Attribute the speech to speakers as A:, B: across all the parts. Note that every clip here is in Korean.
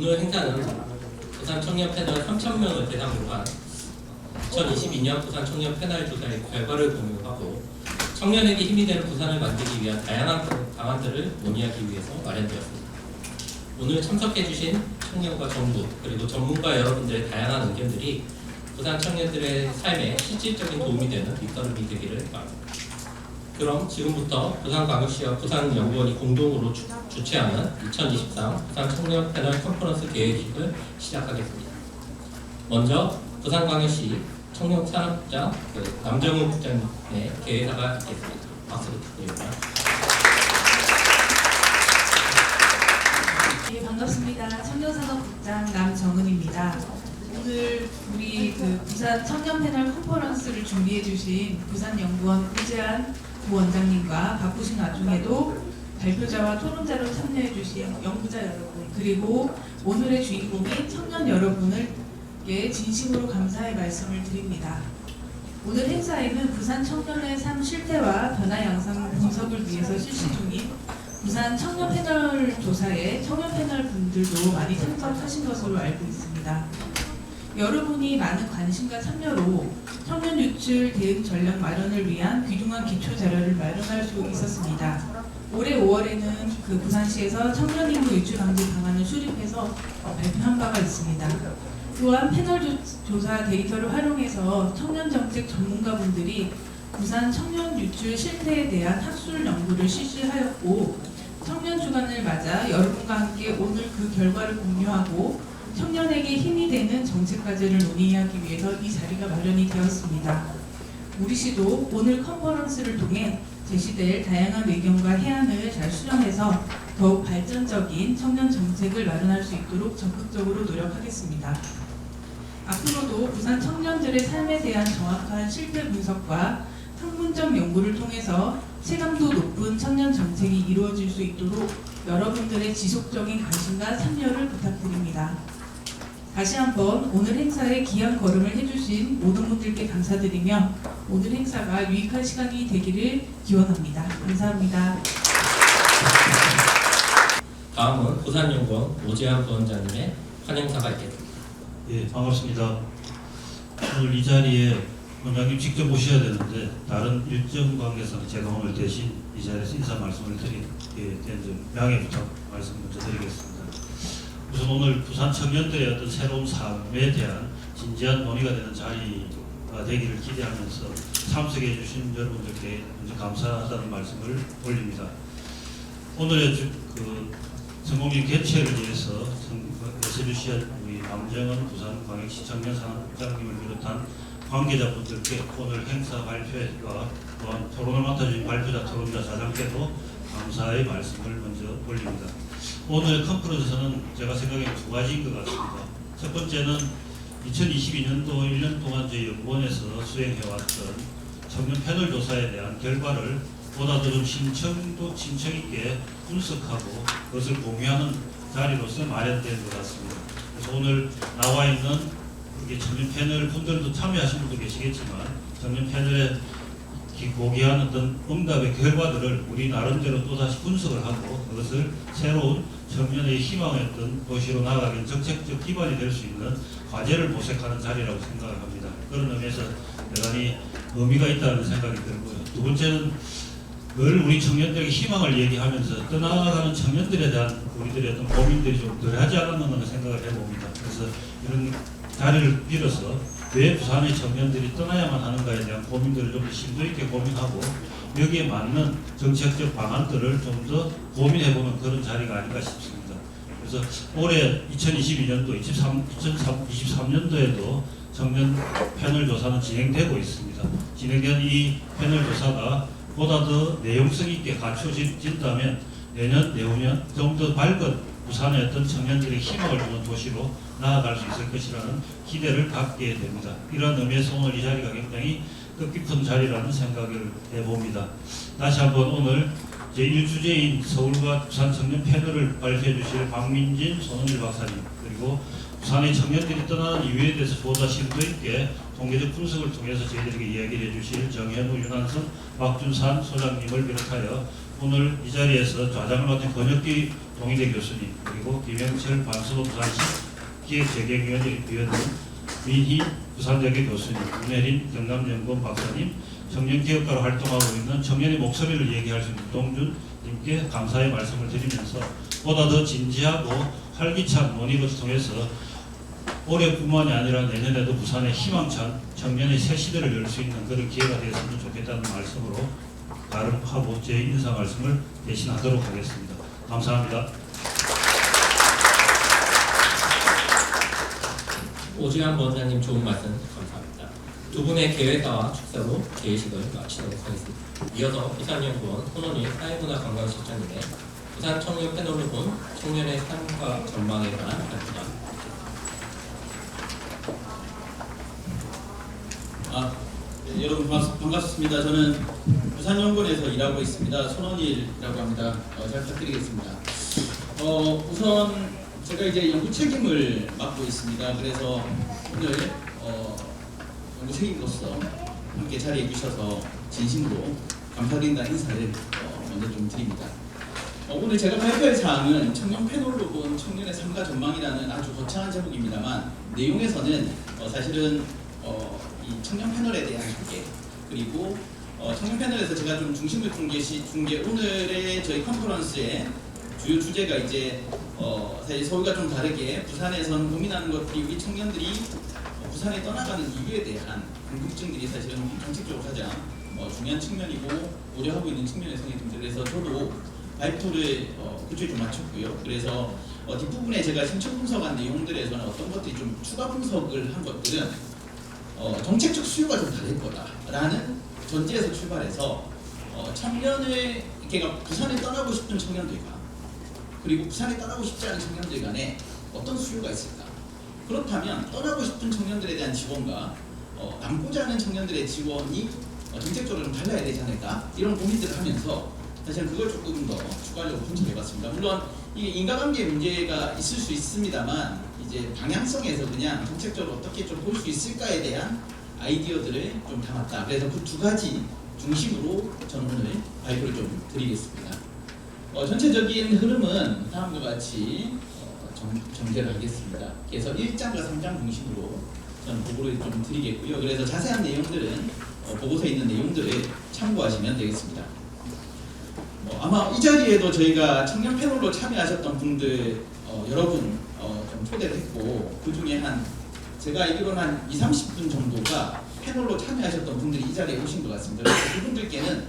A: 오늘 행사는 부산 청년 패널 3,000명을 대상으로 한 2022년 부산 청년 패널 조사의 결과를 공유하고 청년에게 힘이 되는 부산을 만들기 위한 다양한 방안들을 논의하기 위해서 마련되었습니다. 오늘 참석해주신 청년과 정부 그리고 전문가 여러분들의 다양한 의견들이 부산 청년들의 삶에 실질적인 도움이 되는 밑거름이 되기를 바랍니다. 그럼 지금부터 부산광역시와 부산연구원이 공동으로 주최하는 2023 부산 청년 패널 컨퍼런스 개회식을 시작하겠습니다. 먼저 부산광역시 청년산업부장 남정훈 국장님의 개회사가 있겠습니다. 박수 부탁드립니다.
B: 네, 반갑습니다. 청년산업국장 남정은입니다. 오늘 우리 부산 청년 패널 컨퍼런스를 준비해주신 부산연구원 우재한 부원장님과 바쁘신 와중에도 발표자와 토론자로 참여해주신 연구자 여러분, 그리고 오늘의 주인공인 청년 여러분을께 진심으로 감사의 말씀을 드립니다. 오늘 행사에는 부산 청년의 삶 실태와 변화 양상 분석을 위해서 실시 중인 부산 청년 패널 조사에 청년 패널 분들도 많이 참석하신 것으로 알고 있습니다. 여러분이 많은 관심과 참여로 청년 유출 대응 전략 마련을 위한 귀중한 기초 자료를 마련할 수 있었습니다. 올해 5월에는 부산시에서 청년 인구 유출 방지 방안을 수립해서 발표한 바가 있습니다. 또한 패널 조사 데이터를 활용해서 청년 정책 전문가분들이 부산 청년 유출 실태에 대한 학술 연구를 실시하였고, 청년 주간을 맞아 여러분과 함께 오늘 그 결과를 공유하고 청년에게 힘이 되는 정책 과제를 논의하기 위해서 이 자리가 마련이 되었습니다. 우리시도 오늘 컨퍼런스를 통해 제시될 다양한 의견과 해안을 잘 수렴해서 더욱 발전적인 청년 정책을 마련할 수 있도록 적극적으로 노력하겠습니다. 앞으로도 부산 청년들의 삶에 대한 정확한 실태 분석과 학문적 연구를 통해서 체감도 높은 청년 정책이 이루어질 수 있도록 여러분들의 지속적인 관심과 참여를 부탁드립니다. 다시 한번 오늘 행사에 귀한 걸음을 해주신 모든 분들께 감사드리며 오늘 행사가 유익한 시간이 되기를 기원합니다. 감사합니다.
A: 다음은 부산연구원 오재한 부원장님의 환영사가 있겠습니다.
C: 예, 반갑습니다. 오늘 이 자리에 원장님 직접 모셔야 되는데 다른 일정 관계상 제가 오늘 대신 이 자리에서 인사 말씀을 드리게 된 점 양해 부탁 말씀 먼저 드리겠습니다. 우선 오늘 부산 청년들의 어떤 새로운 삶에 대한 진지한 논의가 되는 자리가 되기를 기대하면서 참석해 주신 여러분들께 먼저 감사하다는 말씀을 올립니다. 오늘의 성공적인 개최를 위해서 해주신 우리 남정은 부산광역시 청년산업국장님을 비롯한 관계자분들께 오늘 행사 발표회와 또한 토론을 맡아주신 발표자, 토론자, 자장께도 감사의 말씀을 먼저 올립니다. 오늘 컨퍼런스는 제가 생각에는 두 가지인 것 같습니다. 첫 번째는 2022년도 1년 동안 저희 연구원에서 수행해왔던 청년 패널 조사에 대한 결과를 보다 더 좀 심층 있게 분석하고 그것을 공유하는 자리로서 마련된 것 같습니다. 그래서 오늘 나와 있는 청년 패널 분들도 참여하신 분도 계시겠지만 청년 패널에 고귀한 어떤 응답의 결과들을 우리 나름대로 또다시 분석을 하고 그것을 새로운 청년의 희망의 어떤 도시로 나아가는 정책적 기반이 될 수 있는 과제를 모색하는 자리라고 생각을 합니다. 그런 의미에서 대단히 의미가 있다는 생각이 들고요. 두 번째는 늘 우리 청년들에게 희망을 얘기하면서 떠나가는 청년들에 대한 우리들의 어떤 고민들이 좀 덜하지 않았나 생각을 해봅니다. 그래서 이런 자리를 빌어서 왜 부산의 청년들이 떠나야만 하는가에 대한 고민들을 좀 더 심도 있게 고민하고 여기에 맞는 정책적 방안들을 좀 더 고민해보는 그런 자리가 아닌가 싶습니다. 그래서 올해 2022년도, 2023년도에도 청년 패널 조사는 진행되고 있습니다. 진행된 이 패널 조사가 보다 더 내용성 있게 갖춰진다면 내년, 내후년 좀 더 밝은 부산의 어떤 청년들의 희망을 주는 도시로 나아갈 수 있을 것이라는 기대를 갖게 됩니다. 이런 의미에서 오늘 이 자리가 굉장히 뜻깊은 자리라는 생각을 해봅니다. 다시 한번 오늘 제1주제인 서울과 부산 청년 패널을 발표해 주실 박민진, 손흥일 박사님, 그리고 부산의 청년들이 떠나는 이유에 대해서 보다 심도 있게 통계적 분석을 통해서 저희들에게 이야기를 해주실 정현우, 윤한선, 박준산 소장님을 비롯하여 오늘 이 자리에서 좌장을 맡은 권혁기 동의대 교수님, 그리고 김영철 반수도 부산시 기획재경위원회 위원님, 민희 부산대학교 교수님, 윤혜린 경남연구원 박사님, 청년기업가로 활동하고 있는 청년의 목소리를 얘기할 수 있는 동준님께 감사의 말씀을 드리면서 보다 더 진지하고 활기찬 논의를 통해서 올해뿐만이 아니라 내년에도 부산의 희망찬 청년의 새 시대를 열 수 있는 그런 기회가 되었으면 좋겠다는 말씀으로 발언하고 제 인사 말씀을 대신하도록 하겠습니다. 감사합니다.
A: 오주환 원장님 좋은 말씀 감사합니다. 두 분의 계획과 축사로 개회식을 마치도록 하겠습니다. 이어서 부산연구원 손원일 사회문화관광실장님의 부산 청년 패널로 본 청년의 삶과 전망에 관한 발표다.
D: 네, 여러분 반갑습니다. 저는 부산연구원에서 일하고 있습니다. 손원일이라고 합니다. 잘 부탁드리겠습니다. 우선 제가 이제 연구 책임을 맡고 있습니다. 그래서 오늘 연구 책임으로서 함께 자리해 주셔서 진심으로 감사드린다는 인사를 먼저 좀 드립니다. 오늘 제가 발표할 사항은 청년 패널로 본 청년의 삶과 전망이라는 아주 거창한 제목입니다만 내용에서는 사실은 이 청년 패널에 대한 소개, 그리고 청년 패널에서 제가 좀 중심을 둔 게 오늘의 저희 컨퍼런스의 주요 주제가 이제 사실 서울과 좀 다르게 부산에서는 고민하는 것들이 우리 청년들이 부산에 떠나가는 이유에 대한 궁금증들이 사실은 정책적으로 가장 중요한 측면이고 우려하고 있는 측면의 성향입니다. 그래서 저도 발표를 그쪽에 좀 맞췄고요. 그래서 뒷부분에 제가 신청 분석한 내용들에서는 어떤 것들이 좀 추가 분석을 한 것들은 정책적 수요가 좀 다를 거다라는 전제에서 출발해서 청년을 그러니까 부산에 떠나고 싶은 청년들과 그리고 부산에 떠나고 싶지 않은 청년들 간에 어떤 수요가 있을까? 그렇다면 떠나고 싶은 청년들에 대한 지원과 남고자 하는 청년들의 지원이 정책적으로 좀 달라야 되지 않을까? 이런 고민들을 하면서 사실 그걸 조금 더 추가적으로 분석해봤습니다. 물론 이게 인과관계 문제가 있을 수 있습니다만 이제 방향성에서 그냥 정책적으로 어떻게 좀 볼 수 있을까에 대한 아이디어들을 좀 담았다. 그래서 그 두 가지 중심으로 저는 오늘 발표를 좀 드리겠습니다. 전체적인 흐름은 다음과 같이 전개를 하겠습니다. 그래서 1장과 3장 중심으로 저는 보고를 좀 드리겠고요. 그래서 자세한 내용들은 보고서에 있는 내용들을 참고하시면 되겠습니다. 아마 이 자리에도 저희가 청년 패널로 참여하셨던 분들 여러분 좀 초대를 했고 그 중에 제가 알기로는 한 20-30분 정도가 패널로 참여하셨던 분들이 이 자리에 오신 것 같습니다. 그래서 그분들께는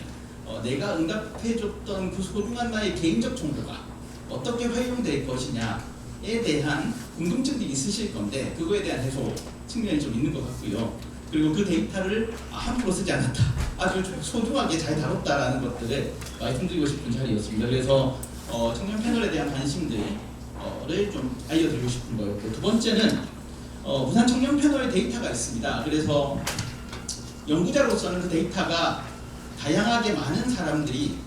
D: 내가 응답해줬던 그 소중한 나의 개인적 정보가 어떻게 활용될 것이냐에 대한 궁금증들이 있으실 건데 그거에 대한 해소 측면이 좀 있는 것 같고요. 그리고 그 데이터를 함부로 쓰지 않았다, 아주 소중하게 잘 다뤘다라는 것들을 말씀드리고 싶은 자리였습니다. 그래서 청년 패널에 대한 관심들을 좀 알려드리고 싶은 거였고, 두 번째는 부산 청년 패널 데이터가 있습니다. 그래서 연구자로서는 그 데이터가 다양하게 많은 사람들이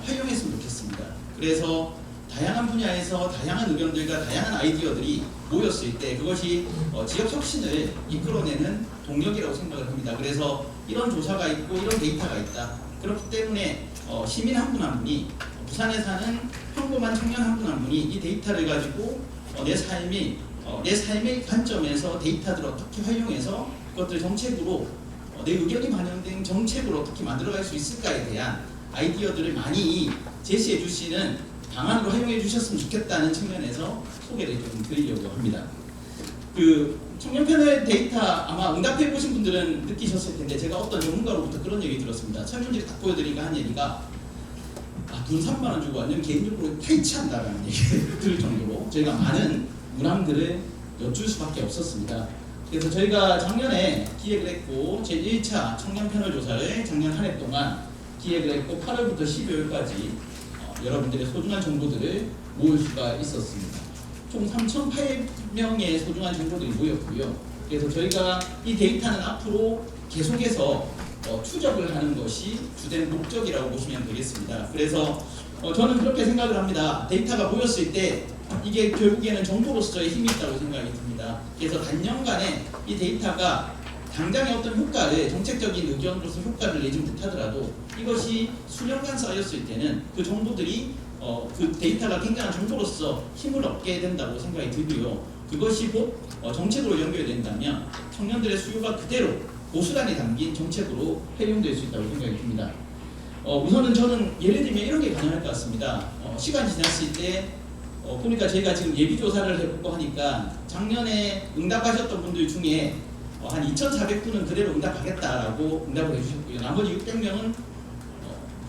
D: 활용했으면 좋겠습니다. 그래서 다양한 분야에서 다양한 의견들과 다양한 아이디어들이 모였을 때 그것이 지역 혁신을 이끌어내는 동력이라고 생각을 합니다. 그래서 이런 조사가 있고 이런 데이터가 있다. 그렇기 때문에 시민 한 분 한 분이 부산에 사는 평범한 청년 한 분 한 분이 이 데이터를 가지고 내 삶의 관점에서 데이터들을 어떻게 활용해서 그것들 정책으로 내 의견이 반영된 정책으로 어떻게 만들어갈 수 있을까에 대한 아이디어들을 많이 제시해 주시는 방안으로 활용해 주셨으면 좋겠다는 측면에서 소개를 좀 드리려고 합니다. 그 청년 패널 데이터 아마 응답해 보신 분들은 느끼셨을 텐데 제가 어떤 전문가로부터 그런 얘기 들었습니다. 설문지를 딱 보여드리니까 한 얘기가 돈 3만 원 주고 완전 개인적으로 탈취한다라는 얘기를 들을 정도로 저희가 많은 문항들을 여쭐 수밖에 없었습니다. 그래서 저희가 작년에 기획을 했고 제1차 청년 패널 조사를 작년 한 해 동안 기획을 했고 8월부터 12월까지 여러분들의 소중한 정보들을 모을 수가 있었습니다. 총 3,800명의 소중한 정보들이 모였고요. 그래서 저희가 이 데이터는 앞으로 계속해서 추적을 하는 것이 주된 목적이라고 보시면 되겠습니다. 그래서 저는 그렇게 생각을 합니다. 데이터가 모였을 때 이게 결국에는 정보로서의 힘이 있다고 생각이 듭니다. 그래서 단년간에 이 데이터가 당장의 어떤 효과를 정책적인 의견으로서 효과를 내지 못하더라도 이것이 수년간 쌓였을 때는 그 정보들이 그 데이터가 굉장한 정보로서 힘을 얻게 된다고 생각이 들고요. 그것이 곧 정책으로 연결된다면 청년들의 수요가 그대로 고스란히 담긴 정책으로 활용될 수 있다고 생각이 듭니다. 우선은 저는 예를 들면 이런 게 가능할 것 같습니다. 시간이 지났을 때 보니까 저희가 지금 예비조사를 해보고 하니까 작년에 응답하셨던 분들 중에 한 2,400분은 그대로 응답하겠다라고 응답을 해주셨고요. 나머지 600명은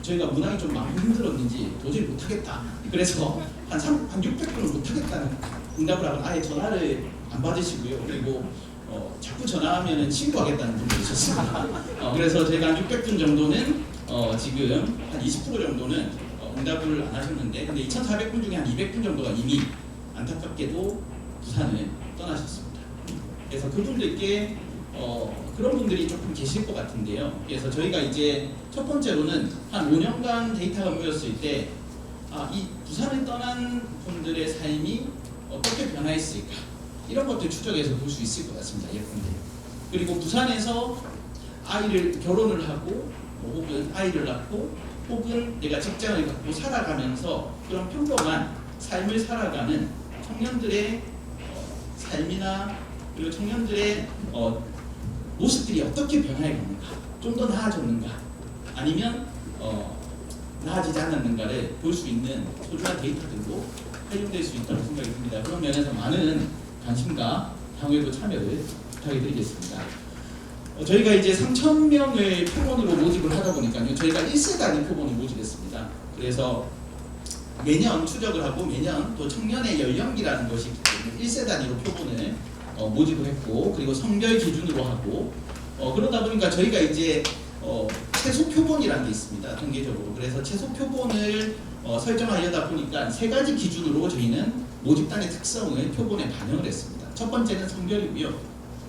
D: 저희가 문항이 좀 많이 힘들었는지 도저히 못하겠다. 그래서 한 600분은 못하겠다는 응답을 하고 아예 전화를 안 받으시고요. 그리고 자꾸 전화하면 신고하겠다는 분도 있었습니다. 그래서 저희가 한 600분 정도는 지금 한 20% 정도는 응답을 안 하셨는데, 근데 2,400분 중에 한 200분 정도가 이미 안타깝게도 부산을 떠나셨습니다. 그래서 그분들께 그런 분들이 조금 계실 것 같은데요. 그래서 저희가 이제 첫 번째로는 한 5년간 데이터가 모였을 때 이 부산을 떠난 분들의 삶이 어떻게 변화했을까, 이런 것들 추적해서 볼 수 있을 것 같습니다. 예컨대 그리고 부산에서 결혼을 하고 혹은 아이를 낳고 혹은 내가 직장을 갖고 살아가면서 그런 평범한 삶을 살아가는 청년들의 삶이나 그리고 청년들의 모습들이 어떻게 변화해가는가, 좀 더 나아졌는가, 아니면 나아지지 않았는가를 볼 수 있는 소중한 데이터들로 활용될 수 있다고 생각이 듭니다. 그런 면에서 많은 관심과 향후에도 참여를 부탁드리겠습니다. 저희가 이제 3,000명을 표본으로 모집을 하다 보니까요, 저희가 1세 단위 표본을 모집했습니다. 그래서 매년 추적을 하고 매년 또 청년의 연령기라는 것이 있기 때문에 1세 단위로 표본을 모집을 했고, 그리고 성별 기준으로 하고, 그러다 보니까 저희가 이제 최소 표본이라는 게 있습니다. 통계적으로. 그래서 최소 표본을 설정하려다 보니까 세 가지 기준으로 저희는 모집단의 특성을 표본에 반영을 했습니다. 첫 번째는 성별이고요,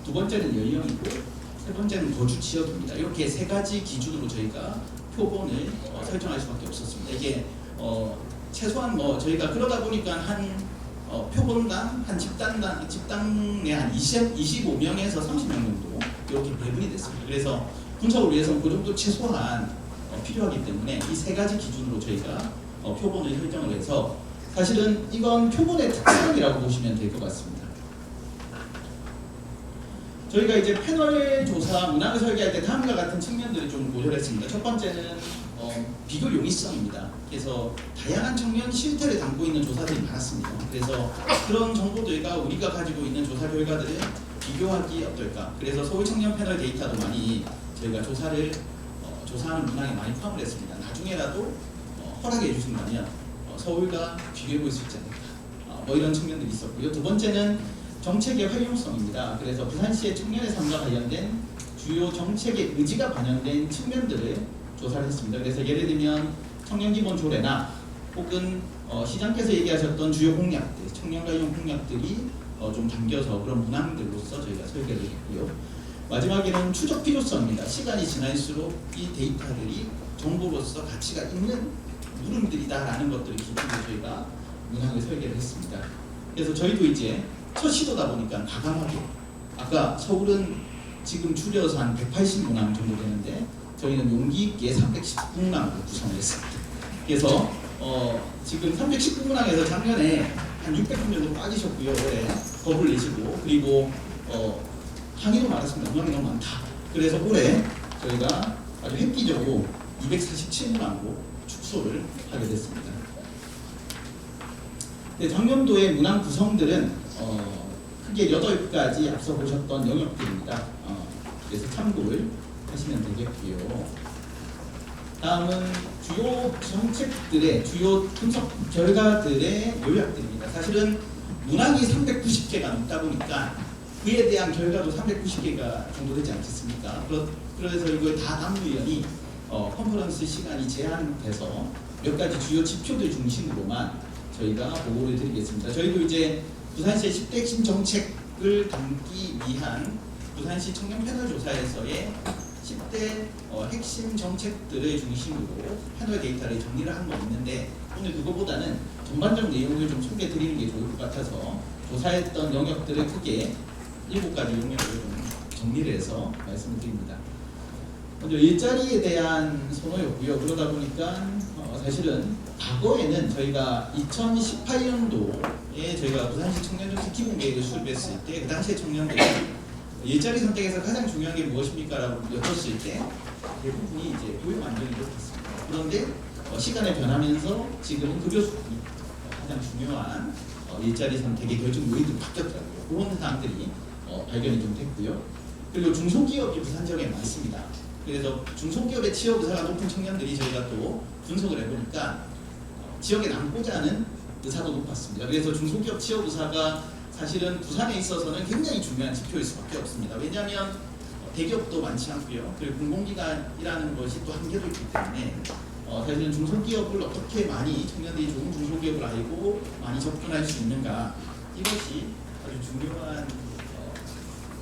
D: 두 번째는 연령이고, 세 번째는 거주 지역입니다. 이렇게 세 가지 기준으로 저희가 표본을 설정할 수밖에 없었습니다. 이게 최소한 저희가 그러다 보니까 한 표본당 한 집단에 한 25명에서 30명 정도 이렇게 배분이 됐습니다. 그래서 분석을 위해서는 그 정도 최소한 필요하기 때문에 이 세 가지 기준으로 저희가 표본을 설정을 해서, 사실은 이건 표본의 특성이라고 보시면 될 것 같습니다. 저희가 이제 패널 조사 문항을 설계할 때 다음과 같은 측면들을 좀 고려를 했습니다. 첫 번째는 비교 용이성입니다. 그래서 다양한 청년 실태를 담고 있는 조사들이 많았습니다. 그래서 그런 정보들과 우리가 가지고 있는 조사 결과들을 비교하기 어떨까. 그래서 서울 청년 패널 데이터도 많이 저희가 조사하는 문항에 많이 포함을 했습니다. 나중에라도 허락해 주신다면 서울과 비교해 볼 수 있지 않을까, 이런 측면들이 있었고요. 두 번째는 정책의 활용성입니다. 그래서 부산시의 청년의 삶과 관련된 주요 정책의 의지가 반영된 측면들을 조사를 했습니다. 그래서 예를 들면 청년 기본 조례나 혹은 시장께서 얘기하셨던 주요 공약들, 청년 관련 공약들이 좀 담겨서 그런 문항들로서 저희가 설계를 했고요. 마지막에는 추적 필요성입니다. 시간이 지날수록 이 데이터들이 정보로서 가치가 있는 물음들이다라는 것들을 기준으로 저희가 문항을 설계를 했습니다. 그래서 저희도 이제 첫 시도다 보니까 과감하게, 아까 서울은 지금 줄여서 한 180문항 정도 되는데 저희는 용기 있게 319문항으로 구성을 했습니다. 그래서 지금 319문항에서 작년에 한 600분 정도 빠지셨고요. 올해 겁을 내시고, 그리고 항의도 많았습니다. 문항이 너무 많다. 그래서 올해 저희가 아주 획기적으로 247문항으로 축소를 하게 됐습니다. 네, 작년도의 문항 구성들은 크게 8가지 앞서 보셨던 영역들입니다. 그래서 참고를 하시면 되겠고요. 다음은 주요 정책들의 주요 분석 결과들의 요약들입니다. 사실은 문항이 390개가 넘다 보니까 그에 대한 결과도 390개가 정도 되지 않겠습니까? 그래서 이걸 다 남위원이 컨퍼런스 시간이 제한돼서 몇 가지 주요 지표들 중심으로만 저희가 보고를 드리겠습니다. 저희도 이제 부산시의 10대 핵심 정책을 담기 위한 부산시 청년 패널 조사에서의 10대 핵심 정책들을 중심으로 패널 데이터를 정리를 한 건 있는데, 오늘 그거보다는 전반적 내용을 좀 소개해 드리는 게 좋을 것 같아서 조사했던 영역들을 크게 7가지 영역을 좀 정리를 해서 말씀을 드립니다. 먼저 일자리에 대한 선호였고요. 그러다 보니까 사실은 과거에는 저희가 2018년도에 저희가 부산시 청년정책 기본계획을 수립했을 때 그 당시에 청년들이 일자리 선택에서 가장 중요한 게 무엇입니까? 라고 여쭸을 때 대부분이 이제 고용 안정이 높았습니다. 그런데 시간이 변하면서 지금은 급여 수준이 가장 중요한 일자리 선택의 결정 요인으로 바뀌었더라고요. 그런 사항들이 발견이 좀 됐고요. 그리고 중소기업이 부산 지역에 많습니다. 그래서 중소기업의 취업 의사가 높은 청년들이 저희가 또 분석을 해보니까 지역에 남고자 하는 의사도 높았습니다. 그래서 중소기업 취업 의사가 사실은 부산에 있어서는 굉장히 중요한 지표일 수밖에 없습니다. 왜냐하면 대기업도 많지 않고요. 그리고 공공기관이라는 것이 또 한계도 있기 때문에 사실은 중소기업을 어떻게 많이 청년들이 좋은 중소기업을 알고 많이 접근할 수 있는가, 이것이 아주 중요한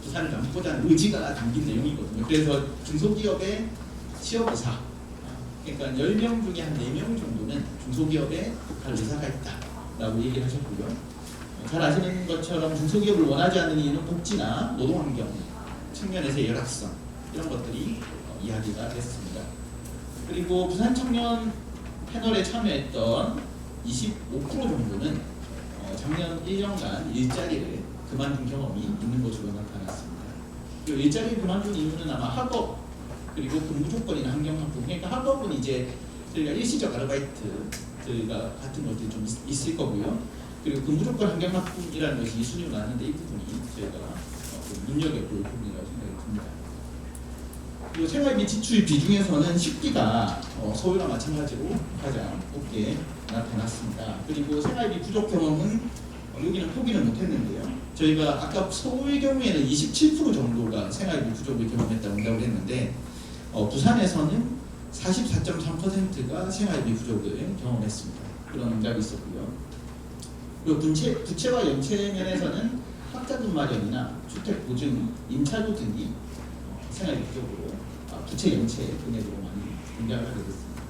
D: 부산을 남고자 하는 의지가 담긴 내용이거든요. 그래서 중소기업의 취업의사, 그러니까 10명 중에 한 4명 정도는 중소기업에 갈 의사가 있다라고 얘기를 하셨고요. 잘 아시는 것처럼 중소기업을 원하지 않는 이유는 복지나 노동환경, 측면에서의 열악성, 이런 것들이 이야기가 됐습니다. 그리고 부산 청년 패널에 참여했던 25% 정도는 작년 1년간 일자리를 그만둔 경험이 있는 것으로 나타났습니다. 그리고 일자리를 그만둔 이유는 아마 학업, 그리고 근무 조건이나 환경 확보, 그러니까 학업은 이제 저희가 일시적 아르바이트가 같은 것들이 좀 있을 거고요. 그리고 근무 조건 환경 확보이라는 것이 2순위로 나왔는데 이 부분이 저희가 눈여겨볼 부분이라고 생각이 듭니다. 그리고 생활비 지출 비중에서는 식비가 서울과 마찬가지로 가장 높게 나타났습니다. 그리고 생활비 부족 경험은 여기는 포기를 못했는데요. 저희가 아까 서울 경우에는 27% 정도가 생활비 부족을 경험했다고 응답을 했는데 부산에서는 44.3%가 생활비 부족을 경험했습니다. 그런 응답이 있었고요. 그리고 부채와 연체 면에서는 학자금 마련이나 주택 보증, 임차료 등이 생활비 부족으로 부채 연체 금액으로 많이 응답을 하게 됐습니다.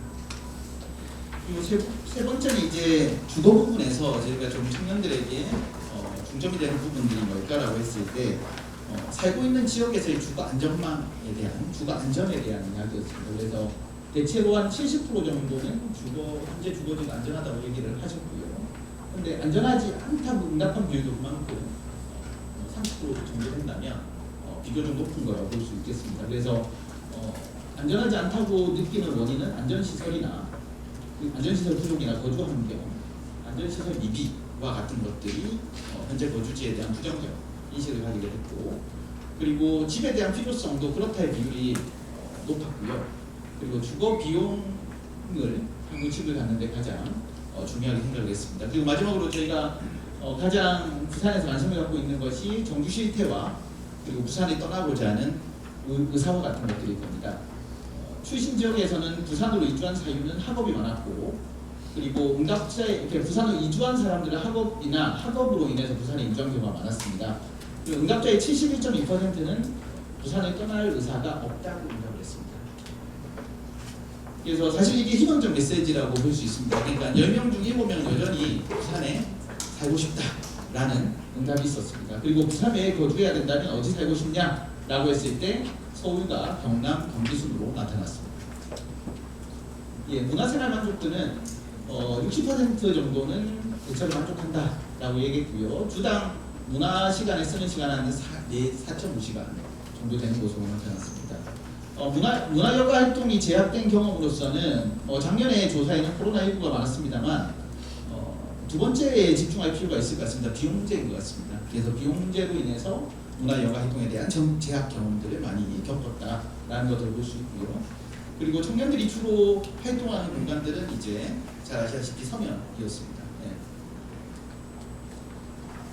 D: 그리고 세 번째는 이제 주거 부분에서 저희가 좀 청년들에게 중점이 되는 부분들이 뭘까라고 했을 때 살고 있는 지역에서의 주거 안전망에 대한, 주거 안전에 대한 이야기였습니다. 그래서 대체로 한 70% 정도는 현재 주거지가 안전하다고 얘기를 하셨고요. 그런데 안전하지 않다고 응답한 비율도 그만큼 30% 정도 된다면 비교적 높은 거라고 볼 수 있겠습니다. 그래서 안전하지 않다고 느끼는 원인은 안전시설이나 안전시설 부족이나 거주 환경, 안전시설 미비와 같은 것들이 현재 거주지에 대한 부정적 인식을 가지게 됐고, 그리고 집에 대한 필요성도 그렇다의 비율이 높았고요. 그리고 주거 비용을 평균집을 갖는 데 가장 중요하게 생각을 했습니다. 그리고 마지막으로 저희가 가장 부산에서 관심을 갖고 있는 것이 정주 실태와 그리고 부산에 떠나고자 하는 의사와 같은 것들일 겁니다. 출신 지역에서는 부산으로 이주한 사유는 학업이 많았고, 그리고 응답자에 부산으로 이주한 사람들은 학업으로 인해서 부산에 이주한 경우가 많았습니다. 그리고 응답자의 71.2%는 부산을 떠날 의사가 없다고 응답을 했습니다. 그래서 사실 이게 희망적 메시지라고 볼 수 있습니다. 그러니까 10명 중 7명은 여전히 부산에 살고 싶다라는 응답이 있었습니다. 그리고 부산에 거주해야 된다면 어디 살고 싶냐라고 했을 때 서울과 경남, 경기 순으로 나타났습니다. 예, 문화생활 만족도는 60% 정도는 대체로 만족한다라고 얘기했고요. 주당 문화 시간에 쓰는 시간은 4.5시간 정도 되는 것으로 나타났습니다. 문화여가 활동이 제약된 경험으로서는 작년에 조사에는 코로나19가 많았습니다만 두 번째에 집중할 필요가 있을 것 같습니다. 비용 문제인 것 같습니다. 그래서 비용 문제로 인해서 문화여가 활동에 대한 제약 경험들을 많이 겪었다라는 것을 볼 수 있고요. 그리고 청년들이 주로 활동하는 공간들은 이제 잘 아시다시피 서면이었습니다. 네.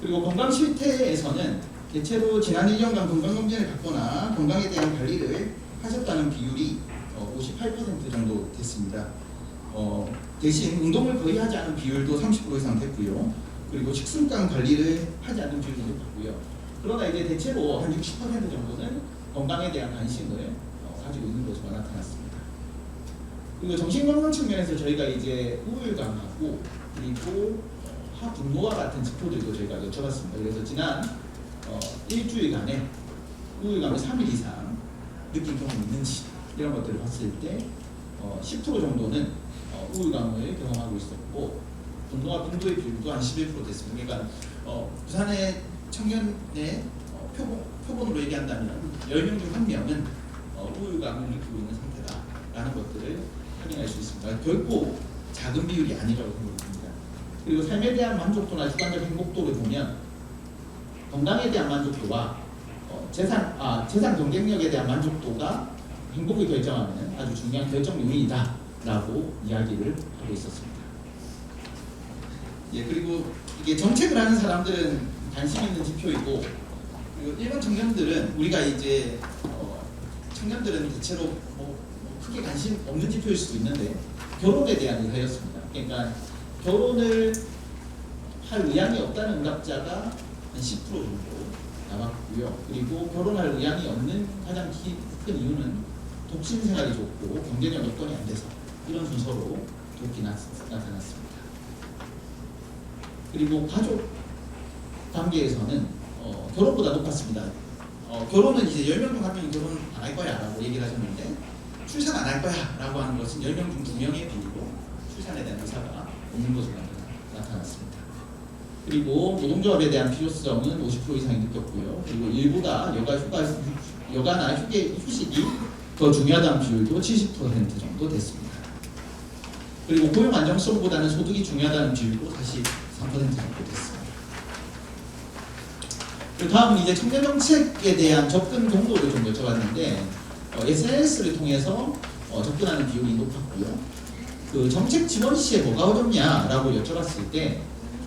D: 그리고 건강 실태에서는 대체로 지난 1년간 건강검진을 받거나 건강에 대한 관리를 하셨다는 비율이 58% 정도 됐습니다. 대신 운동을 거의 하지 않은 비율도 30% 이상 됐고요. 그리고 식습관 관리를 하지 않는 비율도 높고요. 그러나 이제 대체로 한 60% 정도는 건강에 대한 관심을 가지고 있는 것으로 나타났습니다. 그리고 정신건강 측면에서 저희가 이제 우울감하고 그리고 분노와 같은 지표들도 저희가 여쭤봤습니다. 그래서 지난 일주일간에 우울감을 3일 이상 느낀 경험이 있는지 이런 것들을 봤을 때 10% 정도는 우울감을 경험하고 있었고 분노와 빈도의 비율도 한 11% 됐습니다. 그러니까 부산의 청년의 표본으로 얘기한다면 10명 중 1명은 우울감을 느끼고 있는 상태다라는 것들을 확인할 수 있습니다. 결코 작은 비율이 아니라고 생각합니다. 그리고 삶에 대한 만족도나 주관적 행복도를 보면 건강에 대한 만족도와 재산 경쟁력에 대한 만족도가 행복을 결정하는 아주 중요한 결정 요인이다라고 이야기를 하고 있었습니다. 예, 그리고 이게 정책을 하는 사람들은 관심 있는 지표이고, 그리고 일반 청년들은 우리가 이제 청년들은 대체로 크게 관심 없는 지표일 수도 있는데 결혼에 대한 의사였습니다. 그러니까 결혼을 할 의향이 없다는 응답자가 한 10% 정도 나왔고요. 그리고 결혼할 의향이 없는 가장 큰 이유는 독신 생활이 좋고 경제력 여건이 안 돼서 이런 순서로 좋게 나타났습니다. 그리고 가족 단계에서는 결혼보다 높았습니다. 결혼은 이제 10명 중 1명이 결혼 안 할 거야 라고 얘기를 하셨는데 출산 안 할 거야 라고 하는 것은 10명 중 2명의 비율로 출산에 대한 의사가 없는 것으로 나타났습니다. 그리고 노동조합에 대한 필요성은 50% 이상이 느꼈고요. 그리고 일보다 여가나 휴식이 더 중요하다는 비율도 70% 정도 됐습니다. 그리고 고용 안정성보다는 소득이 중요하다는 비율도 43% 정도 됐습니다. 그 다음은 이제 청년 정책에 대한 접근 정도를 좀 여쭤봤는데 SNS를 통해서 접근하는 비율이 높았고요. 그 정책 지원 시에 뭐가 어렵냐라고 여쭤봤을 때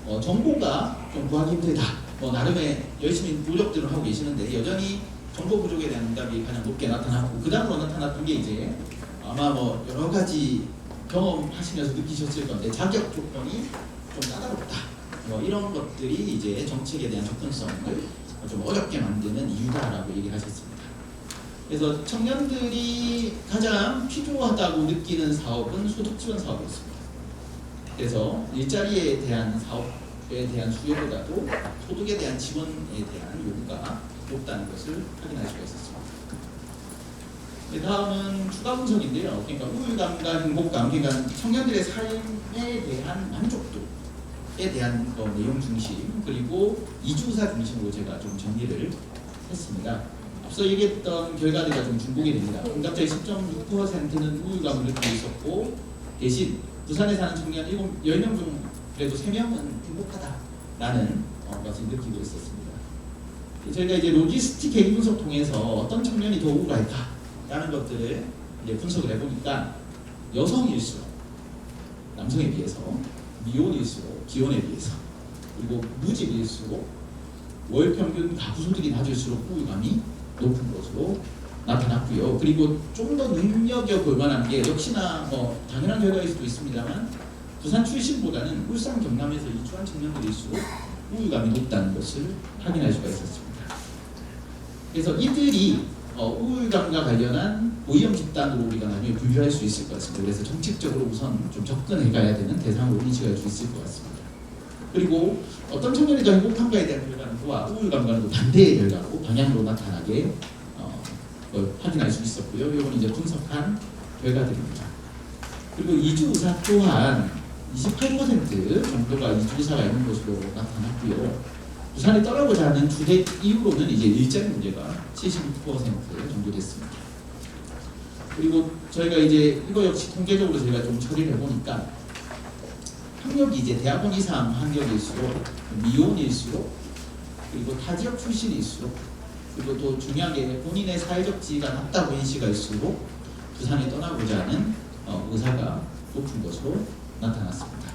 D: 정보가 좀 구하기 힘들다. 나름의 열심히 노력들을 하고 계시는데 여전히 정보 부족에 대한 응답이 가장 높게 나타났고 그 다음으로 나타났던 게 이제 아마 여러 가지 경험하시면서 느끼셨을 건데 자격 조건이 좀 까다롭다. 이런 것들이 이제 정책에 대한 접근성을 좀 어렵게 만드는 이유다라고 얘기를 하셨습니다. 그래서 청년들이 가장 필요하다고 느끼는 사업은 소득 지원 사업이었습니다. 그래서 일자리에 대한 사업에 대한 수요보다도 소득에 대한 지원에 대한 요구가 높다는 것을 확인할 수가 있었습니다. 다음은 추가 분석인데요. 그러니까 우울감과 행복감, 그러니까 청년들의 삶에 대한 만족도에 대한 내용 중심, 그리고 이주사 중심으로 제가 좀 정리를 했습니다. 앞서 얘기했던 결과들과 좀 중복이 됩니다. 응답자의 10.6%는 우울감을 느끼고 있었고 대신 부산에 사는 청년 10명 중 그래도 3명은 행복하다라는 것을 느끼고 있었습니다. 저희가 이제 로지스틱 계기 분석 통해서 어떤 청년이 더 우울할까라는 것들을 이제 분석을 해보니까 여성일수록 남성에 비해서, 미혼일수록 기혼에 비해서, 그리고 무직일수록 월 평균 가구 소득이 낮을수록 우울감이 높은 것으로 나타났고요. 그리고 좀 더 눈여겨볼 만한 게 역시나 당연한 결과일 수도 있습니다만 부산 출신보다는 울산 경남에서 이주한 청년들일수록 우울감이 높다는 것을 확인할 수가 있었습니다. 그래서 이들이 우울감과 관련한 오염 집단으로 우리가 나중에 분류할 수 있을 것 같습니다. 그래서 정책적으로 우선 좀 접근해 가야 되는 대상으로 인식할 수 있을 것 같습니다. 그리고 어떤 청년이 더 행복한가에 대한 결과는 또한 우울감과는 반대의 결과로 방향으로 나타나게 확인할 수 있었고요. 이건 이제 분석한 결과들입니다. 그리고 이주의사 또한 28% 정도가 이주의사가 있는 것으로 나타났고요. 부산에 떠나고자 하는 주된 이유로는 이제 일자리 문제가 76% 정도 됐습니다. 그리고 저희가 이제 이거 역시 통계적으로 저희가 좀 처리를 해보니까 학력이 이제 대학원 이상 학력일수록 미혼일수록 그리고 타지역 출신일수록 그리고 또 중요하게 본인의 사회적 지위가 낮다고 인식할수록 부산에 떠나고자 하는 의사가 높은 것으로 나타났습니다.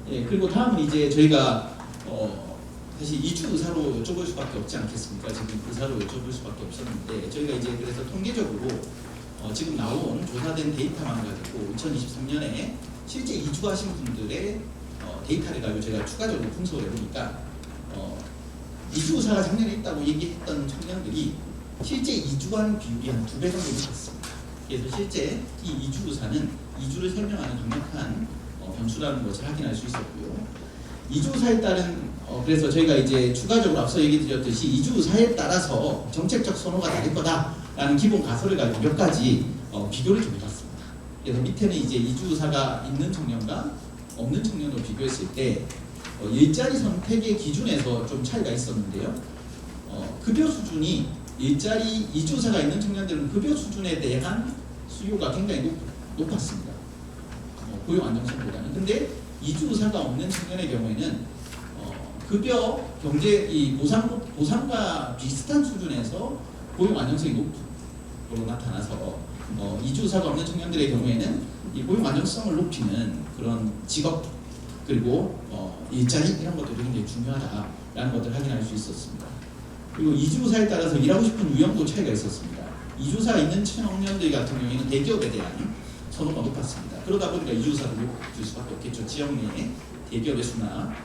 D: 예, 그리고 다음은 이제 저희가 사실 이주 의사로 여쭤볼 수밖에 없지 않겠습니까? 지금 의사로 여쭤볼 수밖에 없었는데 저희가 이제 그래서 통계적으로 지금 나온 조사된 데이터만 가지고 2023년에 실제 이주하신 분들의 데이터를 가지고 제가 추가적으로 분석을 해보니까 이주 의사가 작년에 있다고 얘기했던 청년들이 실제 이주한 비율이 한 2배 정도 높았습니다. 그래서 실제 이 이주 의사는 이주를 설명하는 강력한 변수라는 것을 확인할 수 있었고요. 이주사에 따른 그래서 저희가 이제 추가적으로 앞서 얘기 드렸듯이 이주사에 따라서 정책적 선호가 다를 거다라는 기본 가설을 가지고 몇 가지 비교를 좀 해봤습니다. 그래서 밑에는 이제 이주사가 있는 청년과 없는 청년을 비교했을 때 일자리 선택의 기준에서 좀 차이가 있었는데요. 급여 수준이 일자리 이주사가 있는 청년들은 급여 수준에 대한 수요가 굉장히 높았습니다. 고용 안정성보다는. 근데 이주사가 없는 청년의 경우에는 급여 경제 이 보상과 비슷한 수준에서 고용 안정성이 높은 걸로 나타나서 이주사가 없는 청년들의 경우에는 이 고용 안정성을 높이는 그런 직업 그리고 일자리 이런 것들이 굉장히 중요하다라는 것들을 확인할 수 있었습니다. 그리고 이주사에 따라서 일하고 싶은 유형도 차이가 있었습니다. 이주사가 있는 청년들 같은 경우에는 대기업에 대한 선호가 높았습니다. 그러다 보니까 이주사를 높일 수밖에 없겠죠. 지역 내에 대기업의 수나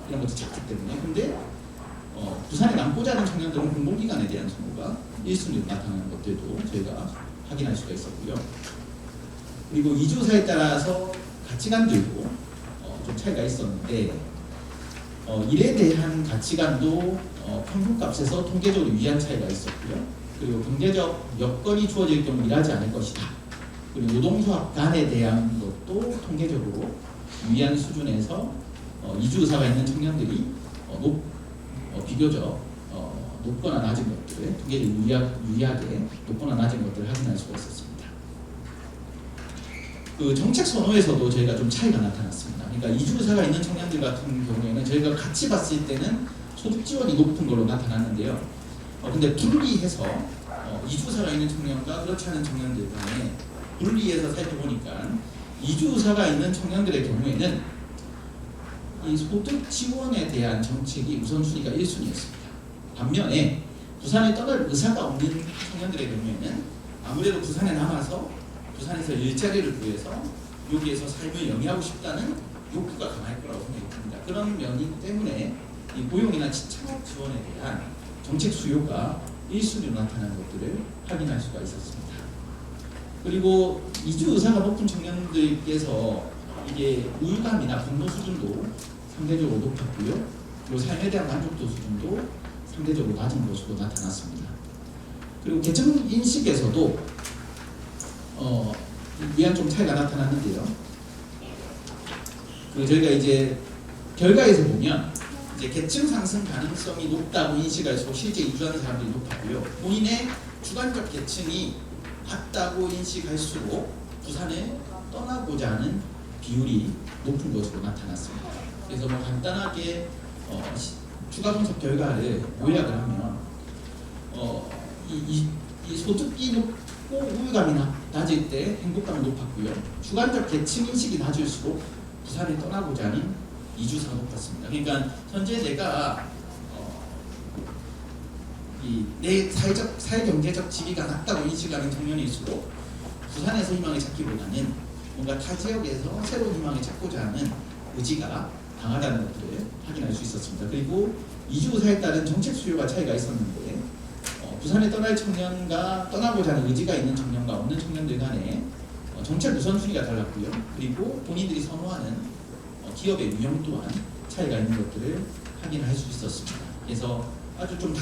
D: 이런 것도 작기 때문에. 근데 부산에 남고자 하는 청년들은 공공기관에 대한 선호가 1순위로 나타나는 것들도 저희가 확인할 수가 있었고요. 그리고 이주사에 따라서 가치관들도 좀 차이가 있었는데 일에 대한 가치관도 평균값에서 통계적으로 유의한 차이가 있었고요. 그리고 경제적 여건이 주어질 경우 일하지 않을 것이다. 그리고 노동조합 간에 대한 것도 통계적으로 유의한 수준에서 이주사가 있는 청년들이 비교적 높거나 낮은 것들을 통계적으로 유의하게 높거나 낮은 것들을 확인할 수가 있었습니다. 그 정책 선호에서도 저희가 좀 차이가 나타났습니다. 그러니까 이주사가 있는 청년들 같은 경우에는 저희가 같이 봤을 때는 소득 지원이 높은 걸로 나타났는데요. 근데 분리해서 이주사가 있는 청년과 그렇지 않은 청년들 간에 분리해서 살펴보니까 이주사가 있는 청년들의 경우에는 이 소득 지원에 대한 정책이 우선순위가 1순위였습니다. 반면에 부산에 떠날 의사가 없는 청년들의 경우에는 아무래도 부산에 남아서 부산에서 일자리를 구해서 여기에서 삶을 영위하고 싶다는 욕구가 강할 거라고 생각이 듭니다. 그런 면이 때문에 이 고용이나 창업 지원에 대한 정책 수요가 1순위로 나타나는 것들을 확인할 수가 있었습니다. 그리고 이주 의사가 높은 청년들께서 이게 우울감이나 분노 수준도 상대적으로 높았고요. 그리고 삶에 대한 만족도 수준도 상대적으로 낮은 것으로 나타났습니다. 그리고 계층 인식에서도 위한 좀 차이가 나타났는데요. 그 저희가 이제 결과에서 보면 이제 계층 상승 가능성이 높다고 인식할수록 실제 이주하는 사람들이 높았고요. 본인의 주관적 계층이 같다고 인식할수록 부산에 떠나고자 하는 비율이 높은 것으로 나타났습니다. 그래서 뭐 간단하게 추가 분석 결과를 요약을 하면 이 소득이 높고 우울감이 낮을 때 행복감은 높았고요. 주관적 계층 인식이 낮을수록 부산에 떠나고자 하는 이주사가 높았습니다. 그러니까 현재 내가 내 사회경제적 지위가 낮다고 인식하는 청년일수록 부산에서 희망을 찾기보다는 뭔가 타 지역에서 새로운 희망을 찾고자 하는 의지가 강하다는 것들을 확인할 수 있었습니다. 그리고 이주사에 따른 정책 수요가 차이가 있었는데 부산에 떠날 청년과 떠나고자 하는 의지가 있는 청년과 없는 청년들 간에 정책 우선순위가 달랐고요. 그리고 본인들이 선호하는 기업의 유형 또한 차이가 있는 것들을 확인할 수 있었습니다. 그래서 아주 좀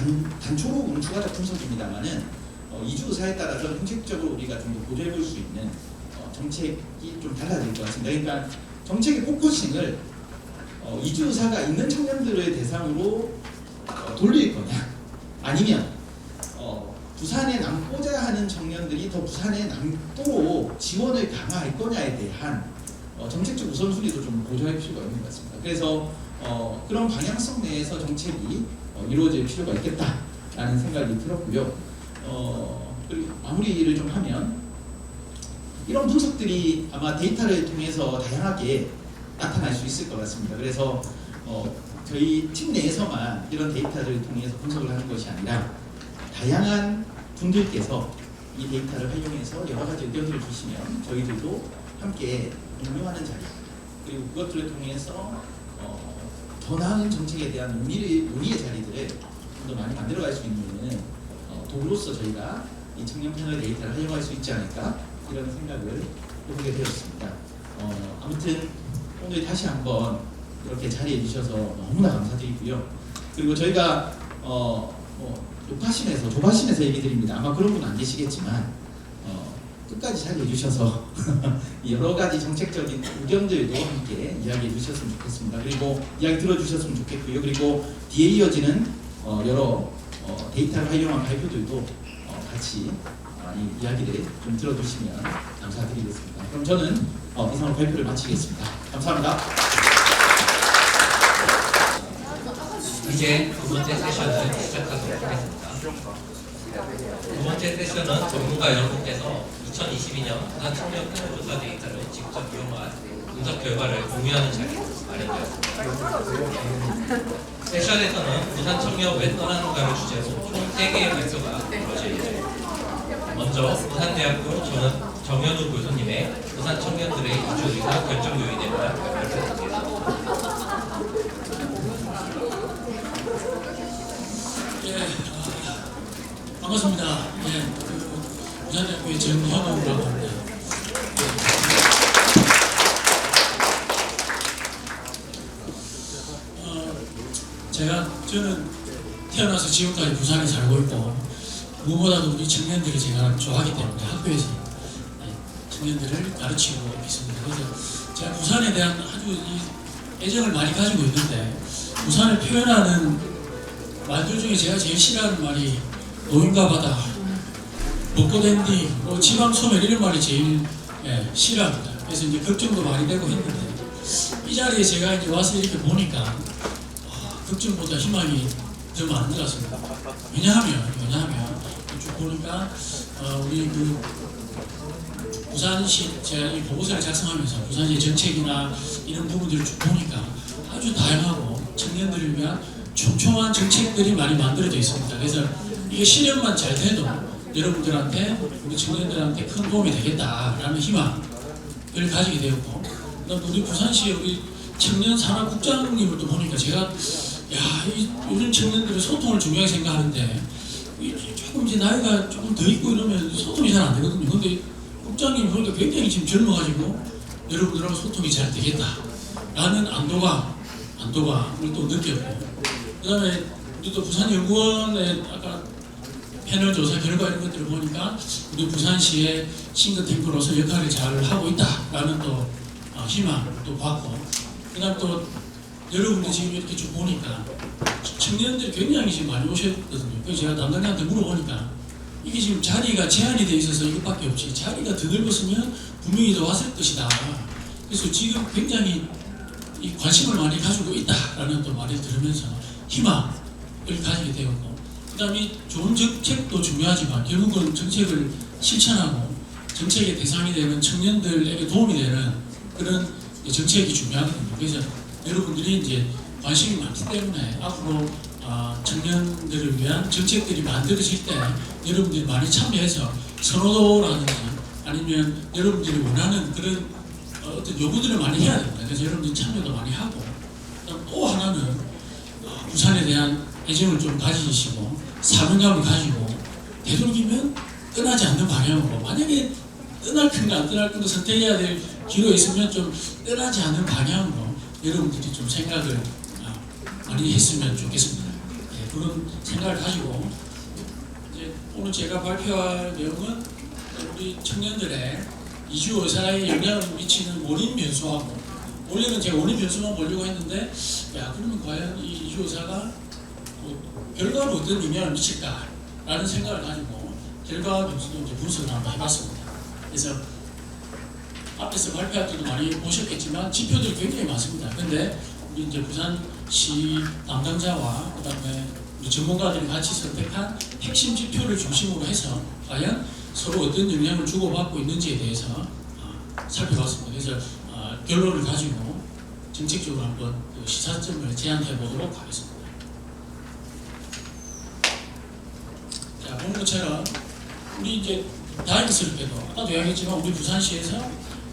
D: 단초로 보는 추가적 분석입니다만은 이주사에 따라서 정책적으로 우리가 좀 더 고려해 볼 수 있는 정책이 좀 달라질 것 같습니다. 그러니까 정책의 포커싱을 이주사가 있는 청년들을 대상으로 돌릴 거냐 아니면 부산에 남고자 하는 청년들이 더 부산에 남도록 지원을 강화할 거냐에 대한 정책적 우선순위도 좀 고려할 필요가 있는 것 같습니다. 그래서 그런 방향성 내에서 정책이 이루어질 필요가 있겠다라는 생각이 들었고요. 그리고 마무리를 좀 하면 이런 분석들이 아마 데이터를 통해서 다양하게 나타날 수 있을 것 같습니다. 그래서 저희 팀 내에서만 이런 데이터를 통해서 분석을 하는 것이 아니라 다양한 분들께서 이 데이터를 활용해서 여러 가지 의견을 주시면 저희들도 함께 공유하는 자리 그리고 그것들을 통해서 더 나은 정책에 대한 논의의 자리들을 좀 더 많이 만들어갈 수 있는 도구로서 저희가 이 청년 패널 데이터를 활용할 수 있지 않을까 이런 생각을 해보게 되었습니다. 아무튼 오늘 다시 한번 이렇게 자리해 주셔서 너무나 감사드리고요. 그리고 저희가 조바심에서 얘기 드립니다. 아마 그런 분 안 계시겠지만 끝까지 자리해 주셔서 여러 가지 정책적인 의견들도 함께 이야기해 주셨으면 좋겠습니다. 그리고 이야기 들어주셨으면 좋겠고요. 그리고 뒤에 이어지는 여러 데이터를 활용한 발표들도 같이 이 이야기를 좀 들어주시면 감사드리겠습니다. 그럼 저는 이상으로 발표를 마치겠습니다. 감사합니다.
A: 이제 두 번째 세션을 시작하도록 하겠습니다. 두 번째 세션은 전문가 여러분께서 2022년 부산 청년 패널 조사 데이터를 직접 이용한 분석 결과를 공유하는 자리로 마련되었습니다. 세션에서는 부산 청년 왜 떠나는가를 주제로 총 3개의 발표가 이루어질 예정입니다. 먼저 부산대학교 정현우 교수님의 부산 청년들의 이주 의사 결정 요인에 대한 발표드리겠습니다.
E: 반갑습니다. 부산대학교의 정현우라고 합니다. 저는 태어나서 지금까지 부산에 살고 있고 무엇보다도 우리 청년들을 제가 좋아하기 때문에 학교에서 청년들을 가르치고 있습니다. 그래서 제가 부산에 대한 아주 애정을 많이 가지고 있는데 부산을 표현하는 말들 중에 제가 제일 싫어하는 말이 노인과 바다, 벚꽃앤디, 지방 소멸 이런 말이 제일 싫어합니다. 그래서 이제 걱정도 많이 되고 했는데 이 자리에 제가 이제 와서 이렇게 보니까 걱정보다 희망이 더 많은 것 같습니다. 왜냐하면 쭉 보니까 우리 부산시 제가 이 보고서를 작성하면서 부산시 정책이나 이런 부분들을 쭉 보니까 아주 다양하고 청년들을 위한 촘촘한 정책들이 많이 만들어져 있습니다. 그래서 이게 실현만 잘 돼도 여러분들한테 우리 청년들한테 큰 도움이 되겠다라는 희망을 가지게 되었고, 그다음 우리 부산시의 우리 청년 산업국장님을 또 보니까 제가 요즘 청년들이 소통을 중요하게 생각하는데 조금 이제 나이가 조금 더 있고 이러면 소통이 잘 안 되거든요. 근데 국장님 보니까 굉장히 지금 젊어가지고 여러분들하고 소통이 잘 되겠다라는 안도감을 또 느꼈고, 그 다음에 우리 또 부산연구원의 아까 패널 조사 결과 이런 것들을 보니까 우리 부산시의 싱크탱크로서 역할을 잘 하고 있다라는 또 희망도 받고, 그 다음 또 여러분들 지금 이렇게 쭉 보니까 청년들이 굉장히 지금 많이 오셨거든요. 그래서 제가 담당자한테 물어보니까 이게 지금 자리가 제한이 돼 있어서 이것밖에 없지 자리가 더 넓었으면 분명히 더 왔을 것이다. 그래서 지금 굉장히 이 관심을 많이 가지고 있다라는 또 말을 들으면서 희망을 가지게 되었고, 그 다음에 좋은 정책도 중요하지만 결국은 정책을 실천하고 정책의 대상이 되는 청년들에게 도움이 되는 그런 정책이 중요하거든요. 그래서 여러분들이 이제 관심이 많기 때문에 앞으로 청년들을 위한 정책들이 만들어질 때 여러분들이 많이 참여해서 선호도라든지 아니면 여러분들이 원하는 그런 어떤 요구들을 많이 해야 됩니다. 그래서 여러분들이 참여도 많이 하고, 또 하나는 부산에 대한 애정을 좀 가지시고 사명감을 가지고 되도록이면 떠나지 않는 방향으로, 만약에 떠날 건가 안 떠날 건가 선택해야 될 기회가 있으면 좀 떠나지 않는 방향으로 여러분들이 좀 생각을 많이 했으면 좋겠습니다. 그런 생각을 가지고 이제 오늘 제가 발표할 내용은 우리 청년들의 이주 의사에 영향을 미치는 원인 변수하고, 원래는 제가 원인 변수만 보려고 했는데 그러면 과연 이 이주 의사가 결과로 어떤 영향을 미칠까라는 생각을 가지고 결과 변수도 이제 분석을 한번 해봤습니다. 그래서 앞에서 발표할 때도 많이 보셨겠지만 지표들이 굉장히 많습니다. 근데 우리 이제 부산시 담당자와 그다음에 우리 전문가들이 같이 선택한 핵심 지표를 중심으로 해서 과연 서로 어떤 영향을 주고받고 있는지에 대해서 살펴봤습니다. 그래서 결론을 가지고 정책적으로 한번 시사점을 제안해 보도록 하겠습니다. 자, 보는 것처럼 우리 이제 다행스럽게도 아까도 이야기했지만 우리 부산시에서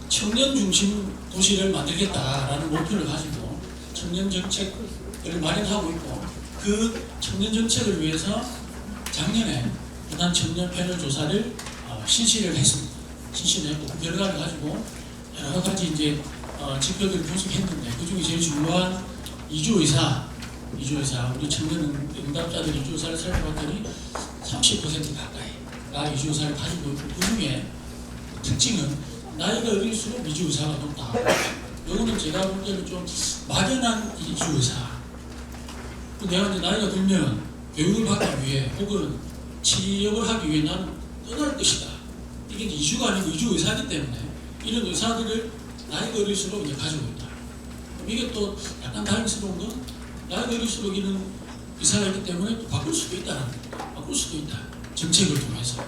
E: 청년 중심 도시를 만들겠다라는 목표를 가지고 청년 정책을 마련하고 있고, 그 청년 정책을 위해서 작년에 부산 청년 패널 조사를 실시를 했습니다. 실시를 했고 그 결과를 가지고 여러 가지 이제 지표들을 분석했는데 그중에 제일 중요한 이주의사 우리 청년 응답자들 이주의사를 살펴봤더니 30% 가까이가 이주의사를 가지고 있고 그중에 특징은 나이가 어릴수록 이주의사가 높다. 이거는 제가 볼 때는 좀 막연한 이주의사. 내가 이제 나이가 들면 교육을 받기 위해 혹은 취업을 하기 위해 나는 떠날 것이다. 이게 이제 이주가 아니고 이주의사이기 때문에 이런 의사들을 나이가 어릴수록 이제 가지고 있다. 이게 또 약간 다행스러운 건 나이가 어릴수록 이런 의사가 있기 때문에 또 바꿀 수도 있다는 거다. 바꿀 수도 있다. 정책을 통해서.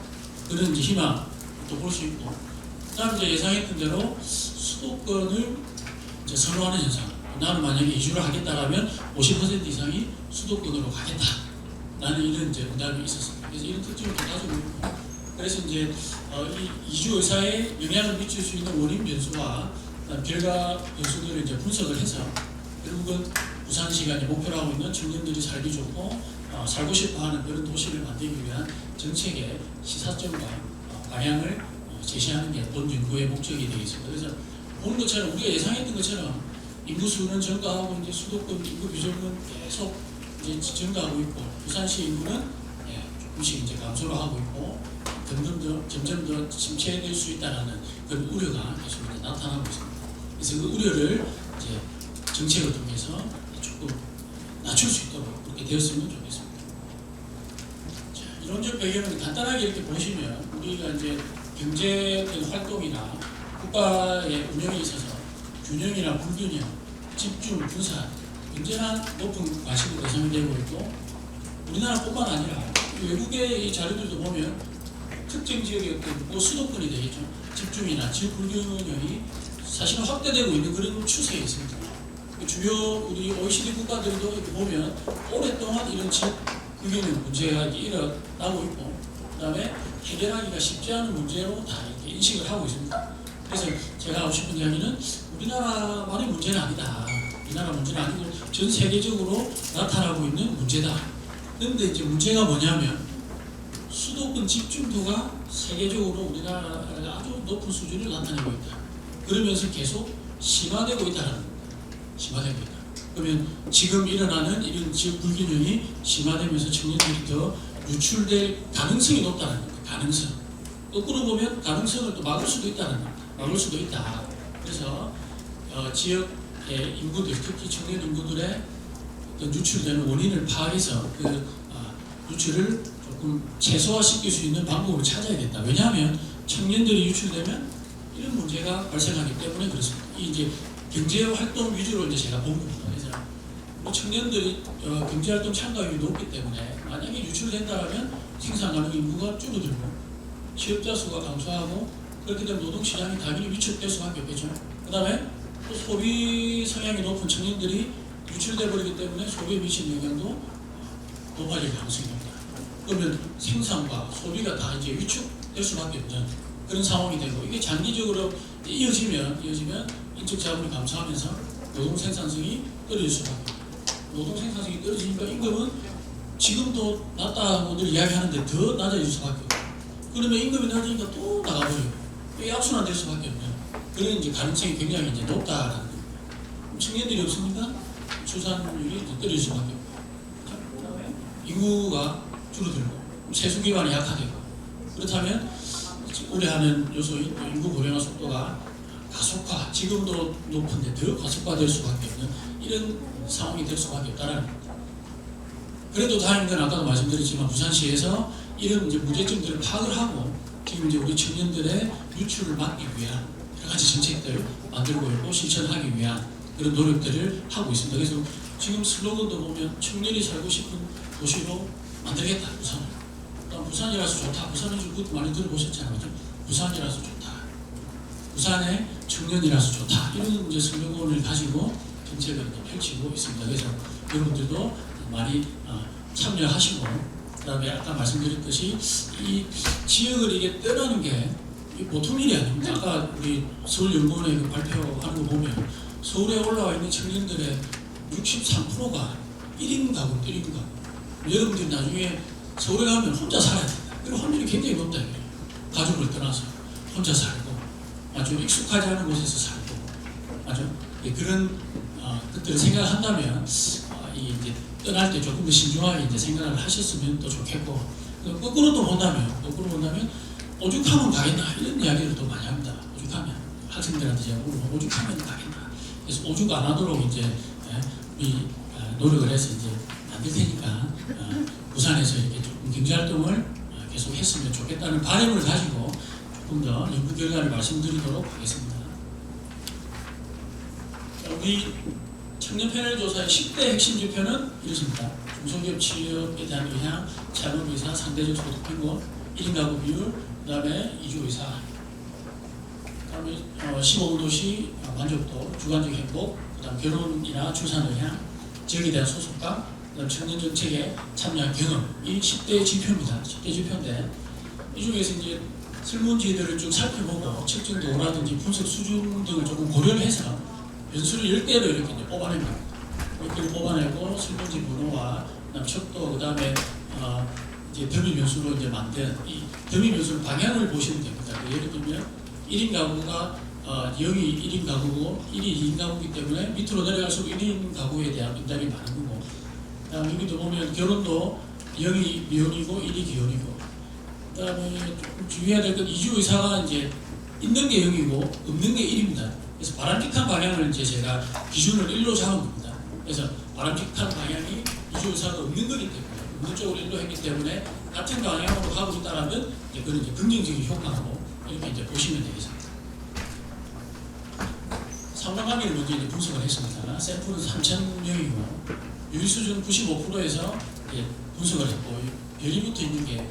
E: 그런 이제 희망 또 볼 수 있고. 그다음 이제 예상했던 대로 수도권을 이제 선호하는 현상. 나는 만약에 이주를 하겠다라면 50% 이상이 수도권으로 가겠다. 나는 이런 이제 응답이 있었습니다. 그래서 이런 특징을 또 가지고 있고. 그래서 이제 이 이주 의사에 영향을 미칠 수 있는 원인 변수와 결과 변수들을 이제 분석을 해서 결국은 부산시가 이제 목표로 하고 있는 청년들이 살기 좋고 살고 싶어하는 그런 도시를 만들기 위한 정책의 시사점과 방향을 제시하는 게 본 연구의 목적이 되겠습니다. 그래서 보는 것처럼 우리가 예상했던 것처럼 인구수는 증가하고 이제 수도권 인구 비중은 계속 이제 증가하고 있고 부산시 인구는 조금씩 이제 감소를 하고 있고 점점 더 침체될 수 있다는 그런 우려가 계속 이제 나타나고 있습니다. 그래서 그 우려를 이제 정책을 통해서 조금 낮출 수 있도록 그렇게 되었으면 좋겠습니다. 자, 이론적 배경은 간단하게 이렇게 보시면 우리가 이제 경제적인 활동이나 국가의 운영에 있어서 균형이나 불균형, 집중, 분산 언제나 높은 관심의 대상이 되고 있고 우리나라뿐만 아니라 외국의 이 자료들도 보면 특정 지역의 어떤 수도권이 되겠죠. 집중이나 지역 불균형이 사실은 확대되고 있는 그런 추세에 있습니다. 주요 우리 OECD 국가들도 이렇게 보면 오랫동안 이런 지역 불균형 문제가 일어나고 있고 그다음에 해결하기가 쉽지 않은 문제로 다 이렇게 인식을 하고 있습니다. 그래서 제가 하고 싶은 이야기는 우리나라만의 문제는 아니다. 우리나라 문제는 아니고 전 세계적으로 나타나고 있는 문제다. 그런데 이제 문제가 뭐냐면 수도권 집중도가 세계적으로 우리나라가 아주 높은 수준을 나타내고 있다. 그러면서 계속 심화되고 있다는 겁니다. 심화되고 있다. 그러면 지금 일어나는 이런 지역 불균형이 심화되면서 청년들이 더 유출될 가능성이 높다는 겁니다. 가능성. 거꾸로 보면 가능성을 또 막을 수도 있다는 겁니다. 막을 수도 있다. 그래서 지역의 인구들, 특히 청년 인구들의 어떤 유출되는 원인을 파악해서 그 유출을 조금 최소화시킬 수 있는 방법을 찾아야겠다. 왜냐하면 청년들이 유출되면 이런 문제가 발생하기 때문에 그렇습니다. 이 이제 경제 활동 위주로 이제 제가 본 겁니다. 그래서 우리 청년들이 경제 활동 참가율이 높기 때문에 만약에 유출된다면 생산 가능 인구가 줄어들고 취업자 수가 감소하고 그렇게 되면 노동 시장이 당연히 위축될 수밖에 없겠죠. 그다음에 또 소비 성향이 높은 청년들이 유출돼 버리기 때문에 소비에 미치는 영향도 높아질 가능성이 높다. 그러면 생산과 소비가 다 이제 위축될 수밖에 없는 그런 상황이 되고 이게 장기적으로 이어지면 인적 자본이 감소하면서 노동 생산성이 떨어질 수밖에 없다. 노동 생산성이 떨어지니까 임금은 지금도 낮다고들 이야기하는데 더 낮아질 수밖에 없다. 그러면 임금이 낮으니까 또 나가버리고 이게 악순환될 수밖에 없는 그런 이제 가능성이 굉장히 이제 높다라는 겁니다. 청년들이 없으니까 출산율이 이제 떨어질 수밖에 없고 그다음에 인구가 줄어들고 세수 기반이 약화되고 그렇다면 우려하는 요소인 인구 고령화 속도가 가속화, 지금도 높은데 더 가속화될 수밖에 없는 이런 상황이 될 수밖에 없다는 겁니다. 그래도 다행인 건 아까도 말씀드렸지만 부산시에서 이런 이제 문제점들을 파악을 하고 지금 이제 우리 청년들의 유출을 막기 위한 여러 가지 정책들을 만들고 있고 실천하기 위한 그런 노력들을 하고 있습니다. 그래서 지금 슬로건도 보면 청년이 살고 싶은 도시로 만들겠다, 부산을. 부산이라서 좋다. 부산은 좀 많이 들어보셨잖아요. 그죠? 부산이라서 좋다. 부산의 청년이라서 좋다. 이런 이제 슬로건을 가지고 정책을 펼치고 있습니다. 그래서 여러분들도 많이 참여하시고, 그다음에 아까 말씀드렸듯이 이 지역을 이게 떠나는 게 보통 일이 아닙니다. 아까 우리 서울연구원의 그 발표하는 거 보면 서울에 올라와 있는 청년들의 63%가 1인 가구, 1인 가구. 여러분들이 나중에 서울에 가면 혼자 살아야 된다. 그런 확률이 굉장히 높다. 가족을 떠나서 혼자 살고 아주 익숙하지 않은 곳에서 살고 맞죠? 예, 그런 것들을 생각한다면 이 이제 떠날 때 조금 더 신중하게 이제 생각을 하셨으면 또 좋겠고, 거꾸로 본다면 오죽하면 가겠나 이런 이야기를 또 많이 합니다. 오죽하면 학생들한테 제가 물어보면 오죽하면 가겠나. 그래서 오죽 안 하도록 이제 우리 노력을 해서 이제 만들 테니까 부산에서 이렇게 조금 경제활동을 계속 했으면 좋겠다는 바람을 가지고 조금 더 연구 결과를 말씀드리도록 하겠습니다. 우리 청년 패널 조사의 10대 핵심 지표는 이렇습니다. 중소기업 취업에 대한 의향, 자본의사, 상대적 소득 빈곤, 1인 가구 비율, 그 다음에 이주의사, 그 다음에 시공도시 만족도, 주관적 행복, 그 다음 결혼이나 출산 의향, 지역에 대한 소속감, 그 다음 청년 정책에 참여한 경험, 이 10대 지표입니다. 10대 지표인데 이 중에서 이제 설문지들을 쭉 살펴보고 측정 도구라든지 분석 수준 등을 조금 고려를 해서 변수를 10개로 이렇게 이제 뽑아냅니다. 이렇게 뽑아내고 설문지 번호와 그다음 척도, 그다음에 이제 더미 변수로 이제 만든 이 더미 변수 방향을 보시면 됩니다. 예를 들면 1인 가구가 0이 1인 가구고 1이 2인 가구이기 때문에 밑으로 내려갈수록 1인 가구에 대한 응답이 많은 거고, 그다음 여기도 보면 결혼도 0이 미혼이고 1이 기혼이고, 그다음에 조금 주의해야 될 건 이주 의사가 이제 있는 게 0이고 없는 게 1입니다. 그래서 바람직한 방향을 이제 제가 기준을 1로 잡은 겁니다. 그래서 바람직한 방향이 이주 의사가 없는 거기 때문에, 없는 쪽으로 1로 했기 때문에 같은 방향으로 가고 있다면 이제 그런 이제 긍정적인 효과로 이렇게 이제 보시면 되겠습니다. 상관관계를 먼저 이제 분석을 했습니다. 샘플은 3,000명이고 유의 수준 95%에서 분석을 했고, 별이 붙어 있는 게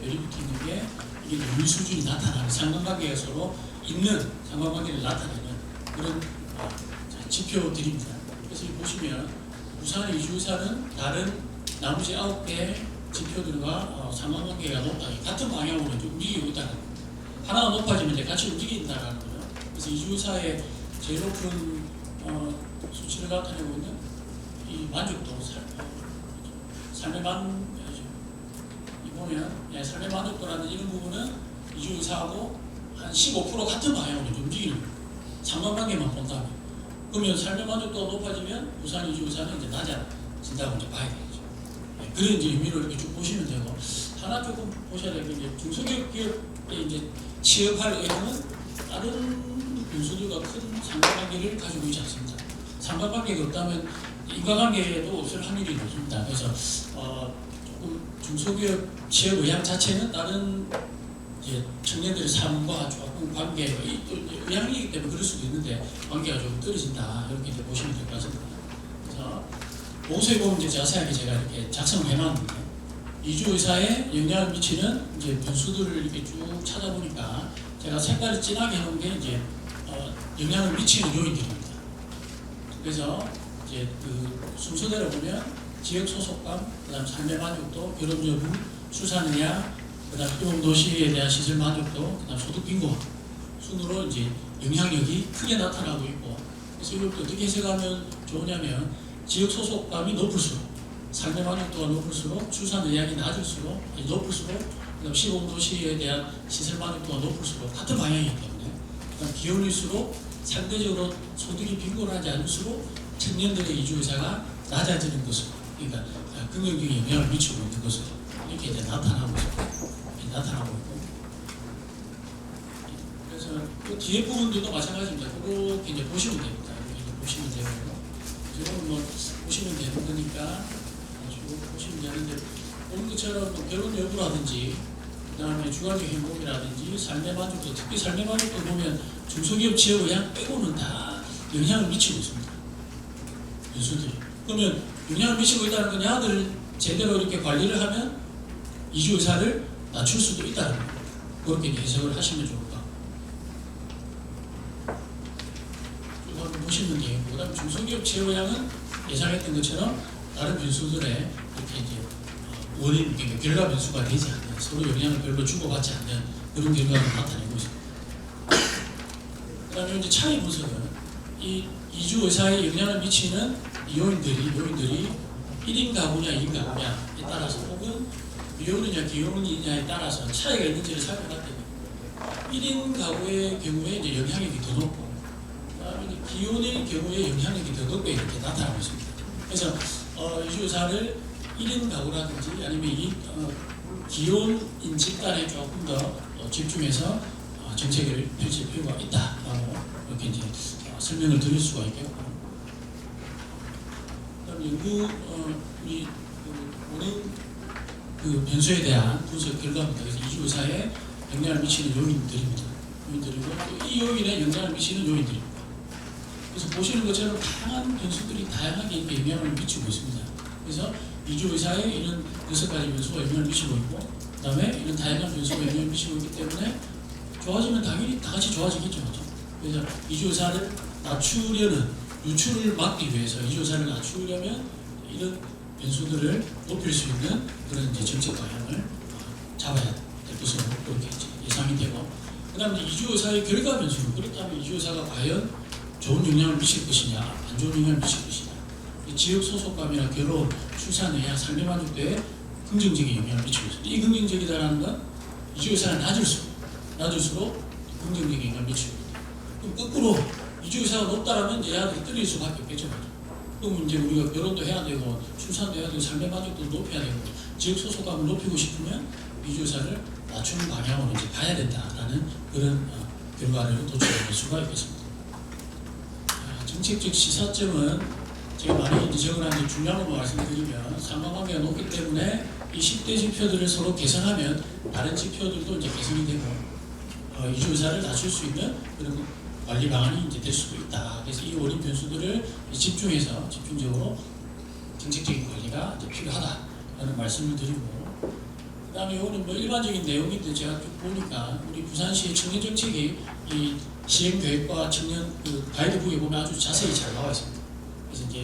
E: 이게 유의 수준이 나타나는 상관관계가 서로 있는 상관관계를 나타내는 그런 지표들입니다. 그래서 보시면 부산 이주의사는 다른 나머지 9개 지표들과 상관관계가 높다, 같은 방향으로 움직이고 있다는 겁니다. 하나가 높아지면 이제 같이 움직인다는 거예요. 그래서 이주의사의 제일 높은 수치를 나타내고 있는 이 만족도, 삶의 삶의 만족도라는 이런 부분은 이주의사하고 한 15% 같은 방향으로 움직이는 거예요. 상관관계만 본다면. 그러면 삶의 만족도가 높아지면 부산 이주의사는 이제 낮아진다고 이제 봐야 되겠죠. 그런 이제 의미로 이렇게 쭉 보시면 되고, 하나 조금 보셔야 될 게 이제 중소기업에 이제 취업할 의향은 다른 변수들과 큰 상관관계를 가지고 있지 않습니다. 상관관계가 없다면 인과관계도 없을 확률이 높습니다. 그래서 조금 중소기업 취업 의향 자체는 다른 이제 청년들의 삶과 조금 관계가 또 의향이기 때문에 그럴 수도 있는데 관계가 조금 떨어진다, 이렇게 이제 보시면 될 것 같습니다. 그래서 보고서에 보면 이제 자세하게 제가 이렇게 작성을 해놨는데, 이주의사에 영향을 미치는 이제 변수들을 이렇게 쭉 찾아보니까 제가 색깔을 진하게 해놓은 게 이제 영향을 미치는 요인들입니다. 그래서 이제 그 순서대로 보면 지역 소속감, 그다음 삶의 만족도, 결혼 여부, 출산 의향, 그다음 이동 도시에 대한 시설 만족도, 그다음 소득 빈곤 순으로 이제 영향력이 크게 나타나고 있고, 그래서 이걸 어떻게 해석하면 좋으냐면 지역 소속감이 높을수록, 삶의 만족도가 높을수록, 출산 의향이 낮을수록, 그다음 시공 도시에 대한 시설 만족도가 높을수록 같은 방향이기 때문에, 그다음 기혼일수록 상대적으로 소득이 빈곤하지 않을수록 청년들의 이주 의사가 낮아지는 것으로, 그러니까 긍정적인 영향을 미치고 있는 것으로 이렇게 이제 나타나고 있고, 그래서 그 뒤에 부분들도 마찬가지입니다. 그렇게 이제 보시면 됩니다. 이렇게 이제 보시면 되고요. 지금 뭐 보시면 되는 거니까 쭉 보시면 되는데, 보는 것처럼 뭐 결혼 여부라든지, 그다음에 주관적 행복이라든지, 삶의 만족도, 특히 삶의 만족도 보면 중소기업 취업 의향 빼고는 다 영향을 미치고 있습니다. 변수들이. 그러면 영향을 미치고 있다는 건 야들 제대로 이렇게 관리를 하면 이주 의사를 낮출 수도 있다는 거예요. 그렇게 해석을 하시면 좋을 것 같고, 쭉 한번 보시면 되겠고, 그다음 중소기업 취업 의향은 예상했던 것처럼 다른 변수들에 이렇게 이제 원인, 그러니까 결과 변수가 되지 않는, 서로 영향을 별로 주고받지 않는 그런 결과를 나타내고 있습니다. 그 다음에 이제 차이 분석은 이 이주 의사에 영향을 미치는 요인들이 1인 가구냐 2인 가구냐에 따라서, 혹은 미혼이냐 기혼이냐에 따라서 차이가 있는지를 살펴봤더니 1인 가구의 경우에 이제 영향력이 더 높고, 그다음에 이제 기혼의 경우에 영향력이 더 높게 이렇게 나타나고 있습니다. 그래서 이주 의사를 1인 가구라든지 아니면 기혼인 집단에 조금 더 집중해서 정책을 펼칠 필요가 있다라고 이렇게 이제 설명을 드릴 수가 있겠고, 그다음 연구 우리 원인 변수에 대한 분석 결과입니다. 그래서 이주 의사에 영향을 미치는 요인들입니다. 요인들이고 이 요인에 영향을 미치는 요인들입니다. 그래서 보시는 것처럼 다양한 변수들이 다양하게 이렇게 영향을 미치고 있습니다. 그래서 이주 의사에 이런 6가지 변수가 영향을 미치고 있고, 그 다음에 이런 다양한 변수가 영향을 미치고 있기 때문에 좋아지면 당연히 다 같이 좋아지겠죠. 그래서 이주 의사를 낮추려는, 유출을 막기 위해서 이주 의사를 낮추려면 이런 변수들을 높일 수 있는 그런 이제 정책 방향을 잡아야 될 것으로 그렇게 이제 예상이 되고, 그 다음에 이주 의사의 결과 변수는, 그렇다면 이주 의사가 과연 좋은 영향을 미칠 것이냐, 안 좋은 영향을 미칠 것이냐, 지역 소속감이나 결혼, 출산 의향, 삶의 만족도에 긍정적인 영향을 미치고 있습니다. 이 긍정적이다라는 건 이주 의사가 낮을수록 긍정적인 영향을 미치고 있습니다. 그럼 거꾸로 이주 의사가 높다라면 얘네들이 떨릴 수밖에 없겠죠. 그럼 이제 우리가 결혼도 해야 되고, 출산도 해야 되고, 삶의 만족도도 높여야 되고, 지역 소속감을 높이고 싶으면 이주 의사를 낮추는 방향으로 이제 가야 된다라는 그런 결과를 도출할 수가 있겠습니다. 정책적 시사점은 제가 많이 이제 적어놨는데 중요한 거 말씀드리면, 상관관계가 높기 때문에 이 10대 지표들을 서로 개선하면 다른 지표들도 이제 개선이 되고 이주 의사를 낮출 수 있는 그런 관리 방안이 이제 될 수도 있다. 그래서 이 원인 변수들을 집중적으로 정책적인 관리가 이제 필요하다라는 말씀을 드리고, 그다음에 이거는 뭐 일반적인 내용인데 제가 쭉 보니까 우리 부산시의 청년 정책이 이 시행 계획과 청년 가이드북에 보면 아주 자세히 잘 나와 있습니다. 그래서 이제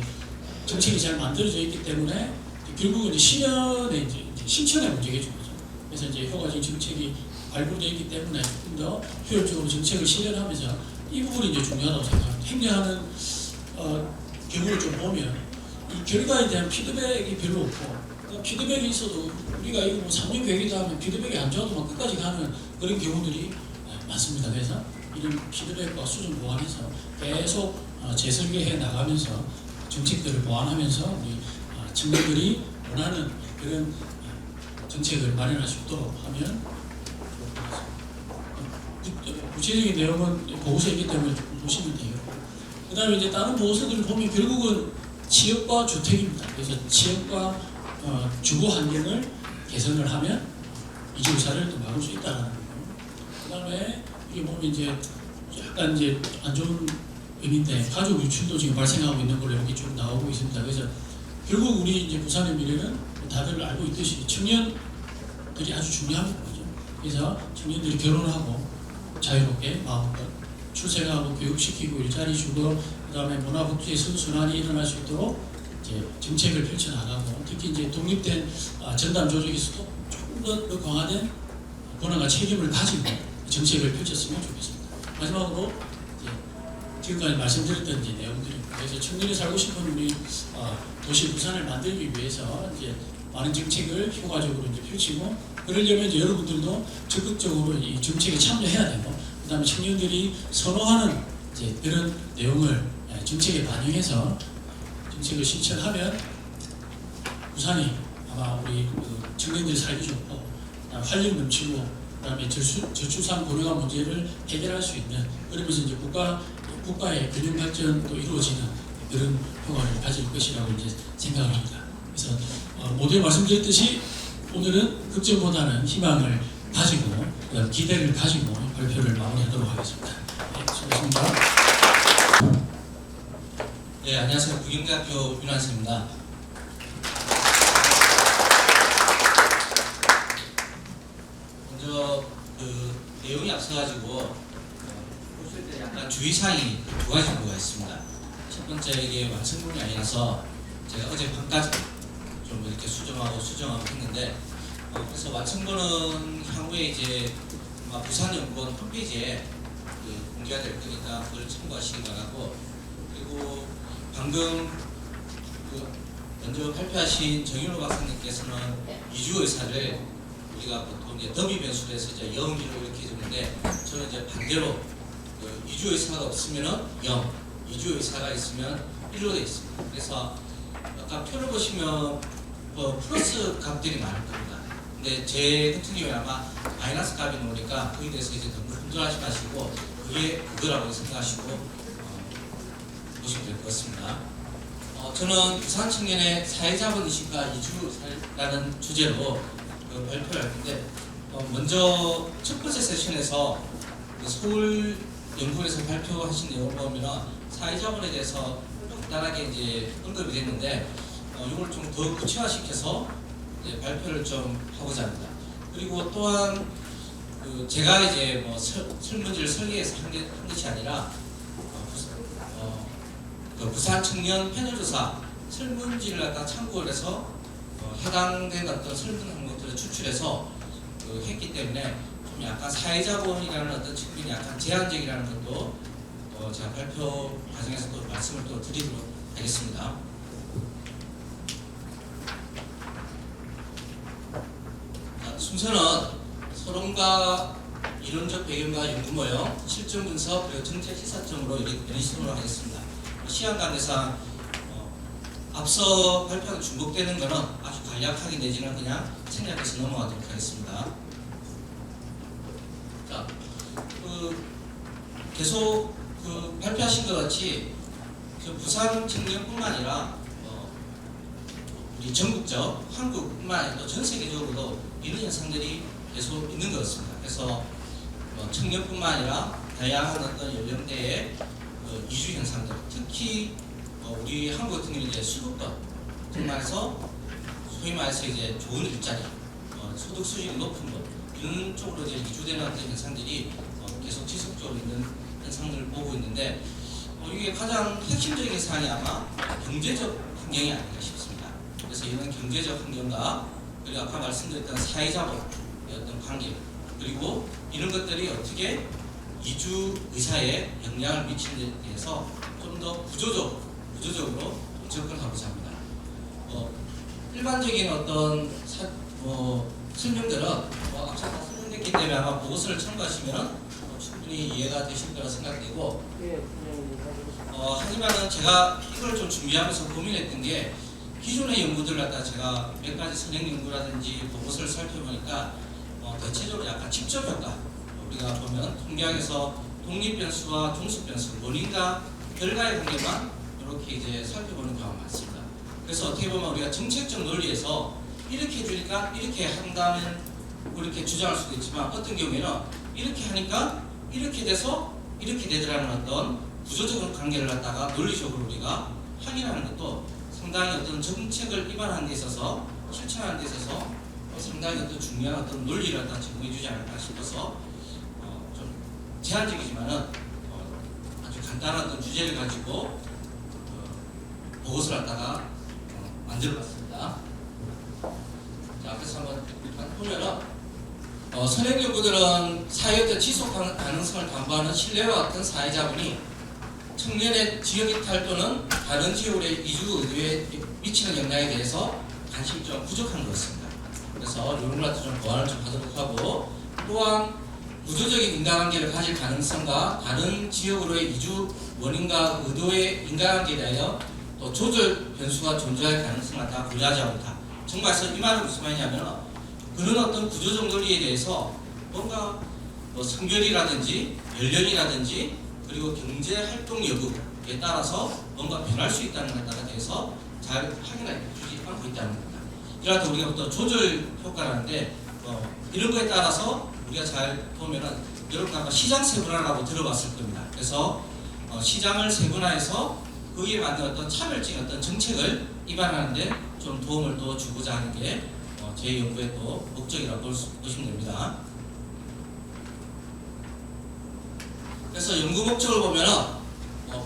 E: 정책이 잘 만들어져 있기 때문에 결국은 이제 실현의 이제 실천의 문제겠죠. 그래서 이제 효과적인 정책이 발굴되어 있기 때문에 조금 더 효율적으로 정책을 실현하면서 이 부분이 이제 중요하다고 생각합니다. 행정하는 경우를 좀 보면 이 결과에 대한 피드백이 별로 없고, 피드백이 있어도 우리가 이거 뭐 3년 계획이다 하면 피드백이 안 좋아도 막 끝까지 가는 그런 경우들이 많습니다. 그래서 이런 피드백과 수준 보완해서 계속 재설계해 나가면서 정책들을 보완하면서 우리 청년들이 원하는 그런 정책을 마련할 수 있도록 하면 구체적인 내용은 보고서에 있기 때문에 조금 보시면 돼요. 그 다음에 이제 다른 보고서들을 보면 결국은 취업과 주택입니다. 그래서 취업과 주거 환경을 개선을 하면 이주 의사를 또 막을 수 있다는 거고, 그 다음에 이게 보면 이제 약간 이제 안 좋은 의미인데 가족 유출도 지금 발생하고 있는 걸로 이렇게 쭉 나오고 있습니다. 그래서 결국 우리 이제 부산의 미래는 다들 알고 있듯이 청년들이 아주 중요한 거죠. 그래서 청년들이 결혼하고 자유롭게 마음껏 출생하고 교육시키고 일자리 주고, 그다음에 문화복지의 선순환이 일어날 수 있도록 이제 정책을 펼쳐나가고, 특히 이제 독립된 전담 조직에서도 조금 더 강화된 권한과 책임을 가지고 정책을 펼쳤으면 좋겠습니다. 마지막으로 이제 지금까지 말씀드렸던 이제 내용들입니다. 그래서 청년이 살고 싶은 우리 도시 부산을 만들기 위해서 이제 많은 정책을 효과적으로 이제 펼치고, 그러려면 이제 여러분들도 적극적으로 이 정책에 참여해야 되고, 그다음에 청년들이 선호하는 이제 그런 내용을 정책에 반영해서 정책을 실천하면 부산이 아마 우리 청년들이 살기 좋고 활력 넘치고, 그다음에 저출산 고령화 문제를 해결할 수 있는, 그러면서 이제 국가의 균형 발전도 이루어지는 그런 효과를 가질 것이라고 이제 생각을 합니다. 그래서 모두에 말씀드렸듯이 오늘은 걱정보다는 희망을 가지고, 그다음 기대를 가지고 발표를 마무리하도록 하겠습니다. 네, 수고하셨습니다.
F: 네, 안녕하세요. 국영대학교 윤한수입니다. 먼저 내용이 앞서가지고 보실 때 약간 주의사항이 두 가지 정도가 있습니다. 첫 번째, 이게 완성본이 아니라서 제가 어제 밤까지 좀 이렇게 수정하고 했는데, 그래서 완성본은 향후에 이제 부산연구원 홈페이지에 공개가 될 거니까 그걸 참고하시기 바라고, 그리고 방금 먼저 발표하신 정윤호 박사님께서는 이주 의사를 우리가 보통 이제 더비 변수로 해서 이제 0, 1로 이렇게 주는데, 저는 이제 반대로 이주 의사가 없으면은 0, 이주 의사가 있으면 1로 되어 있습니다. 그래서 아까 표를 보시면 플러스 값들이 많을 겁니다. 근데 제 같은 경우에 아마 마이너스 값이 나오니까 거기에 대해서 이제 너무 흔들하지 마시고 그게 그거라고 생각하시고 보시면 될 것 같습니다. 저는 부산 청년의 사회자본 의식과 이주라는 주제로 발표를 할 텐데 먼저 첫 번째 세션에서 서울 연구원에서 발표하신 내용을 보면 사회자본에 대해서 간단하게 이제 언급이 됐는데 이걸 좀 더 구체화시켜서 발표를 좀 하고자 합니다. 그리고 또한 제가 이제 뭐 설문지를 설계해서 한 것이 아니라 부산 청년 패널 조사 설문지를 갖다 참고를 해서 해당된 어떤 설문 것들을 추출해서 했기 때문에 좀 약간 사회자본이라는 어떤 측면이 약간 제한적이라는 것도 제가 발표 과정에서 또 말씀을 또 드리도록 하겠습니다. 순서는 서론과 이론적 배경과 연구 모형, 실전 분석, 그리고 정책 시사점으로 이런 식으로 하겠습니다. 시간 관계상 앞서 발표가 중복되는 것은 아주 간략하게 내지는 그냥 생략해서 넘어가도록 하겠습니다. 자, 계속 발표하신 것 같이 부산 청년뿐만 아니라 우리 전국적, 한국뿐만 아니라 전 세계적으로도 이런 현상들이 계속 있는 것 같습니다. 그래서 청년뿐만 아니라 다양한 어떤 연령대의 이주 현상들, 특히 우리 한국 같은 경우는 이제 수도권 등만해서 소위 말해서 이제 좋은 일자리, 소득 수준이 높은 것 이런 쪽으로 이제 이주되는 어떤 현상들이 계속 지속적으로 있는 현상들을 보고 있는데 이게 가장 핵심적인 사안이 아마 경제적 환경이 아닌가 싶습니다. 그래서 이런 경제적 환경과 그리고 아까 말씀드렸던 사회자본의 어떤 관계 그리고 이런 것들이 어떻게 이주 의사에 영향을 미치는 데 대해서 좀 더 구조적으로 접근하고자 합니다. 일반적인 어떤 설명들은 앞서 다 설명됐기 때문에 아마 보고서를 참고하시면 충분히 이해가 되실 거라 생각되고 하지만은 제가 이걸 좀 준비하면서 고민했던 게 기존의 연구들 갖다 제가 몇 가지 선행 연구라든지 보고서를 살펴보니까 대체적으로 약간 직접 효과 우리가 보면 통계학에서 독립 변수와 종속 변수 원인과 결과의 관계만 이렇게 이제 살펴보는 경우가 많습니다. 그래서 어떻게 보면 우리가 정책적 논리에서 이렇게 해주니까 이렇게 한다면 이렇게 주장할 수도 있지만 어떤 경우에는 이렇게 하니까 이렇게 돼서 이렇게 되더라는 어떤 구조적인 관계를 갖다가 논리적으로 우리가 확인하는 것도 상당히 어떤 정책을 입안하는 데 있어서 실천하는 데 있어서 상당히 어떤 중요한 어떤 논리를 갖다 제공해 주지 않을까 싶어서 좀 제한적이지만은 아주 간단한 어떤 주제를 가지고 보고서를 갖다가 만들어봤습니다. 자, 앞에서 한번 보면은 선행 연구들은 사회의 어떤 지속 가능성을 담보하는 신뢰와 같은 사회자본이 청년의 지역 이탈 또는 다른 지역의 이주 의도에 미치는 영향에 대해서 관심이 좀 부족한 것 같습니다. 그래서 이런 것도 좀 보완을 좀 하도록 하고 또한 구조적인 인간관계를 가질 가능성과 다른 지역으로의 이주 원인과 의도의 인간관계에 대하여 또 조절 변수가 존재할 가능성을 다 고려하지 않다. 정말 이 말은 무슨 말이냐면 그런 어떤 구조적 논리에 대해서 뭔가 성별이라든지 연령이라든지 그리고 경제 활동 여부에 따라서 뭔가 변할 수 있다는 것에 대해서 잘 확인해 주지 않고 있다는 겁니다. 이럴 때 우리가 또 조절 효과라는데 이런 거에 따라서 우리가 잘 보면은 여러분 아마 시장 세분화라고 들어봤을 겁니다. 그래서 시장을 세분화해서 거기에 맞는 어떤 차별적인 어떤 정책을 입안하는데 좀 도움을 또 주고자 하는 게 제 연구의 또 목적이라고 보시면 됩니다. 그래서 연구 목적을 보면은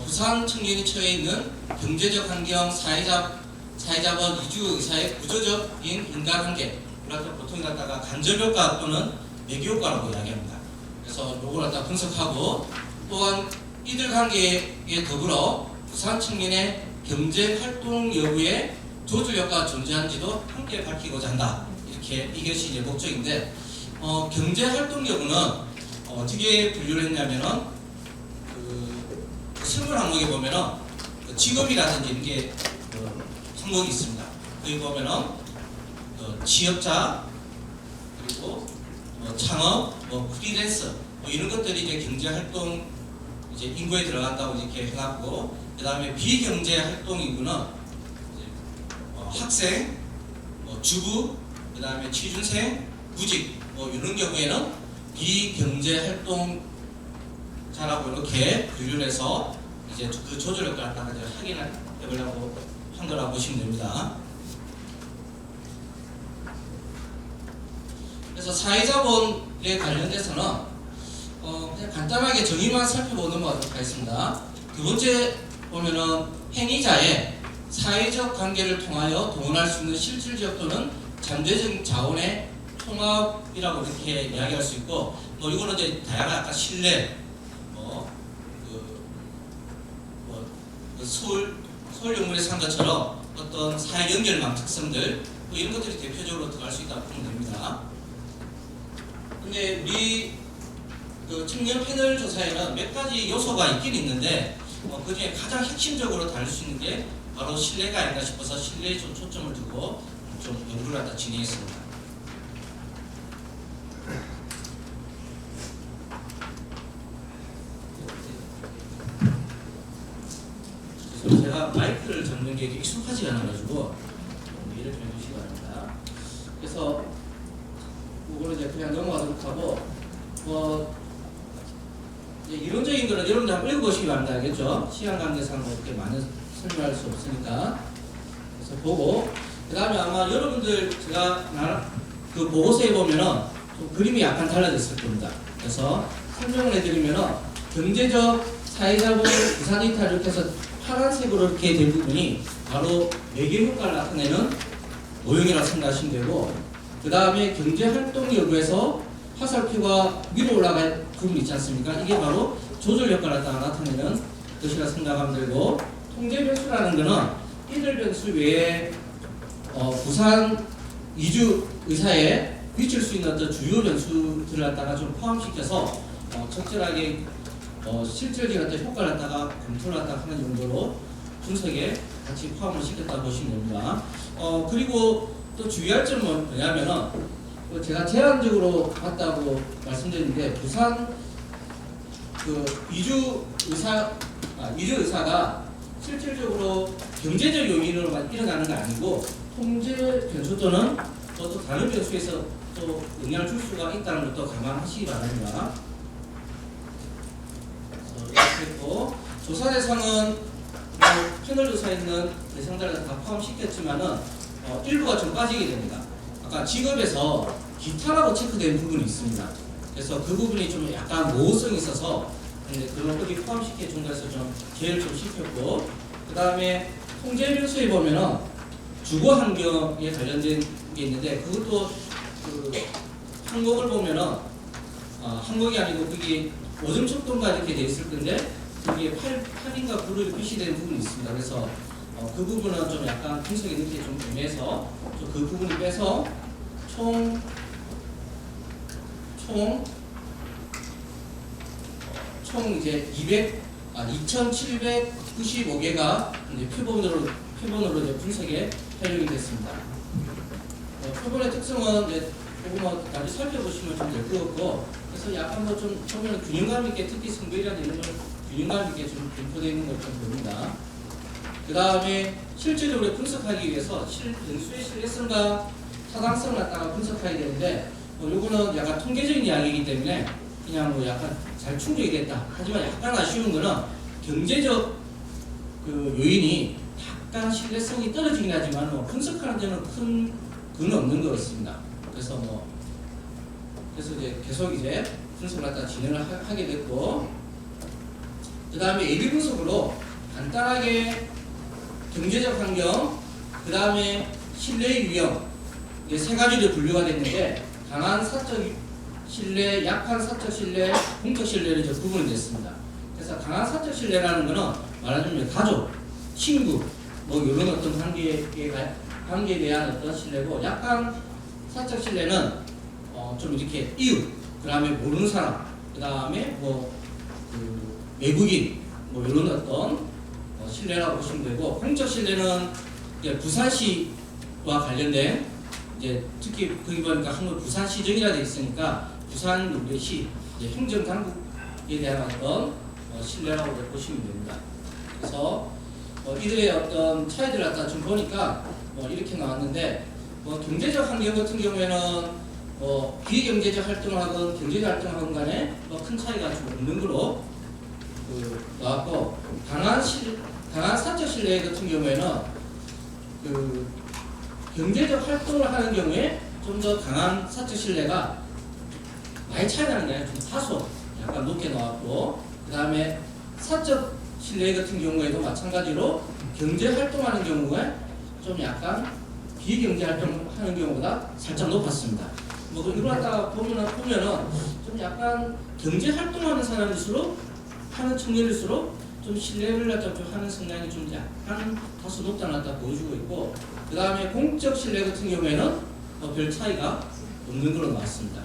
F: 부산 청년이 처해 있는 경제적 환경, 사회자본 이주 의사의 구조적인 인간관계, 우리가 보통 갖다가 간접효과 또는 매개효과라고 이야기합니다. 그래서 이걸 갖다 분석하고 또한 이들 관계에 더불어 부산 청년의 경제 활동 여부에 조절 효과가 존재하는지도 함께 밝히고자 한다. 이것이 이제 목적인데 경제 활동 여부는 어떻게 분류를 했냐면은 선물 항목에 보면은 그 직업이라든지 이런 게 항목이 있습니다. 여기 보면은 취업자 그리고 창업, 프리랜서 이런 것들이 이제 경제 활동 이제 인구에 들어간다고 이렇게 해놨고, 그 다음에 비경제 활동이구나 학생, 주부, 그 다음에 취준생, 구직 이런 경우에는 비경제 활동자라고 이렇게 분류를 해서 이제 그 조절 효과를 갖다가 이제 확인을 해보려고 한 거라고 보시면 됩니다. 그래서 사회자본에 관련돼서는 그냥 간단하게 정의만 살펴보는 것 하겠습니다. 두 번째 보면은 행위자의 사회적 관계를 통하여 동원할 수 있는 실질적 또는 잠재적 자원의 통합이라고 이렇게 이야기할 수 있고, 이거는 이제 다양한 아까 신뢰, 서울연구원에서 한 것처럼 어떤 사회 연결망 특성들 이런 것들이 대표적으로 들어갈 수 있다고 보면 됩니다. 근데 우리 그 청년 패널 조사에는 몇 가지 요소가 있긴 있는데 그 중에 가장 핵심적으로 다룰 수 있는 게 바로 신뢰가 아닌가 싶어서 신뢰에 좀 초점을 두고 좀 연구를 하다 진행했습니다. 그래서 제가 마이크를 잡는 게 익숙하지 않아가지고 이해를 좀 해주시기 바랍니다. 그래서 이거는 이제 그냥 넘어가도록 하고, 이제 이론적인 거는 여러분들 한번 읽어보시기 바랍니다. 알겠죠? 시간 관계상 그렇게 많이 설명할 수 없으니까. 그래서 보고, 그 다음에 아마 여러분들 제가 그 보고서에 보면은 좀 그림이 약간 달라졌을 겁니다. 그래서 설명을 해드리면은 경제적 사회자본 부산 이탈 이렇게 해서 파란색으로 이렇게 된 부분이 바로 매개 효과를 나타내는 모형이라고 생각하시면 되고, 그 다음에 경제활동 여부에서 화살표가 위로 올라갈 부분 있지 않습니까? 이게 바로 조절 효과를 나타내는 것이라 생각하면 되고, 통제 변수라는 것은 이들 변수 외에 부산 이주 의사에 미칠 수 있는 어떤 주요 변수들을 갖다가 좀 포함시켜서 적절하게 실질적인 어떤 효과를 갖다가 검토를 갖다가 하는 용도로 분석에 같이 포함을 시켰다고 보시면 됩니다. 그리고 또 주의할 점은 뭐냐면은 제가 제한적으로 봤다고 말씀드렸는데, 부산 그 이주 의사가 실질적으로 경제적 요인으로만 일어나는 게 아니고 통제 변수 또는 또 다른 변수에서 또 영향을 줄 수가 있다는 것도 감안하시기 바랍니다. 이렇게 했고, 조사 대상은 패널 조사에 있는 대상들을 다 포함시켰지만은 일부가 좀 빠지게 됩니다. 아까 직업에서 기타라고 체크된 부분이 있습니다. 그래서 그 부분이 좀 약간 모호성이 있어서 그런 것이 포함시켜 준 것에서 좀 제외를 좀 시켰고, 그 다음에 통제 변수에 보면은 주거 환경에 관련된 게 있는데, 그것도 그 항목을 보면은 항목이 아니고 그게 오점촉동가 이렇게 돼 있을 건데 그게 8인가 9로 표시되는 부분이 있습니다. 그래서 그 부분은 좀 약간 분석이 늦게 좀 애매해서 좀 그 부분을 빼서 총 2,795개가 이제 표본으로 이제 분석에 활용이 됐습니다. 표본의 특성은 이제 조금 나중에 살펴보시면 좀 될 것 같고, 그래서 약간 뭐 좀 보면 균형감 있게, 특히 성별이라는 이런 걸 균형감 있게 좀 분포되어 있는 걸 좀 봅니다. 그 다음에 실질적으로 분석하기 위해서 변수의 신뢰성과 타당성을 갖다가 분석해야 되는데, 요거는 약간 통계적인 이야기이기 때문에 그냥 뭐 약간 잘 충족이 됐다. 하지만 약간 아쉬운 거는 경제적 그 요인이 약간 신뢰성이 떨어지긴 하지만 분석하는 데는 큰 그는 없는 것 같습니다. 그래서 그래서 이제 계속 이제 분석을 갖다 진행을 하게 됐고, 그 다음에 예비 분석으로 간단하게 경제적 환경, 그 다음에 신뢰 유형, 이게 세 가지로 분류가 됐는데, 강한 사적 신뢰, 약한 사적 신뢰, 공적 신뢰를 이제 구분이 됐습니다. 그래서 강한 사적 신뢰라는 거는 말하자면 가족, 친구, 뭐 이런 어떤 관계에 대한 어떤 신뢰고, 약한 사적 신뢰는 좀 이렇게 이웃, 그 다음에 모르는 사람, 그 다음에 뭐 외국인, 뭐 이런 어떤 신뢰라고 보시면 되고, 공적 신뢰는 이제 부산시와 관련된 이제 특히 거기 보니까 한국 부산시정이라 되어 있으니까 부산 우리시 행정 당국에 대한 어떤 신뢰라고 보시면 됩니다. 그래서 이들의 어떤 차이들을 갖다 좀 보니까 이렇게 나왔는데, 경제적 환경 같은 경우에는 비경제적 활동을 하건 경제적 활동을 하건 간에 큰 차이가 좀 없는 걸로 나왔고, 강한 사적 신뢰 같은 경우에는 경제적 활동을 하는 경우에 좀 더 강한 사적 신뢰가 많이 차이 나는 게 아니라 좀 다소 약간 높게 나왔고, 그 다음에 사적 신뢰 같은 경우에도 마찬가지로 경제 활동하는 경우에 좀 약간 비경제 활동하는 경우보다 살짝 높았습니다. 이걸 갖다가 보면은 좀 약간 경제 활동하는 사람일수록 하는 청년일수록 좀 신뢰를 갖다 좀 하는 성향이 좀 약간 다소 높다 낮다 보여주고 있고, 그 다음에 공적 신뢰 같은 경우에는 별 차이가 없는 걸로 나왔습니다.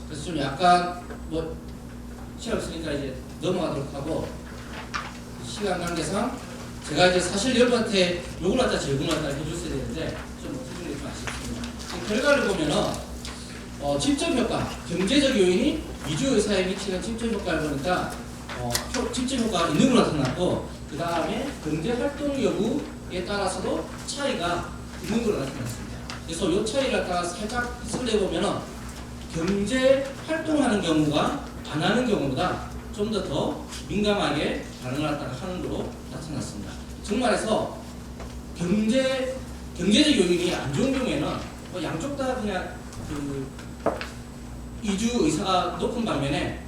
F: 그래서 좀 약간 시간 없으니까 이제 넘어가도록 하고, 시간 관계상 제가 이제 사실 여러분한테 요걸 갖다 제공을 갖다 해줬어야 되는데 좀 어떻게 좀 아쉽습니다. 결과를 보면은 직접 효과, 경제적 요인이 이주 의사에 미치는 직접 효과를 보니까 직접 효과가 있는 걸로 나타났고, 그 다음에 경제 활동 여부에 따라서도 차이가 있는 걸로 나타났습니다. 그래서 이 차이를 갖다가 살짝 해석해 보면은 경제 활동하는 경우가 안 하는 경우보다 좀 더 민감하게 반응을 갖다가 하는 걸로 나타났습니다. 정말해서 경제적 요인이 안 좋은 경우에는 양쪽 다 그냥 이주 의사가 높은 반면에,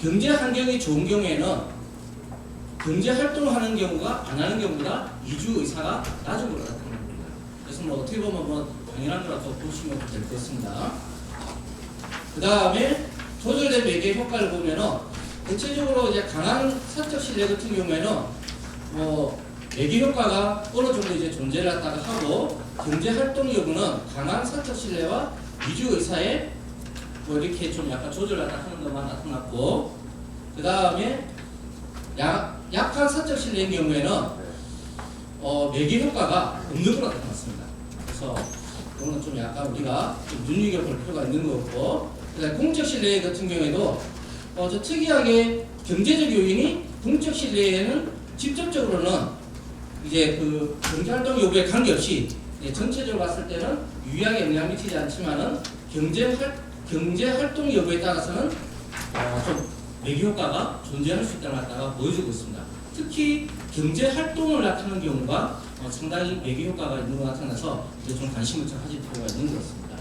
F: 경제 환경이 좋은 경우에는 경제 활동을 하는 경우가 안 하는 경우보다 이주 의사가 낮은 걸로 나타납니다. 그래서 어떻게 보면 당연한 거라고 보시면 될 것 같습니다. 그 다음에 조절된 매개 효과를 보면은 대체적으로 이제 강한 사적 신뢰 같은 경우에는 매개 효과가 어느 정도 이제 존재를 갖다가 하고, 경제 활동 여부는 강한 사적 신뢰와 이주 의사에 이렇게 좀 약간 조절을 갖다 하는 것만 나타났고, 그 다음에 약한 사적 신뢰인 경우에는 매개 효과가 없는 걸로 나타났습니다. 그래서 이거는 좀 약간 우리가 좀 눈여겨볼 필요가 있는 것 같고, 그다음에 공적 신뢰 같은 경우에도 저 특이하게 경제적 요인이 공적 신뢰에는 직접적으로는 이제 그 경제활동 여부에 관계없이 전체적으로 봤을 때는 유의하게 영향을 미치지 않지만은 경제활동 여부에 따라서는 좀 매개 효과가 존재할 수 있다는 갖다가 보여주고 있습니다. 특히 경제활동을 나타내는 경우가 상당히 매개 효과가 있는 것 나타나서 좀 관심을 좀 가질 필요가 있는 것 같습니다.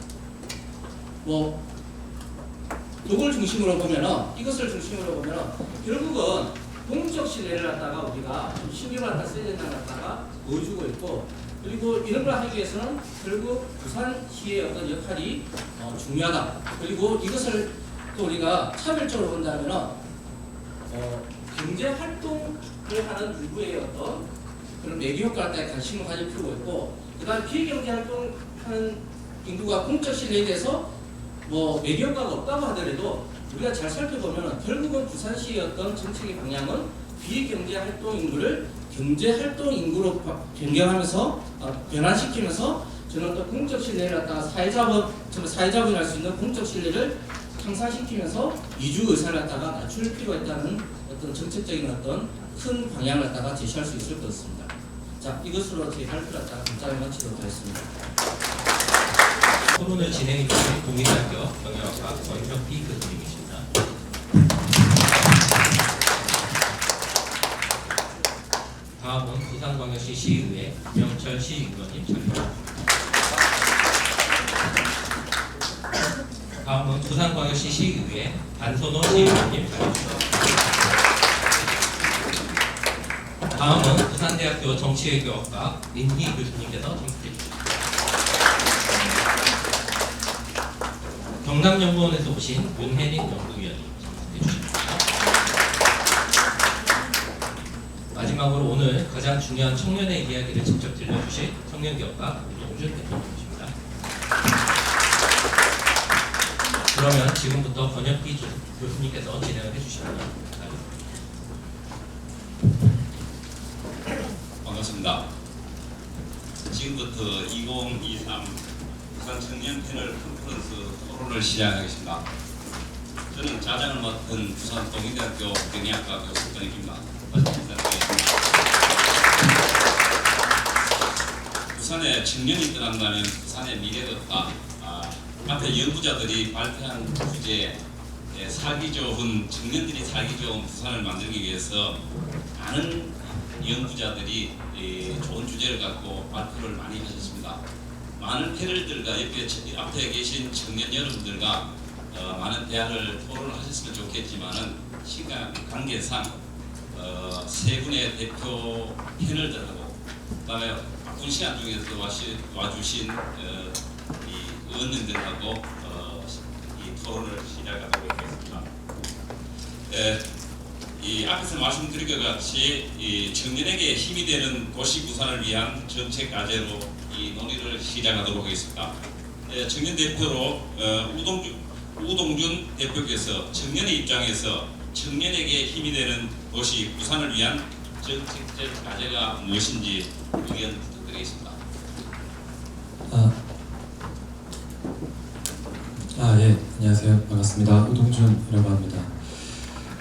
F: 이걸 중심으로 보면은, 이것을 중심으로 보면은 결국은 공적 신뢰를 갖다가 우리가 좀 신경을 갖다 써야 된다는 갖다가 보여주고 있고, 그리고 이런 걸 하기 위해서는 결국 부산시의 어떤 역할이 중요하다. 그리고 이것을 또 우리가 차별적으로 본다면은 경제 활동을 하는 누구의 어떤 그런 매개 효과에 따라 관심을 가질 필요가 있고, 그다음 비경제 활동하는 인구가 공적 신뢰에 대해서 매개 효과가 없다고 하더라도 우리가 잘 살펴보면 결국은 부산시의 어떤 정책의 방향은 비경제 활동 인구를 경제 활동 인구로 변경하면서 변환시키면서 저는 또 공적 신뢰를 갖다가 사회자본이 할 수 있는 공적 신뢰를 향상시키면서 이주 의사를 갖다가 낮출 필요가 있다는 어떤 정책적인 어떤 큰 방향을 갖다가 제시할 수 있을 것 같습니다. 자, 이것으로 제 발표를 갖다가 간단히 마치도록 하겠습니다.
A: 토론을 진행해 주신 국민대학교 경영학과 권혁희 교수님이십니다. 다음은 부산광역시 시의회 명철 시의원님 자리입니다. 다음은 부산광역시 시의회 안선호 시의원님 자리입니다. 다음은 부산대학교 정치외교학과 민희 교수님께서 참석해 주십니다. 경남연구원에서 오신 윤혜린 연구위원님 참석해 주십니다. 마지막으로 오늘 가장 중요한 청년의 이야기를 직접 들려주실 청년기업가 우동준 대표님이십니다. 그러면 지금부터 권혁기 교수님께서 진행을 해주시면
G: 반갑습니다. 지금부터 2023 부산 청년 패널 컨퍼런스 토론을 시작하겠습니다. 저는 자장을 맡은 부산 동의대학교 경영학과 교수 권혁기입니다. 인사드리겠습니다. 부산에 청년이 떠난다면 부산의 미래가 없다. 앞에 연구자들이 발표한 주제에 살기 좋은 청년들이 살기 좋은 부산을 만들기 위해서 많은 연구자들이 좋은 주제를 갖고 발표를 많이 하셨습니다. 많은 패널들과 앞에 계신 청년 여러분들과 많은 대화를 토론을 하셨으면 좋겠지만은 시간 관계상 세 분의 대표 패널들하고 그다음에 바쁜 시간 중에서 와주신 이 의원님들하고 이 토론을 시작하도록 하겠습니다. 이 앞에서 말씀드린 것 같이 이 청년에게 힘이 되는 도시 부산을 위한 정책 과제로 이 논의를 시작하도록 하겠습니다. 청년 대표로 우동준 대표께서 청년의 입장에서 청년에게 힘이 되는 도시 부산을 위한 정책적 과제가 무엇인지 의견 부탁드리겠습니다.
H: 예, 안녕하세요. 반갑습니다. 우동준이라고 합니다.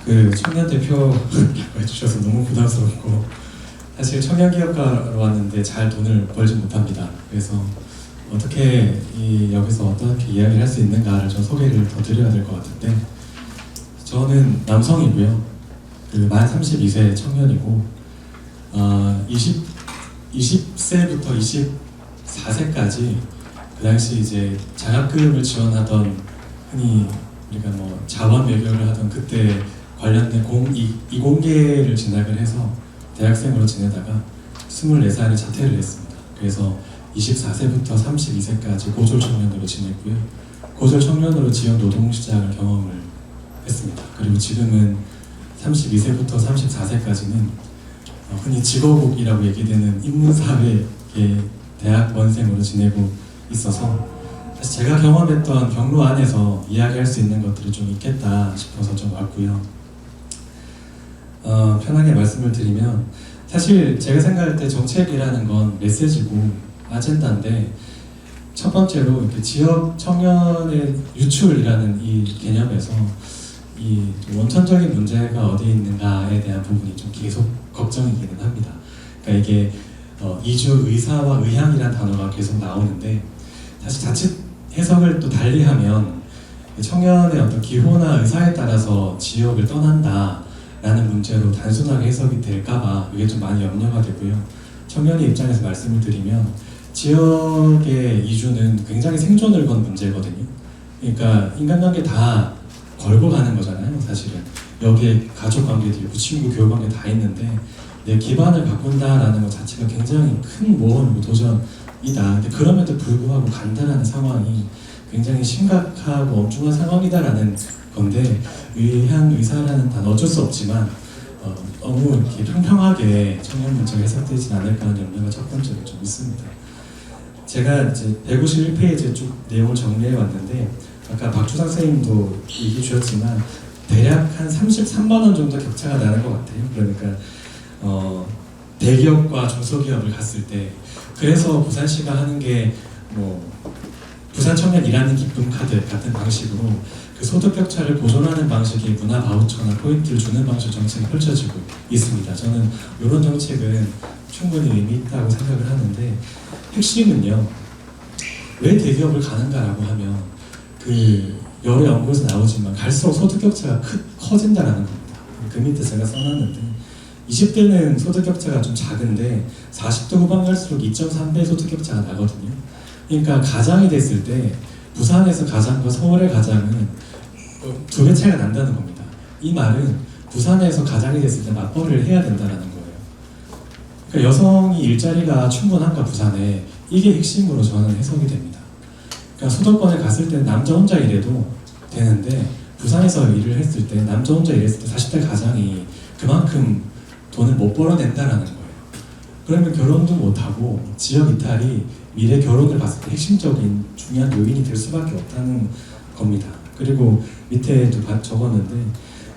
H: 그 청년 대표라고 해주셔서 너무 부담스럽고 사실 청년기업가로 왔는데 잘 돈을 벌지 못합니다. 그래서 어떻게 여기서 어떻게 이야기를 할 수 있는가를 좀 소개를 더 드려야 될 것 같은데 저는 남성이고요. 만 32세 청년이고 20세부터 24세까지 그 당시 이제 장학금을 지원하던 흔히 우리가 뭐 자원 외교를 하던 그때 관련된 이공계를 진학을 해서 대학생으로 지내다가 24살에 자퇴를 했습니다. 그래서 24세부터 32세까지 고졸 청년으로 지냈고요. 고졸 청년으로 지역 노동시장을 경험을 했습니다. 그리고 지금은 32세부터 34세까지는 흔히 직업국이라고 얘기되는 인문사회의 대학원생으로 지내고 있어서 사실 제가 경험했던 경로 안에서 이야기할 수 있는 것들이 좀 있겠다 싶어서 좀 왔고요. 편하게 말씀을 드리면 사실 제가 생각할 때 정책이라는 건 메시지고 아젠다인데 첫 번째로 이렇게 지역 청년의 유출이라는 이 개념에서 이 원천적인 문제가 어디에 있는가에 대한 부분이 좀 계속 걱정이기는 합니다. 그러니까 이게 이주 의사와 의향이라는 단어가 계속 나오는데 사실 자칫 해석을 또 달리하면 청년의 어떤 기호나 의사에 따라서 지역을 떠난다라는 문제로 단순하게 해석이 될까봐 이게 좀 많이 염려가 되고요. 청년의 입장에서 말씀을 드리면 지역의 이주는 굉장히 생존을 건 문제거든요. 그러니까 인간관계 다 걸고 가는 거잖아요. 사실은 여기에 가족관계도 있고 친구 교육관계 다 있는데 내 기반을 바꾼다라는 것 자체가 굉장히 큰 모험이고 도전이다. 근데 그럼에도 불구하고 간다라는 상황이 굉장히 심각하고 엄중한 상황이다라는 건데 의향, 의사라는 단어 어쩔 수 없지만 너무 이렇게 평평하게 청년 문제가 해석되지 않을까 하는 염려가 첫 번째로 좀 있습니다. 제가 이제 151페이지에 쭉 내용을 정리해 왔는데 아까 박주상 선생님도 얘기 주셨지만 대략 한 33만 원 정도 격차가 나는 것 같아요. 그러니까 대기업과 중소기업을 갔을 때 그래서 부산시가 하는 게 뭐 부산 청년 일하는 기쁨 카드 같은 방식으로 그 소득 격차를 보존하는 방식의 문화 바우처나 포인트를 주는 방식 정책이 펼쳐지고 있습니다. 저는 이런 정책은 충분히 의미 있다고 생각을 하는데 핵심은요. 왜 대기업을 가는가라고 하면 그 여러 연구에서 나오지만 갈수록 소득 격차가 커진다라는 겁니다. 그 밑에 제가 써놨는데 20대는 소득 격차가 좀 작은데 40대 후반 갈수록 2.3배 소득 격차가 나거든요. 그러니까 가장이 됐을 때 부산에서 가장과 서울의 가장은 2배 차이가 난다는 겁니다. 이 말은 부산에서 가장이 됐을 때 맞벌이를 해야 된다는 거예요. 그러니까 여성이 일자리가 충분한가 부산에 이게 핵심으로 저는 해석이 됩니다. 그러니까 수도권에 갔을 때 남자 혼자 일해도 되는데 부산에서 일을 했을 때 남자 혼자 일했을 때 40대 가장이 그만큼 돈을 못 벌어낸다라는 거예요. 그러면 결혼도 못하고 지역 이탈이 미래 결혼을 봤을 때 핵심적인 중요한 요인이 될 수밖에 없다는 겁니다. 그리고 밑에도 적었는데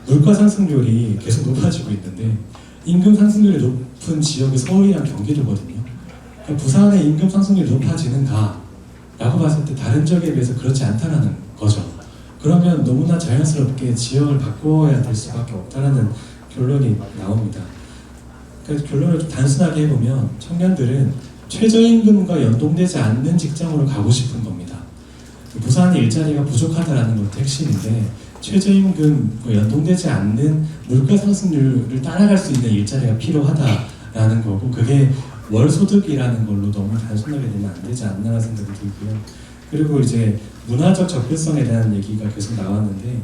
H: 물가 상승률이 계속 높아지고 있는데 임금 상승률이 높은 지역이 서울이랑 경기도거든요. 그러니까 부산의 임금 상승률이 높아지는가? 라고 봤을 때 다른 지역에 비해서 그렇지 않다는 거죠. 그러면 너무나 자연스럽게 지역을 바꿔야 될 수밖에 없다는 결론이 나옵니다. 그러니까 결론을 좀 단순하게 해보면 청년들은 최저임금과 연동되지 않는 직장으로 가고 싶은 겁니다. 부산의 일자리가 부족하다는 것도 핵심인데 최저임금과 연동되지 않는 물가 상승률을 따라갈 수 있는 일자리가 필요하다라는 거고 그게 월소득이라는 걸로 너무 단순하게 되면 안 되지 않나라는 생각이 들고요. 그리고 이제 문화적 접근성에 대한 얘기가 계속 나왔는데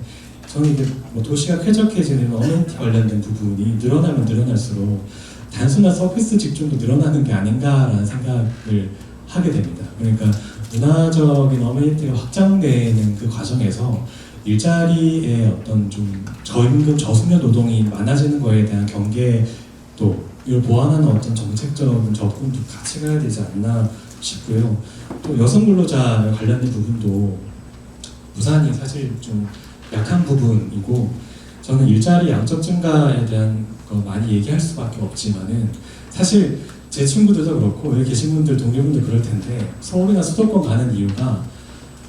H: 저는 이게 뭐 도시가 쾌적해지는 어메니티 관련된 부분이 늘어나면 늘어날수록 단순한 서비스 직종도 늘어나는 게 아닌가라는 생각을 하게 됩니다. 그러니까 문화적인 어메니티가 확장되는 그 과정에서 일자리의 어떤 좀 저임금, 저수면 노동이 많아지는 거에 대한 경계도 이걸 보완하는 어떤 정책적인 접근도 같이 가야 되지 않나 싶고요. 또 여성 근로자 관련된 부분도 부산이 사실 좀 약한 부분이고 저는 일자리 양적 증가에 대한 거 많이 얘기할 수밖에 없지만은 사실 제 친구들도 그렇고 여기 계신 분들 동료분들 그럴 텐데 서울이나 수도권 가는 이유가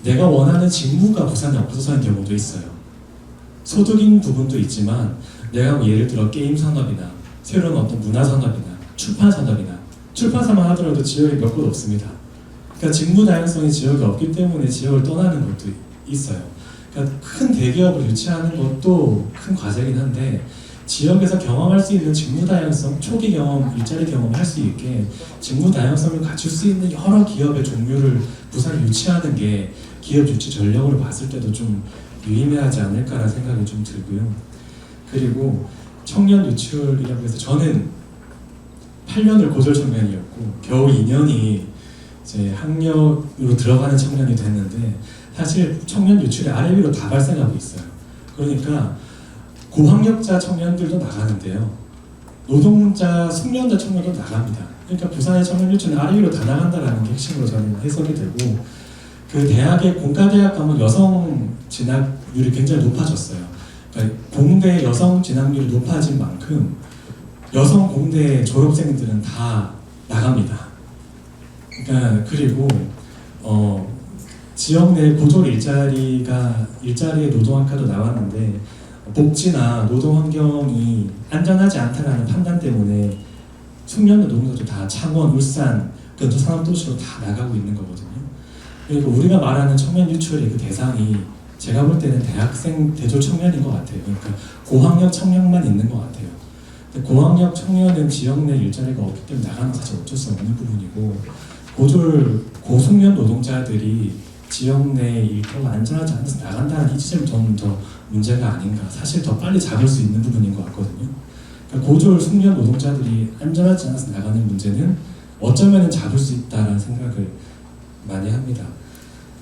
H: 내가 원하는 직무가 부산에 없어서인 경우도 있어요. 소득인 부분도 있지만 내가 뭐 예를 들어 게임 산업이나 새로운 어떤 문화 산업이나 출판 산업이나 출판사만 하더라도 지역에 몇 곳 없습니다. 그러니까 직무 다양성이 지역에 없기 때문에 지역을 떠나는 것도 있어요. 그러니까 큰 대기업을 유치하는 것도 큰 과제긴 한데 지역에서 경험할 수 있는 직무 다양성, 초기 경험, 일자리 경험을 할 수 있게 직무 다양성을 갖출 수 있는 여러 기업의 종류를 부산에 유치하는 게 기업 유치 전략으로 봤을 때도 좀 유의미하지 않을까라는 생각이 좀 들고요. 그리고 청년 유출이라고 해서 저는 8년을 고졸 청년이었고 겨우 2년이 이제 학력으로 들어가는 청년이 됐는데 사실 청년 유출이 아래 위로 다 발생하고 있어요. 그러니까 고학력자 청년들도 나가는데요. 노동자, 숙련자 청년도 나갑니다. 그러니까 부산의 청년 유출은 아래 위로 다 나간다는 게 핵심으로 저는 해석이 되고 그 대학의 공과대학 가면 여성 진학률이 굉장히 높아졌어요. 그러니까 공대 여성 진학률이 높아진 만큼 여성 공대 졸업생들은 다 나갑니다. 그러니까 그리고 지역 내 고졸 일자리의 노동 악화도 나왔는데 복지나 노동 환경이 안전하지 않다는 판단 때문에 숙련 노동자도 다 창원, 울산, 근처 산업도시로 다 나가고 있는 거거든요. 그리고 우리가 말하는 청년 유출의 그 대상이 제가 볼 때는 대학생, 대졸 청년인 것 같아요. 그러니까 고학력 청년만 있는 것 같아요. 근데 고학력 청년은 지역 내 일자리가 없기 때문에 나가는 건 사실 어쩔 수 없는 부분이고 고졸, 고숙련 노동자들이 지역 내 일터가 안전하지 않아서 나간다는 이 지점이 저는 더 문제가 아닌가. 사실 더 빨리 잡을 수 있는 부분인 것 같거든요. 그러니까 고졸 숙련 노동자들이 안전하지 않아서 나가는 문제는 어쩌면 잡을 수 있다는 생각을 많이 합니다.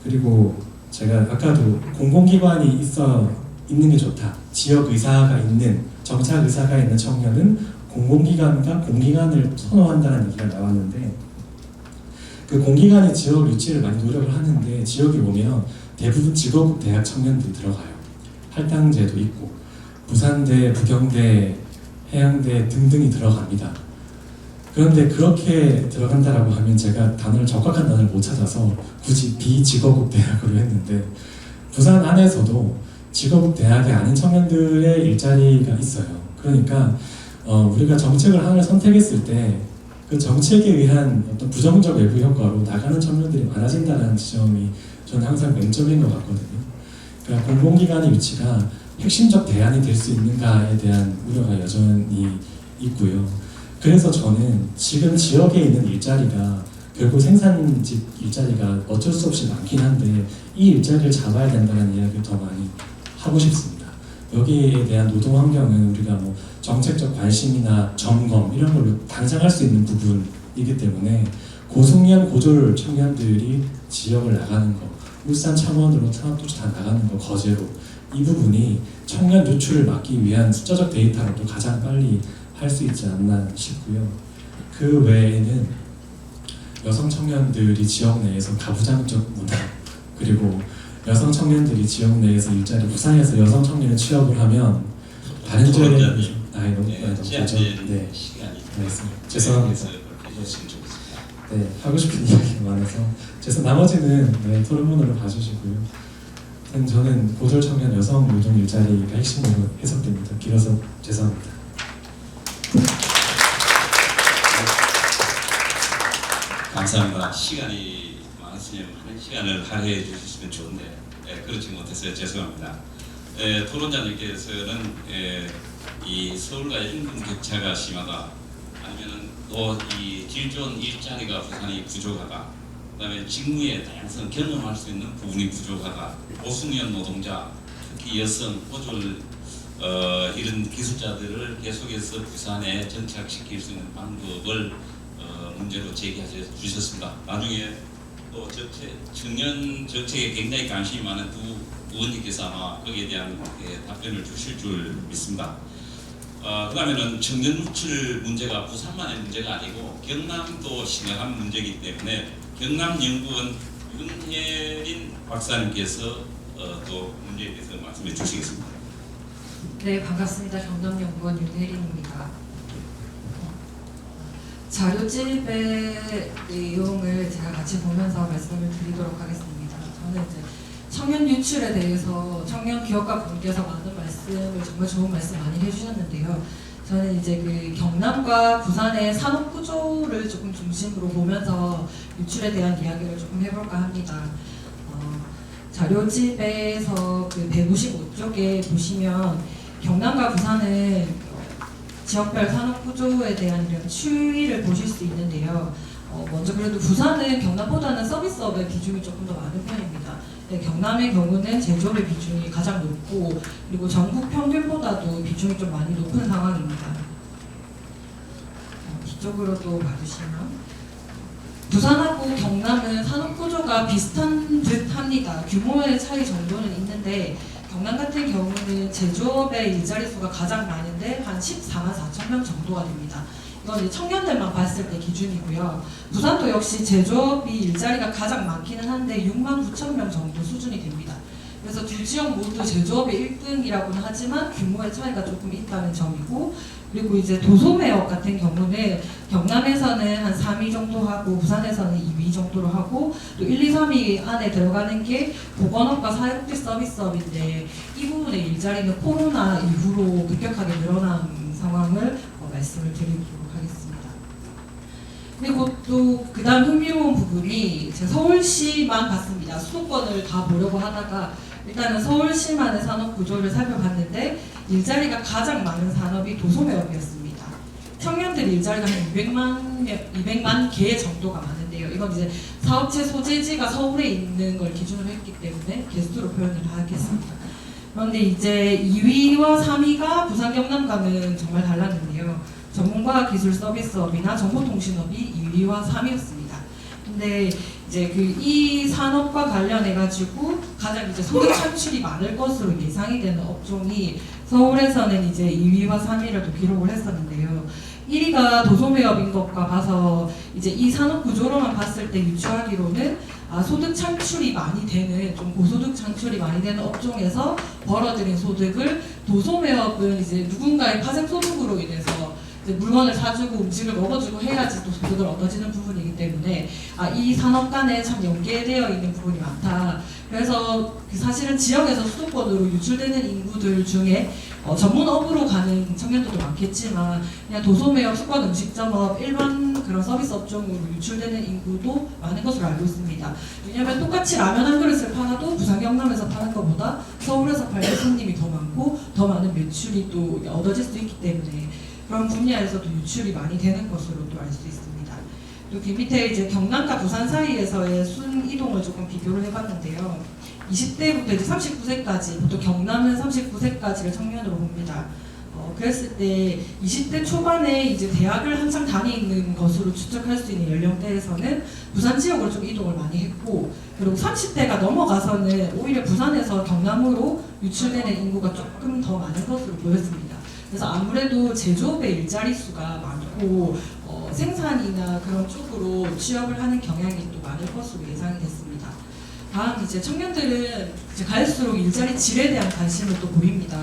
H: 그리고 제가 아까도 공공기관이 있는 게 좋다. 지역 의사가 있는, 정착 의사가 있는 청년은 공공기관과 공기관을 선호한다는 얘기가 나왔는데 그 공기관이 지역 유치를 많이 노력을 하는데 지역에 오면 대부분 직업국 대학 청년들이 들어가요. 할당제도 있고 부산대, 부경대, 해양대 등등이 들어갑니다. 그런데 그렇게 들어간다라고 하면 제가 적확한 단어를 못 찾아서 굳이 비직업국 대학으로 했는데 부산 안에서도 직업국 대학이 아닌 청년들의 일자리가 있어요. 그러니까 우리가 정책을 하나를 선택했을 때 그 정책에 의한 어떤 부정적 외부 효과로 나가는 청년들이 많아진다는 지점이 저는 항상 맹점인 것 같거든요. 그러니까 공공기관의 유치가 핵심적 대안이 될 수 있는가에 대한 우려가 여전히 있고요. 그래서 저는 지금 지역에 있는 일자리가 결국 생산직 일자리가 어쩔 수 없이 많긴 한데 이 일자리를 잡아야 된다는 이야기를 더 많이 하고 싶습니다. 여기에 대한 노동 환경은 우리가 뭐 정책적 관심이나 점검 이런 걸로 당장 할 수 있는 부분이기 때문에 고숙련, 고졸 청년들이 지역을 나가는 거, 울산, 창원으로 산업도시 다 나가는 거 거제로 이 부분이 청년 유출을 막기 위한 숫자적 데이터로도 가장 빨리 할 수 있지 않나 싶고요. 그 외에는 여성 청년들이 지역 내에서 가부장적 문화 그리고 여성 청년들이 지역 내에서 일자리 부산에서 여성 청년이 취업을 하면 다른 지역에
G: 토론자님,
H: 너무
G: 네,
H: 되죠.
G: 제한된
H: 네.
G: 시간이
H: 알겠습니다. 죄송합니다.
G: 그래서 그렇게 해주시면 좋겠습니다.
H: 네, 하고 싶은 이야기가 많아서 나머지는 네, 토론문으로 봐주시고요. 저는 고졸 청년 여성 노동 일자리가 핵심으로 해석됩니다. 길어서 죄송합니다.
G: 감사합니다. 시간이 많으시면 한 시간을 할애해 주셨으면 좋은데 그렇지 못해서 죄송합니다. 토론자님께서는 이 서울과 인구 격차가 심하다, 아니면은 또 이 질 좋은 일자리가 부산이 부족하다, 그다음에 직무의 다양성 경험할 수 있는 부분이 부족하다, 고숙련 노동자, 특히 여성, 고졸 이런 기술자들을 계속해서 부산에 정착시킬 수 있는 방법을 문제로 제기해 주셨습니다. 나중에 또 청년 정책에 굉장히 관심이 많은 두 의원님께서 아마 거기에 대한 답변을 주실 줄 믿습니다. 그 다음에는 청년 유출 문제가 부산만의 문제가 아니고 경남도 심각한 문제이기 때문에 경남연구원 윤혜린 박사님께서 또 문제에 대해서 말씀해 주시겠습니다.
I: 네, 반갑습니다. 경남연구원 윤혜린입니다. 자료집의 내용을 제가 같이 보면서 말씀을 드리도록 하겠습니다. 저는 이제 청년 유출에 대해서 청년 기업가 분께서 많은 말씀을 정말 좋은 말씀 많이 해주셨는데요. 저는 이제 그 경남과 부산의 산업 구조를 조금 중심으로 보면서 유출에 대한 이야기를 조금 해볼까 합니다. 자료집에서 그 155쪽에 보시면 경남과 부산은 지역별 산업 구조에 대한 이런 추이를 보실 수 있는데요. 먼저 그래도 부산은 경남보다는 서비스업의 비중이 조금 더 많은 편입니다. 네, 경남의 경우는 제조업의 비중이 가장 높고, 그리고 전국 평균보다도 비중이 좀 많이 높은 상황입니다. 뒤쪽으로 또 봐주시면 부산하고 경남은 산업 구조가 비슷한 듯 합니다. 규모의 차이 정도는 있는데 경남 같은 경우는 제조업의 일자리 수가 가장 많은데 한 14만 4천 명 정도가 됩니다. 이건 청년들만 봤을 때 기준이고요. 부산도 역시 제조업이 일자리가 가장 많기는 한데 6만 9천 명 정도 수준이 됩니다. 그래서 두 지역 모두 제조업의 1등이라고는 하지만 규모의 차이가 조금 있다는 점이고, 그리고 이제 도소매업 같은 경우는 경남에서는 한 3위 정도 하고 부산에서는 2위 정도로 하고, 또 1, 2, 3위 안에 들어가는 게 보건업과 사회복지 서비스업인데 이 부분의 일자리는 코로나 이후로 급격하게 늘어난 상황을 말씀을 드리도록 하겠습니다. 그리고 또 그다음 흥미로운 부분이 제가 서울시만 봤습니다. 수도권을 다 보려고 하다가 일단은 서울시만의 산업 구조를 살펴봤는데 일자리가 가장 많은 산업이 도소매업이었습니다. 청년들 일자리가 한 200만 개 정도가 많은데요. 이건 이제 사업체 소재지가 서울에 있는 걸 기준으로 했기 때문에 개수로 표현을 하겠습니다. 그런데 이제 2위와 3위가 부산 경남과는 정말 달랐는데요. 전문과 기술 서비스업이나 정보통신업이 2위와 3위였습니다. 근데 이제 이 산업과 관련해 가지고 가장 이제 소득 창출이 많을 것으로 예상이 되는 업종이 서울에서는 이제 2위와 3위를 또 기록을 했었는데요. 1위가 도소매업인 것과 봐서 이제 이 산업 구조로만 봤을 때 유추하기로는 소득 창출이 많이 되는, 좀 고소득 창출이 많이 되는 업종에서 벌어들인 소득을, 도소매업은 이제 누군가의 파생 소득으로 인해서 이제 물건을 사주고 음식을 먹어주고 해야지 또 소득을 얻어지는 부분이기 때문에 이 산업 간에 참 연계되어 있는 부분이 많다. 그래서 사실은 지역에서 수도권으로 유출되는 인구들 중에 전문업으로 가는 청년들도 많겠지만 그냥 도소매업, 숙박 음식점업, 일반 그런 서비스 업종으로 유출되는 인구도 많은 것으로 알고 있습니다. 왜냐하면 똑같이 라면 한 그릇을 팔아도 부산 경남에서 파는 것보다 서울에서 팔는 손님이 더 많고 더 많은 매출이 또 얻어질 수 있기 때문에 그런 분야에서도 유출이 많이 되는 것으로 또 알 수 있습니다. 여기 밑에 이제 경남과 부산 사이에서의 순 이동을 조금 비교를 해봤는데요. 20대부터 이제 39세까지, 보통 경남은 39세까지를 청년으로 봅니다. 그랬을 때 20대 초반에 이제 대학을 한창 다니는 것으로 추측할 수 있는 연령대에서는 부산 지역으로 좀 이동을 많이 했고, 그리고 30대가 넘어가서는 오히려 부산에서 경남으로 유출되는 인구가 조금 더 많은 것으로 보였습니다. 그래서 아무래도 제조업의 일자리 수가 많고 생산이나 그런 쪽으로 취업을 하는 경향이 또 많을 것으로 예상이 됐습니다. 다음 이제 청년들은 이제 갈수록 일자리 질에 대한 관심을 또 보입니다.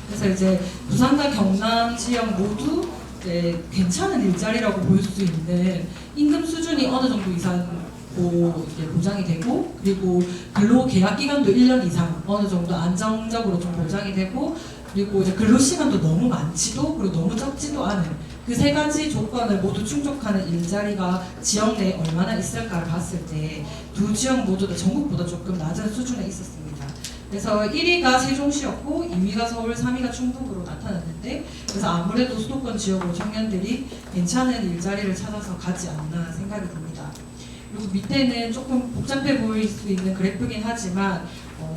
I: 그래서 이제 부산과 경남 지역 모두 이제 괜찮은 일자리라고 볼 수 있는 임금 수준이 어느 정도 이상 이제 보장이 되고, 그리고 근로 계약 기간도 1년 이상 어느 정도 안정적으로 좀 보장이 되고, 그리고 이제 근로 시간도 너무 많지도 그리고 너무 적지도 않은 그 세 가지 조건을 모두 충족하는 일자리가 지역 내에 얼마나 있을까를 봤을 때 두 지역 모두 다 전국보다 조금 낮은 수준에 있었습니다. 그래서 1위가 세종시였고 2위가 서울, 3위가 충북으로 나타났는데, 그래서 아무래도 수도권 지역으로 청년들이 괜찮은 일자리를 찾아서 가지 않나 생각이 듭니다. 그리고 밑에는 조금 복잡해 보일 수 있는 그래프긴 하지만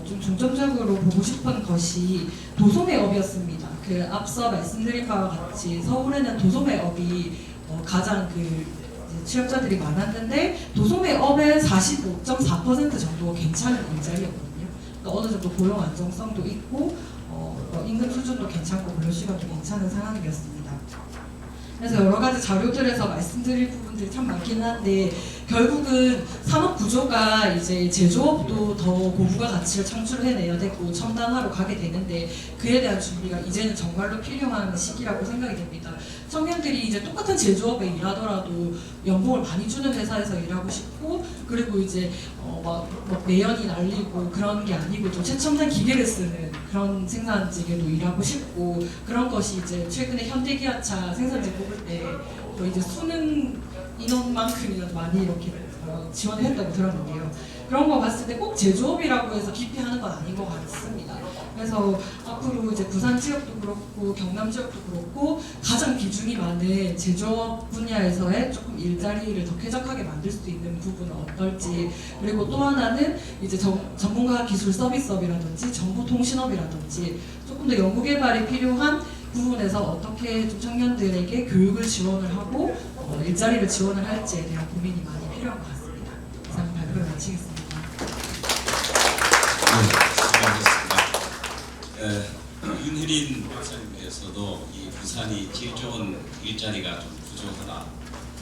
I: 좀 중점적으로 보고 싶은 것이 도소매업이었습니다. 그 앞서 말씀드린 바와 같이 서울에는 도소매업이 가장 취업자들이 많았는데 도소매업의 45.4% 정도가 괜찮은 일자리였거든요. 그러니까 어느 정도 고용 안정성도 있고 임금 수준도 괜찮고 근로시간도 괜찮은 상황이었습니다. 그래서 여러 가지 자료들에서 말씀드릴 부분들이 참 많긴 한데, 결국은 산업 구조가 이제 제조업도 더 고부가 가치를 창출해내야 되고 첨단화로 가게 되는데, 그에 대한 준비가 이제는 정말로 필요한 시기라고 생각이 됩니다. 청년들이 이제 똑같은 제조업에 일하더라도 연봉을 많이 주는 회사에서 일하고 싶고, 그리고 이제 막 매연이 날리고 그런 게 아니고 좀 최첨단 기계를 쓰는 그런 생산직에도 일하고 싶고, 그런 것이 이제 최근에 현대기아차 생산직 뽑을 때 이제 수능 인원만큼이나 많이 이렇게 지원을 했다고 들었는데요. 그런 거 봤을 때 꼭 제조업이라고 해서 기피 하는 건 아닌 것 같습니다. 그래서 앞으로 이제 부산 지역도 그렇고 경남 지역도 그렇고 가장 비중이 많은 제조업 분야에서의 조금 일자리를 더 쾌적하게 만들 수 있는 부분은 어떨지, 그리고 또 하나는 이제 전문가 기술 서비스업이라든지 정보통신업이라든지 조금 더 연구개발이 필요한 부분에서 어떻게 좀 청년들에게 교육을 지원을 하고 일자리를 지원을 할지에 대한 고민이 많이 필요한 것 같습니다. 이상 발표를 마치겠습니다.
G: 네, 수고하셨습니다. 윤혜린 박사님께서도 이 부산이 질 좋은 일자리가 좀 부족하다.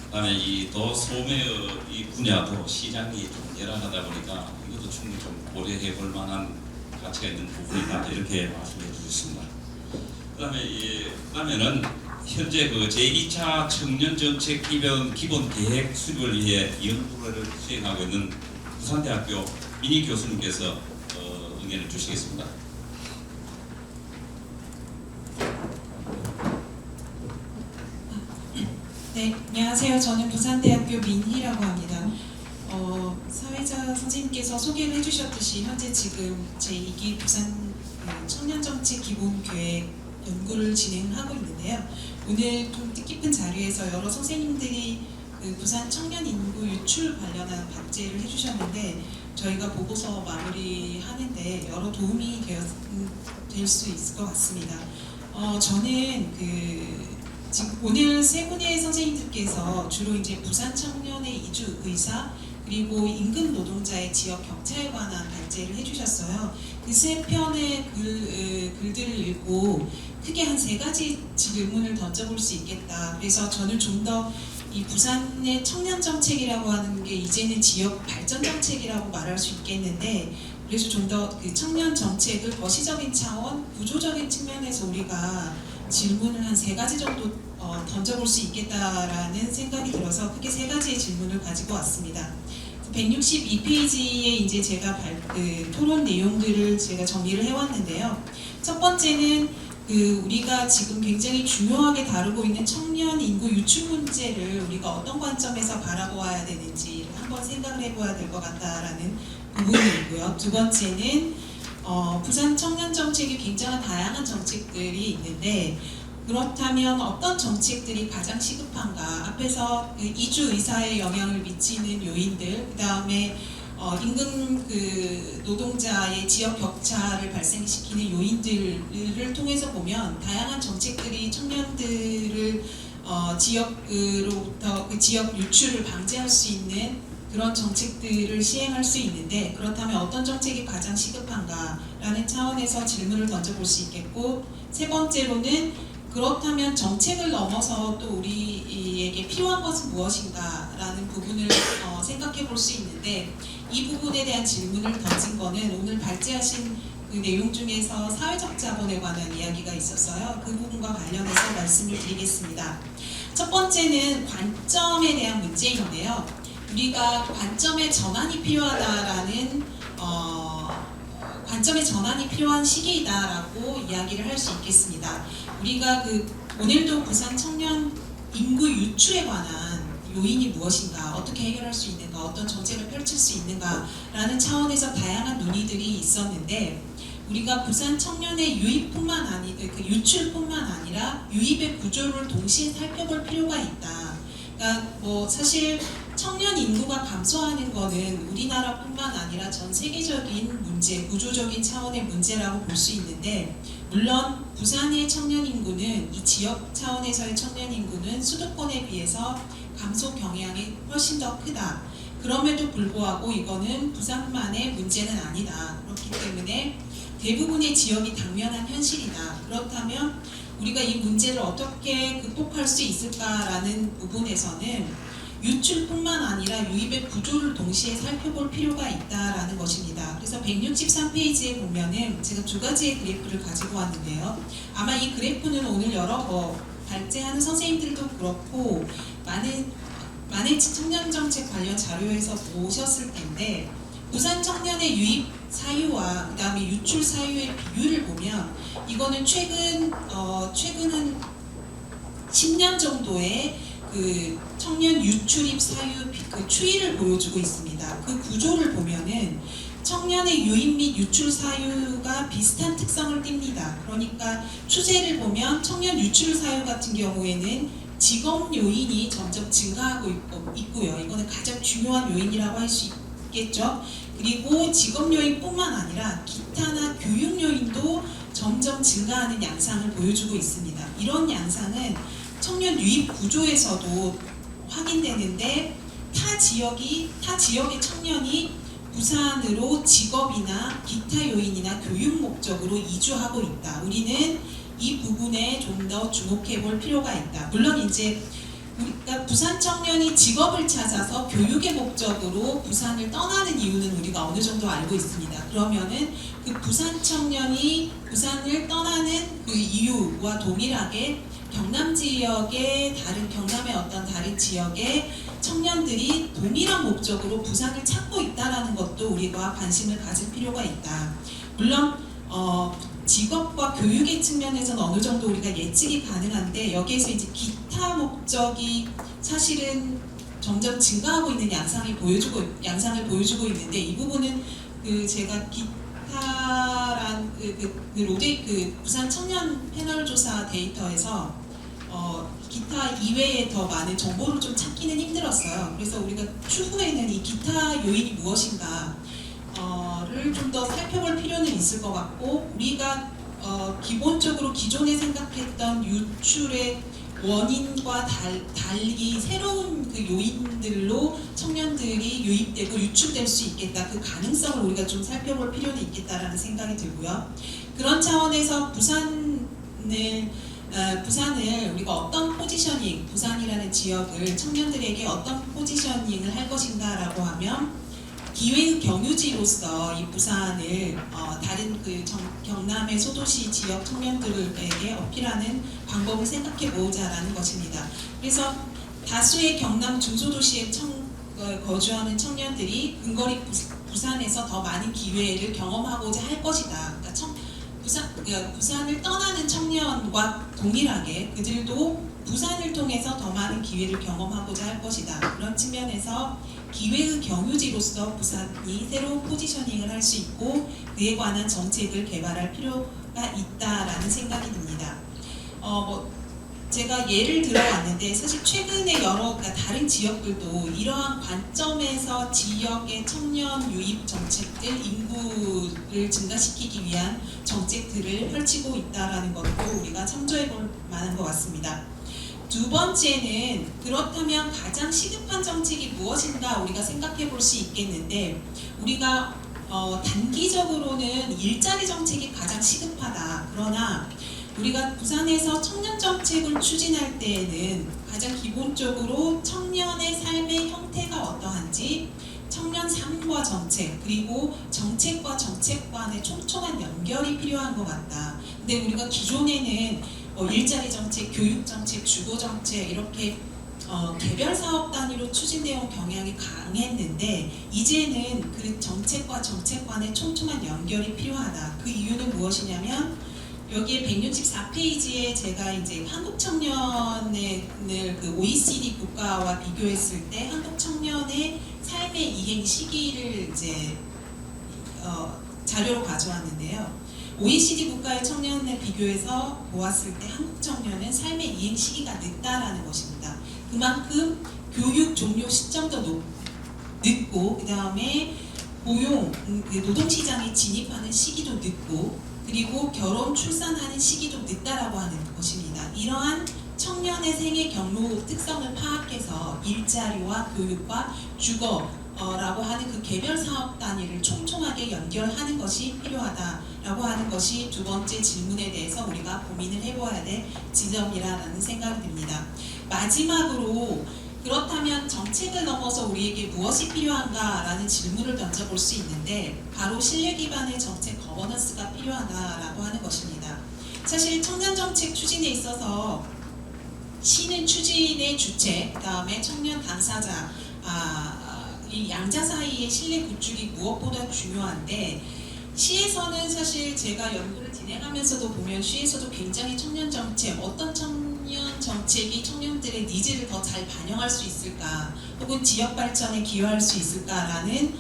G: 그다음에 이 도소매의 이 분야도 시장이 좀 열악하다 보니까 이것도 충분히 좀 고려해 볼 만한 가치가 있는 부분이다, 이렇게 말씀해 주셨습니다. 그다음에는 현재 그 제2차 청년정책 기본 계획 수립을 위해 연구를 수행하고 있는 부산대학교 민희 교수님께서 의견을 주시겠습니다.
J: 네, 안녕하세요. 저는 부산대학교 민희라고 합니다. 사회자 선생님께서 소개를 해주셨듯이 현재 지금 제2기 부산 청년정책 기본계획 연구를 진행하고 있는데요. 오늘 좀 뜻깊은 자리에서 여러 선생님들이 부산 청년 인구 유출 관련한 박제를 해주셨는데, 저희가 보고서 마무리하는데 여러 도움이 될 수 있을 것 같습니다. 저는 지금 오늘 세 분의 선생님들께서 주로 이제 부산 청년의 이주 의사, 그리고 임금 노동자의 지역 격차에 관한 발제를 해주셨어요. 그 세 편의 글들을 읽고 크게 한 세 가지 질문을 던져볼 수 있겠다. 그래서 저는 좀 더 이 부산의 청년 정책이라고 하는 게 이제는 지역 발전 정책이라고 말할 수 있겠는데, 그래서 좀 더 그 청년 정책을 거시적인 차원, 구조적인 측면에서 우리가 질문을 한 세 가지 정도 던져볼 수 있겠다라는 생각이 들어서 크게 세 가지의 질문을 가지고 왔습니다. 162페이지에 이제 제가 토론 내용들을 제가 정리를 해왔는데요. 첫 번째는 우리가 지금 굉장히 중요하게 다루고 있는 청년 인구 유출 문제를 우리가 어떤 관점에서 바라보아야 되는지 한번 생각을 해봐야 될 것 같다라는 부분이고요. 두 번째는 부산 청년 정책이 굉장히 다양한 정책들이 있는데, 그렇다면 어떤 정책들이 가장 시급한가? 앞에서 이주 의사에 영향을 미치는 요인들, 그 다음에 임금 노동자의 지역 격차를 발생시키는 요인들을 통해서 보면 다양한 정책들이 청년들을 지역으로부터 지역 유출을 방지할 수 있는 그런 정책들을 시행할 수 있는데, 그렇다면 어떤 정책이 가장 시급한가라는 차원에서 질문을 던져볼 수 있겠고, 세 번째로는 그렇다면 정책을 넘어서 또 우리에게 필요한 것은 무엇인가라는 부분을 생각해 볼 수 있는데, 이 부분에 대한 질문을 던진 거는 오늘 발제하신 그 내용 중에서 사회적 자본에 관한 이야기가 있었어요. 그 부분과 관련해서 말씀을 드리겠습니다. 첫 번째는 관점에 대한 문제인데요. 우리가 관점의 전환이 필요하다라는 관점의 전환이 필요한 시기이다라고 이야기를 할 수 있겠습니다. 우리가 오늘도 부산 청년 인구 유출에 관한 요인이 무엇인가, 어떻게 해결할 수 있는가, 어떤 정책을 펼칠 수 있는가라는 차원에서 다양한 논의들이 있었는데, 우리가 부산 청년의 유입뿐만 유출뿐만 아니라 유입의 구조를 동시에 살펴볼 필요가 있다. 그러니까 사실 청년 인구가 감소하는 것은 우리나라뿐만 아니라 전 세계적인 문제, 구조적인 차원의 문제라고 볼 수 있는데, 물론 부산의 청년 인구는 이 지역 차원에서의 청년 인구는 수도권에 비해서 감소 경향이 훨씬 더 크다. 그럼에도 불구하고 이거는 부산만의 문제는 아니다. 그렇기 때문에 대부분의 지역이 당면한 현실이다. 그렇다면 우리가 이 문제를 어떻게 극복할 수 있을까라는 부분에서는 유출뿐만 아니라 유입의 구조를 동시에 살펴볼 필요가 있다라는 것입니다. 그래서 163페이지에 보면은 제가 두 가지의 그래프를 가지고 왔는데요. 아마 이 그래프는 오늘 여러 발제하는 선생님들도 그렇고 많은 청년 정책 관련 자료에서 보셨을 텐데, 부산 청년의 유입 사유와 그다음에 유출 사유의 비율을 보면 이거는 최근 한 10년 정도의 그 청년 유출입 사유 그 추이를 보여주고 있습니다. 그 구조를 보면은 청년의 유입 및 유출 사유가 비슷한 특성을 띱니다. 그러니까 추세를 보면 청년 유출 사유 같은 경우에는 직업 요인이 점점 증가하고 있고요. 이거는 가장 중요한 요인이라고 할 수 있겠죠. 그리고 직업 요인뿐만 아니라 기타나 교육 요인도 점점 증가하는 양상을 보여주고 있습니다. 이런 양상은 청년 유입 구조에서도 확인되는데, 타 지역의 청년이 부산으로 직업이나 기타 요인이나 교육 목적으로 이주하고 있다. 우리는 이 부분에 좀 더 주목해 볼 필요가 있다. 물론 이제 우리가 부산 청년이 직업을 찾아서 교육의 목적으로 부산을 떠나는 이유는 우리가 어느 정도 알고 있습니다. 그러면은 그 부산 청년이 부산을 떠나는 그 이유와 동일하게 경남 지역의 경남의 어떤 다른 지역의 청년들이 동일한 목적으로 부산을 찾고 있다는 것도 우리가 관심을 가질 필요가 있다. 물론 직업과 교육의 측면에서는 어느 정도 우리가 예측이 가능한데, 여기에서 이제 기타 목적이 사실은 점점 증가하고 있는 양상을 보여주고 있는데, 이 부분은 제가 기타란 부산 청년 패널 조사 데이터에서 기타 이외에 더 많은 정보를 좀 찾기는 힘들었어요. 그래서 우리가 추후에는 이 기타 요인이 무엇인가 를 좀 더 살펴볼 필요는 있을 것 같고, 우리가 기본적으로 기존에 생각했던 유출의 원인과 달리 새로운 그 요인들로 청년들이 유입되고 유출될 수 있겠다. 그 가능성을 우리가 좀 살펴볼 필요는 있겠다라는 생각이 들고요. 그런 차원에서 부산을 우리가 어떤 포지셔닝, 부산이라는 지역을 청년들에게 어떤 포지셔닝을 할 것인가라고 하면, 기회의 경유지로서 이 부산을 다른 경남의 소도시 지역 청년들에게 어필하는 방법을 생각해 보자라는 것입니다. 그래서 다수의 경남 중소도시에 거주하는 청년들이 근거리 부산에서 더 많은 기회를 경험하고자 할 것이다. 그러니까 부산을 떠나는 청년과 동일하게 그들도 부산을 통해서 더 많은 기회를 경험하고자 할 것이다. 그런 측면에서 기회의 경유지로서 부산이 새로운 포지셔닝을 할 수 있고 그에 관한 정책을 개발할 필요가 있다라는 생각이 듭니다. 제가 예를 들어왔는데, 사실 최근에 그러니까 다른 지역들도 이러한 관점에서 지역의 청년 유입 정책들, 인구를 증가시키기 위한 정책들을 펼치고 있다라는 것도 우리가 참조해 볼 만한 것 같습니다. 두 번째는, 그렇다면 가장 시급한 정책이 무엇인가 우리가 생각해 볼 수 있겠는데, 우리가 단기적으로는 일자리 정책이 가장 시급하다. 그러나 우리가 부산에서 청년 정책을 추진할 때에는 가장 기본적으로 청년의 삶의 형태가 어떠한지, 청년 삶과 정책, 그리고 정책과 정책 간의 촘촘한 연결이 필요한 것 같다. 근데 우리가 기존에는 일자리 정책, 교육 정책, 주거 정책 이렇게 개별 사업 단위로 추진되어 온 경향이 강했는데 이제는 그 정책과 정책 간의 촘촘한 연결이 필요하다. 그 이유는 무엇이냐면 여기에 164페이지에 제가 이제 한국 청년을 그 OECD 국가와 비교했을 때 한국 청년의 삶의 이행 시기를 이제 자료로 가져왔는데요. OECD 국가의 청년에 비교해서 보았을 때 한국 청년은 삶의 이행 시기가 늦다라는 것입니다. 그만큼 교육 종료 시점도 늦고 그 다음에 고용, 노동시장에 진입하는 시기도 늦고 그리고 결혼, 출산하는 시기도 늦다라고 하는 것입니다. 이러한 청년의 생애 경로 특성을 파악해서 일자리와 교육과 주거라고 하는 그 개별 사업 단위를 촘촘하게 연결하는 것이 필요하다라고 하는 것이 두 번째 질문에 대해서 우리가 고민을 해봐야 될 지점이라는 생각이 듭니다. 마지막으로 그렇다면 정책을 넘어서 우리에게 무엇이 필요한가라는 질문을 던져볼 수 있는데 바로 신뢰 기반의 정책 거버넌스가 필요하다라고 하는 것입니다. 사실 청년정책 추진에 있어서 시는 추진의 주체, 그 다음에 청년 당사자, 이 양자 사이의 신뢰 구축이 무엇보다 중요한데 시에서는 사실 제가 연구를 진행하면서도 보면 시에서도 굉장히 청년 정책, 어떤 청년 정책이 청년들의 니즈를 더 잘 반영할 수 있을까 혹은 지역 발전에 기여할 수 있을까라는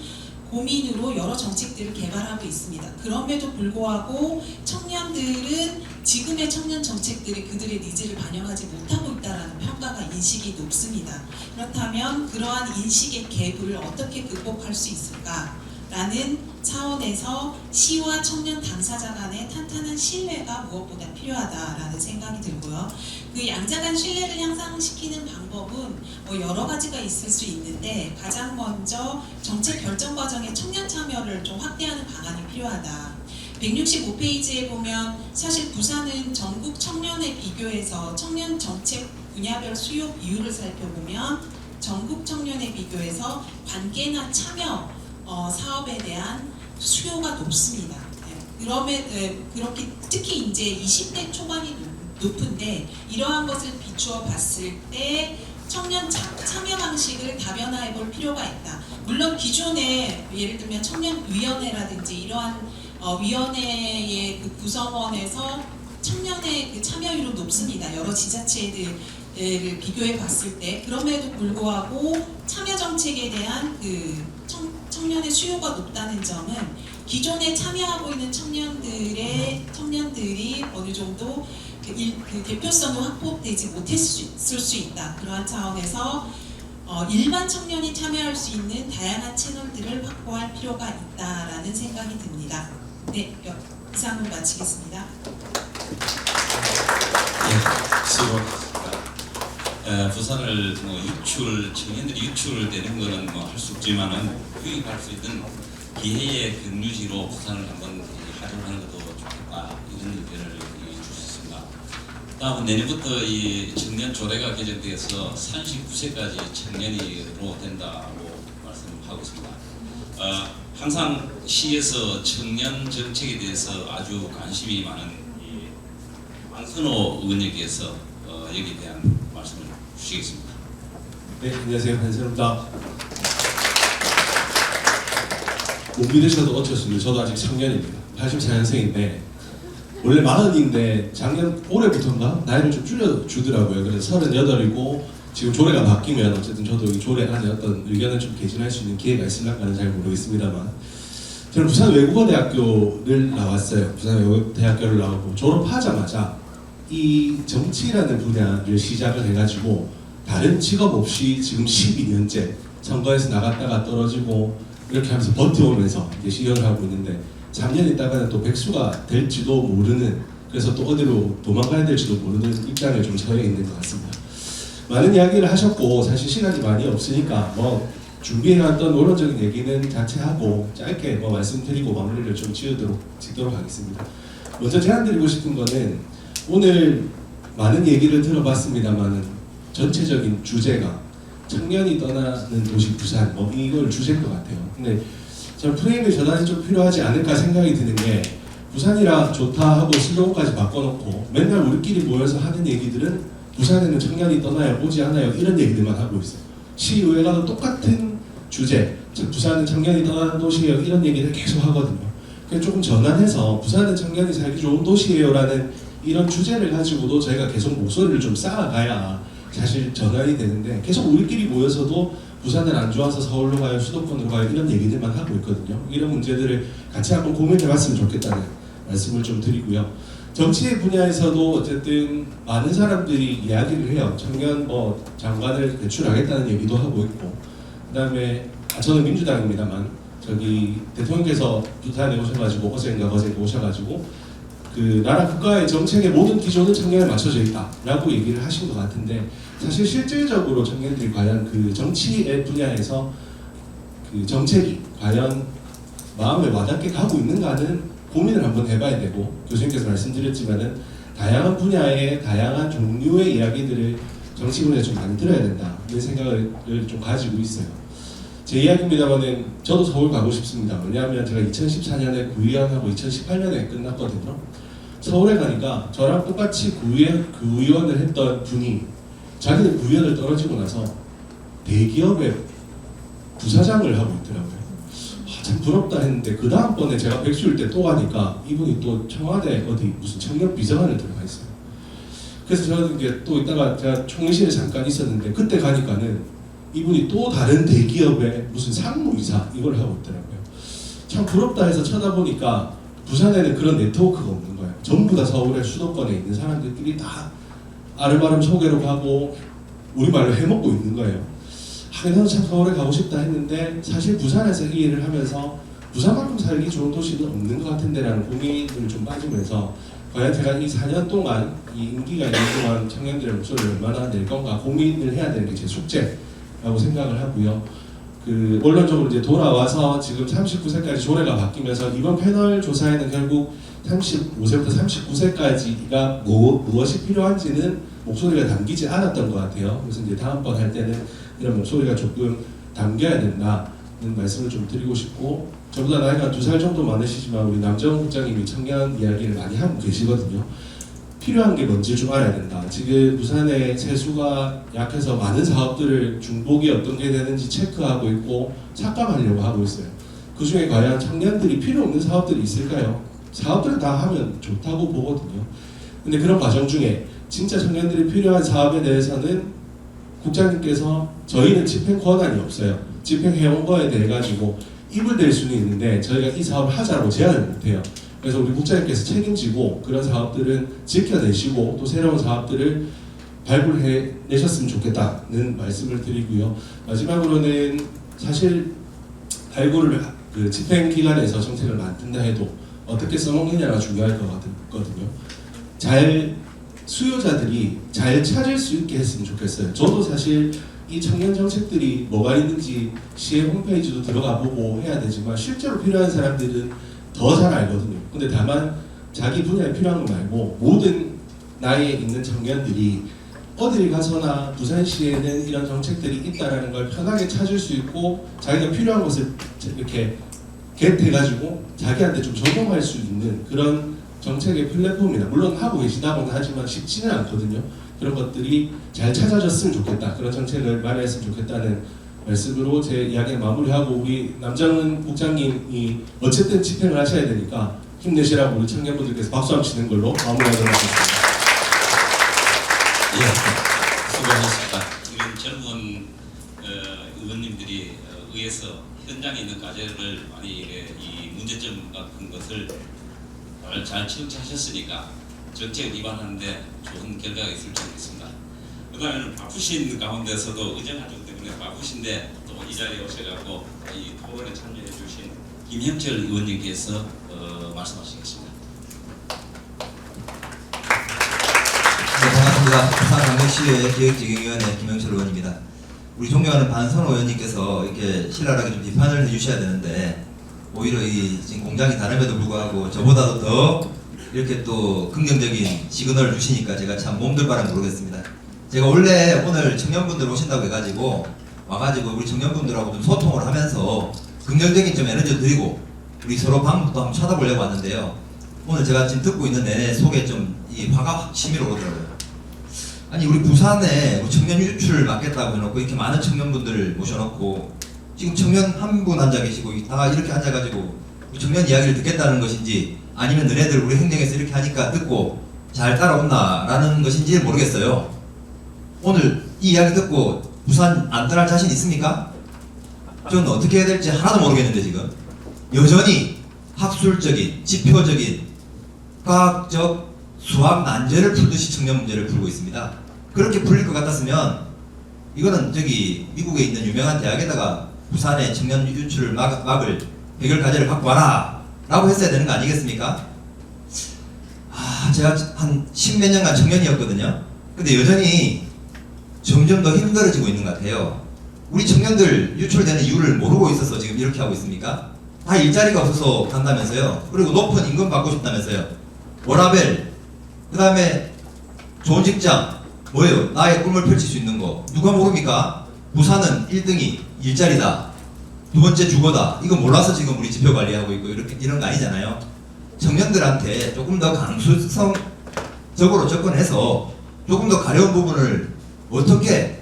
J: 고민으로 여러 정책들을 개발하고 있습니다. 그럼에도 불구하고 청년들은 지금의 청년 정책들이 그들의 니즈를 반영하지 못하고 있다는 평가가 인식이 높습니다. 그렇다면 그러한 인식의 갭을 어떻게 극복할 수 있을까? 라는 차원에서 시와 청년 당사자 간의 탄탄한 신뢰가 무엇보다 필요하다라는 생각이 들고요. 그 양자 간 신뢰를 향상시키는 방법은 여러 가지가 있을 수 있는데 가장 먼저 정책 결정 과정에 청년 참여를 좀 확대하는 방안이 필요하다. 165페이지에 보면 사실 부산은 전국 청년에 비교해서 청년 정책 분야별 수요 비율을 살펴보면 전국 청년에 비교해서 관계나 참여 사업에 대한 수요가 높습니다. 그렇게 특히 이제 20대 초반이 높은데 이러한 것을 비추어 봤을 때 청년 참여 방식을 다변화해 볼 필요가 있다. 물론 기존에 예를 들면 청년위원회라든지 이러한 위원회의 그 구성원에서 청년의 그 참여율은 높습니다. 여러 지자체들을 비교해 봤을 때 그럼에도 불구하고 참여 정책에 대한 그 청년의 수요가 높다는 점은 기존에 참여하고 있는 청년들이 어느 정도 그 대표성이 확보되지 못했을 수 있다. 그러한 차원에서 일반 청년이 참여할 수 있는 다양한 채널들을 확보할 필요가 있다라는 생각이 듭니다. 네, 이상으로 마치겠습니다.
G: 수고하셨습니다. 부산을 청년들이 유출되는 거는 할 수 없지만은 유입할 수 있는 기회의 경유지로 부산을 한번 활용하는 것도 좋겠다 이런 의견을 주셨습니다. 다음은 내년부터 이 청년 조례가 개정되어서 39세까지 청년으로 된다고 말씀하고 있습니다. 항상 시에서 청년 정책에 대해서 아주 관심이 많은 이 안선호 의원님께서 여기에 대한 말씀을 주시겠습니다.
K: 네, 안녕하세요. 한선호입니다. 못 믿으셔도 어쩔 수 없는 저도 아직 청년입니다. 84년생인데 원래 40인데 작년 올해부터인가 나이를 좀 줄여주더라고요. 그래서 38이고 지금 조례가 바뀌면 어쨌든 저도 이 조례 안에 어떤 의견을 좀 개진할 수 있는 기회가 있을까는 잘 모르겠습니다만 저는 부산외국어대학교를 나왔어요. 부산외국어대학교를 나오고 졸업하자마자 이 정치라는 분야를 시작을 해가지고 다른 직업 없이 지금 12년째 선거에서 나갔다가 떨어지고 이렇게 하면서 버텨오면서 이제 시연을 하고 있는데 3년 있다가는 또 백수가 될지도 모르는 그래서 또 어디로 도망가야 될지도 모르는 입장에 좀 처해 있는 것 같습니다. 많은 이야기를 하셨고 사실 시간이 많이 없으니까 뭐 준비해왔던 원론적인 얘기는 자체하고 짧게 뭐 말씀드리고 마무리를 좀 짓도록 하겠습니다. 먼저 제안드리고 싶은 거는 오늘 많은 얘기를 들어봤습니다만은 전체적인 주제가 청년이 떠나는 도시 부산 뭐 이걸 주제일 것 같아요. 근데 저는 프레임의 전환이 좀 필요하지 않을까 생각이 드는 게 부산이라 좋다 하고 슬로건까지 바꿔놓고 맨날 우리끼리 모여서 하는 얘기들은 부산에는 청년이 떠나요, 오지 않아요 이런 얘기들만 하고 있어요. 시의회가 똑같은 주제, 부산은 청년이 떠나는 도시예요 이런 얘기를 계속 하거든요. 그래서 조금 전환해서 부산은 청년이 살기 좋은 도시예요라는 이런 주제를 가지고도 저희가 계속 목소리를 좀 쌓아가야 사실 전환이 되는데 계속 우리끼리 모여서도 부산은 안 좋아서 서울로 가요, 수도권으로 가요 이런 얘기들만 하고 있거든요. 이런 문제들을 같이 한번 고민해봤으면 좋겠다는 말씀을 좀 드리고요. 정치의 분야에서도 어쨌든 많은 사람들이 이야기를 해요. 청년 뭐 장관을 배출하겠다는 얘기도 하고 있고, 그다음에 저는 민주당입니다만 저기 대통령께서 부산에 오셔가지고 어젠가 오셔가지고 그 나라 국가의 정책의 모든 기조는 청년에 맞춰져 있다라고 얘기를 하신 것 같은데 사실 실질적으로 청년들이 과연 그 정치의 분야에서 그 정책이 과연 마음에 와닿게 가고 있는가는 고민을 한번 해봐야 되고 교수님께서 말씀드렸지만은 다양한 분야의 다양한 종류의 이야기들을 정치 분야에 좀 만들어야 된다 이런 생각을 좀 가지고 있어요. 제 이야기입니다만은 저도 서울 가고 싶습니다. 왜냐하면 제가 2014년에 구의원하고 2018년에 끝났거든요. 서울에 가니까 저랑 똑같이 구의원을 했던 분이 자기는 구의원을 떨어지고 나서 대기업의 부사장을 하고 있더라고요. 참 부럽다 했는데 그 다음번에 제가 백수일 때 또 가니까 이분이 또 청와대 어디 무슨 청년 비서관에 들어가 있어요. 그래서 저는 이제 또 이따가 제가 총리실에 잠깐 있었는데 그때 가니까는 이분이 또 다른 대기업의 무슨 상무이사 이걸 하고 있더라고요. 참 부럽다 해서 쳐다보니까 부산에는 그런 네트워크가 없는 거예요. 전부 다 서울의 수도권에 있는 사람들끼리 다 아름아름 소개로 가고 우리말로 해먹고 있는 거예요. 그래서 참 서울에 가고 싶다 했는데 사실 부산에서 이 일을 하면서 부산만큼 살기 좋은 도시는 없는 것 같은데라는 고민을 좀 빠지면서 과연 제가 이 4년 동안 이 임기가 있는 동안 청년들의 목소리를 얼마나 낼 건가 고민을 해야 되는 게 제 숙제라고 생각을 하고요. 그 원론적으로 이제 돌아와서 지금 39세까지 조례가 바뀌면서 이번 패널 조사에는 결국 35세부터 39세까지가 무엇이 필요한지는 목소리가 담기지 않았던 것 같아요. 그래서 이제 다음번 할 때는 이런 목소리가 조금 담겨야 된다는 말씀을 좀 드리고 싶고, 저보다 나이가 2살 정도 많으시지만 우리 남정훈 국장님이 청년 이야기를 많이 하고 계시거든요. 필요한 게 뭔지 좀 알아야 된다. 지금 부산의 세수가 약해서 많은 사업들을 중복이 어떤 게 되는지 체크하고 있고 삭감하려고 하고 있어요. 그 중에 과연 청년들이 필요 없는 사업들이 있을까요? 사업들은 다 하면 좋다고 보거든요. 근데 그런 과정 중에 진짜 청년들이 필요한 사업에 대해서는 국장님께서 저희는 집행 권한이 없어요. 집행해온 거에 대해 가지고 입을 댈 수는 있는데 저희가 이 사업을 하자고 제안을 못해요. 그래서 우리 국장님께서 책임지고 그런 사업들은 지켜내시고 또 새로운 사업들을 발굴해 내셨으면 좋겠다는 말씀을 드리고요. 마지막으로는 사실 발굴을 그 집행 기관에서 정책을 만든다 해도 어떻게 써먹느냐가 중요할 것 같거든요. 수요자들이 잘 찾을 수 있게 했으면 좋겠어요. 저도 사실 이 청년 정책들이 뭐가 있는지 시의 홈페이지도 들어가 보고 해야 되지만 실제로 필요한 사람들은 더 잘 알거든요. 근데 다만 자기 분야에 필요한 거 말고 모든 나이에 있는 청년들이 어딜 가서나 부산시에는 이런 정책들이 있다라는 걸 편하게 찾을 수 있고 자기가 필요한 것을 이렇게 겟해가지고 자기한테 좀 적용할 수 있는 그런 정책의 플랫폼이나 물론 하고 계시다고는 하지만 쉽지는 않거든요. 그런 것들이 잘 찾아졌으면 좋겠다. 그런 정책을 마련했으면 좋겠다는 말씀으로 제 이야기를 마무리하고 우리 남정훈 국장님이 어쨌든 집행을 하셔야 되니까 힘내시라고 우리 청년분들께서 박수 한번 치는 걸로 마무리하도록 하겠습니다.
G: 예, 수고하셨습니다. 이런 젊은 의원님들이 의회에서 현장에 있는 과제를 많이 이 문제점 같은 것을 잘 취하셨으니까 정책을 입안하는데 좋은 결과가 있을지 모르겠습니다. 그 다음에는 바쁘신 가운데서도 의정하셨기 때문에 바쁘신데 또 이 자리에 오셔가지고 이 토론에 참여해 주신 김형철 의원님께서 말씀하시겠습니다.
L: 네, 반갑습니다. 부산 광역시의 기획지경위원회 김형철 의원입니다. 우리 존경하는 반선호 의원님께서 이렇게 신랄하게 좀 비판을 해주셔야 되는데 오히려 이 지금 공장이 다름에도 불구하고 저보다도 더 이렇게 또 긍정적인 시그널을 주시니까 제가 참 몸둘 바를 모르겠습니다. 제가 원래 오늘 청년분들 오신다고 해가지고 와가지고 우리 청년분들하고 좀 소통을 하면서 긍정적인 좀 에너지 드리고 우리 서로 방법도 한번 찾아보려고 왔는데요. 오늘 제가 지금 듣고 있는 내내 속에 좀 이 화가 확 치밀어 오더라고요. 아니 우리 부산에 우리 청년 유출 맡겠다고 해놓고 이렇게 많은 청년분들을 모셔놓고 지금 청년 한 분 앉아 계시고 다 이렇게 앉아가지고 우리 청년 이야기를 듣겠다는 것인지 아니면 너네들 우리 행정에서 이렇게 하니까 듣고 잘 따라온다라는 것인지 모르겠어요. 오늘 이 이야기 듣고 부산 안 떠날 자신 있습니까? 저는 어떻게 해야 될지 하나도 모르겠는데 지금 여전히 학술적인, 지표적인, 과학적 수학 난제를 풀듯이 청년 문제를 풀고 있습니다. 그렇게 풀릴 것 같았으면 이거는 저기 미국에 있는 유명한 대학에다가 부산의 청년 유출을 막을 해결 과제를 갖고 와라 라고 했어야 되는 거 아니겠습니까? 제가 한 10몇 년간 청년이었거든요. 근데 여전히 점점 더 힘들어지고 있는 것 같아요. 우리 청년들 유출되는 이유를 모르고 있어서 지금 이렇게 하고 있습니까? 다 일자리가 없어서 간다면서요. 그리고 높은 임금 받고 싶다면서요. 워라벨, 그 다음에 좋은 직장, 뭐예요? 나의 꿈을 펼칠 수 있는 거. 누가 모릅니까? 부산은 1등이 일자리다. 두 번째 주거다. 이거 몰라서 지금 우리 지표 관리하고 있고 이런 거 아니잖아요. 청년들한테 조금 더 감수성적으로 접근해서 조금 더 가려운 부분을 어떻게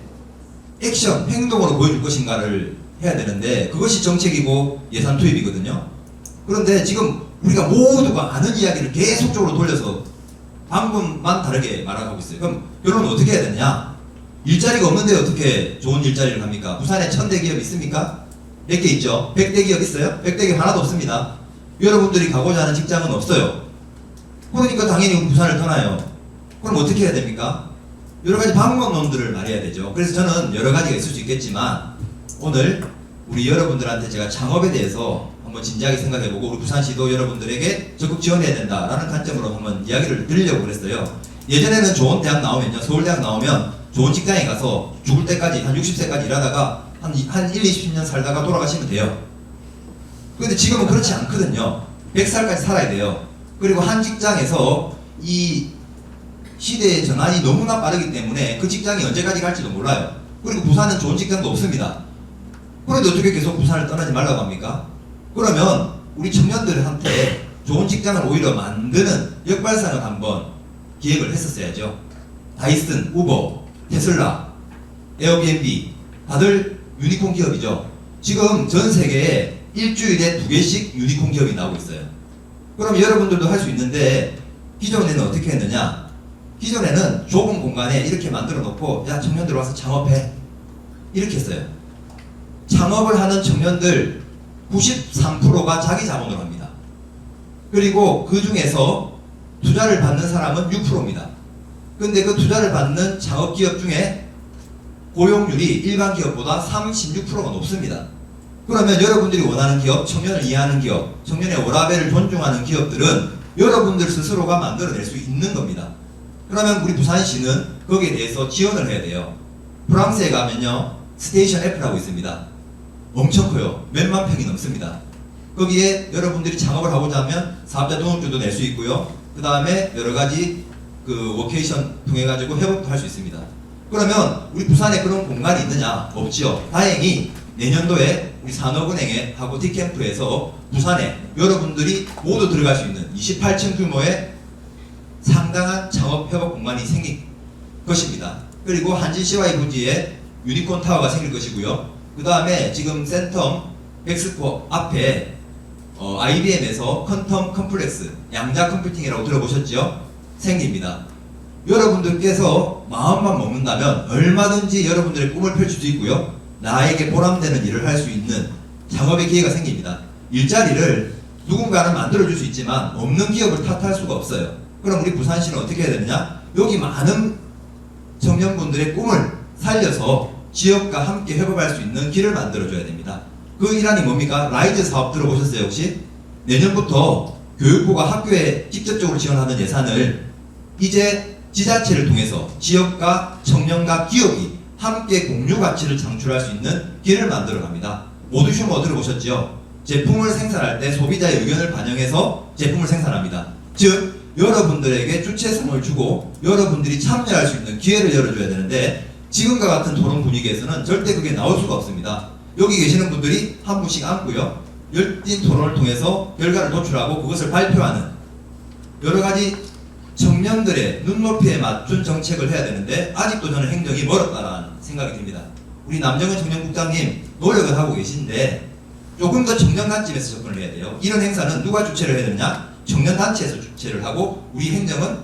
L: 액션, 행동으로 보여줄 것인가를 해야 되는데 그것이 정책이고 예산 투입이거든요. 그런데 지금 우리가 모두가 아는 이야기를 계속적으로 돌려서 방금만 다르게 말하고 있어요. 그럼 결론은 어떻게 해야 되느냐? 일자리가 없는데 어떻게 좋은 일자리를 합니까? 부산에 1000대 기업 있습니까? 몇 개 있죠? 100대 기업 있어요? 100대 기업 하나도 없습니다. 여러분들이 가고자 하는 직장은 없어요. 그러니까 당연히 부산을 떠나요. 그럼 어떻게 해야 됩니까? 여러 가지 방법론들을 말해야 되죠. 그래서 저는 여러 가지가 있을 수 있겠지만 오늘 우리 여러분들한테 제가 창업에 대해서 한번 진지하게 생각해보고 우리 부산시도 여러분들에게 적극 지원해야 된다라는 관점으로 한번 이야기를 드리려고 그랬어요. 예전에는 좋은 대학 나오면요, 서울대학 나오면 좋은 직장에 가서 죽을 때까지 한 60세까지 일하다가 한 1, 20년 살다가 돌아가시면 돼요. 그런데 지금은 그렇지 않거든요. 100살까지 살아야 돼요. 그리고 한 직장에서 이 시대의 전환이 너무나 빠르기 때문에 그 직장이 언제까지 갈지도 몰라요. 그리고 부산은 좋은 직장도 없습니다. 그런데 어떻게 계속 부산을 떠나지 말라고 합니까? 그러면 우리 청년들한테 좋은 직장을 오히려 만드는 역발상을 한번 기획을 했었어야죠. 다이슨, 우버, 테슬라, 에어비앤비 다들 유니콘 기업이죠. 지금 전 세계에 일주일에 2개씩 유니콘 기업이 나오고 있어요. 그럼 여러분들도 할 수 있는데 기존에는 어떻게 했느냐? 기존에는 좁은 공간에 이렇게 만들어 놓고 야 청년들 와서 창업해 이렇게 했어요. 창업을 하는 청년들 93%가 자기 자본으로 합니다. 그리고 그 중에서 투자를 받는 사람은 6%입니다. 근데 그 투자를 받는 창업기업 중에 고용률이 일반 기업보다 36%가 높습니다. 그러면 여러분들이 원하는 기업, 청년을 이해하는 기업, 청년의 워라밸을 존중하는 기업들은 여러분들 스스로가 만들어낼 수 있는 겁니다. 그러면 우리 부산시는 거기에 대해서 지원을 해야 돼요. 프랑스에 가면요 스테이션 F라고 있습니다. 엄청 커요. 몇만 평이 넘습니다. 거기에 여러분들이 창업을 하고자 하면 사업자 등록증도 낼 수 있고요. 그 다음에 여러가지 그 워케이션 통해 가지고 회복도 할 수 있습니다. 그러면 우리 부산에 그런 공간이 있느냐? 없죠. 다행히 내년도에 우리 산업은행에 하고 디캠프에서 부산에 여러분들이 모두 들어갈 수 있는 28층 규모의 상당한 창업 협업 공간이 생길 것입니다. 그리고 한진 CY 부지에 유니콘 타워가 생길 것이고요. 그 다음에 지금 센텀 엑스포 앞에 IBM에서 퀀텀 컴플렉스 양자 컴퓨팅이라고 들어보셨죠? 생깁니다. 여러분들께서 마음만 먹는다면 얼마든지 여러분들의 꿈을 펼칠 수 있고요. 나에게 보람되는 일을 할 수 있는 창업의 기회가 생깁니다. 일자리를 누군가는 만들어줄 수 있지만 없는 기업을 탓할 수가 없어요. 그럼 우리 부산시는 어떻게 해야 되느냐? 여기 많은 청년분들의 꿈을 살려서 지역과 함께 협업할 수 있는 길을 만들어줘야 됩니다. 그 일환이 뭡니까? 라이즈 사업 들어보셨어요 혹시? 내년부터 교육부가 학교에 직접적으로 지원하는 예산을 이제 지자체를 통해서 지역과 청년과 기업이 함께 공유 가치를 창출할 수 있는 길을 만들어 갑니다. 모두 슈머 들어보셨죠? 제품을 생산할 때 소비자의 의견을 반영해서 제품을 생산합니다. 즉 여러분들에게 주체성을 주고 여러분들이 참여할 수 있는 기회를 열어줘야 되는데 지금과 같은 토론 분위기에서는 절대 그게 나올 수가 없습니다. 여기 계시는 분들이 한 분씩 앉고요. 열띤 토론을 통해서 결과를 도출하고 그것을 발표하는 여러 가지 청년들의 눈높이에 맞춘 정책을 해야 되는데 아직도 저는 행정이 멀었다라는 생각이 듭니다. 우리 남정은 청년국장님 노력을 하고 계신데 조금 더 청년 관점에서 접근을 해야 돼요. 이런 행사는 누가 주최를 해야 되느냐? 청년단체에서 주최를 하고 우리 행정은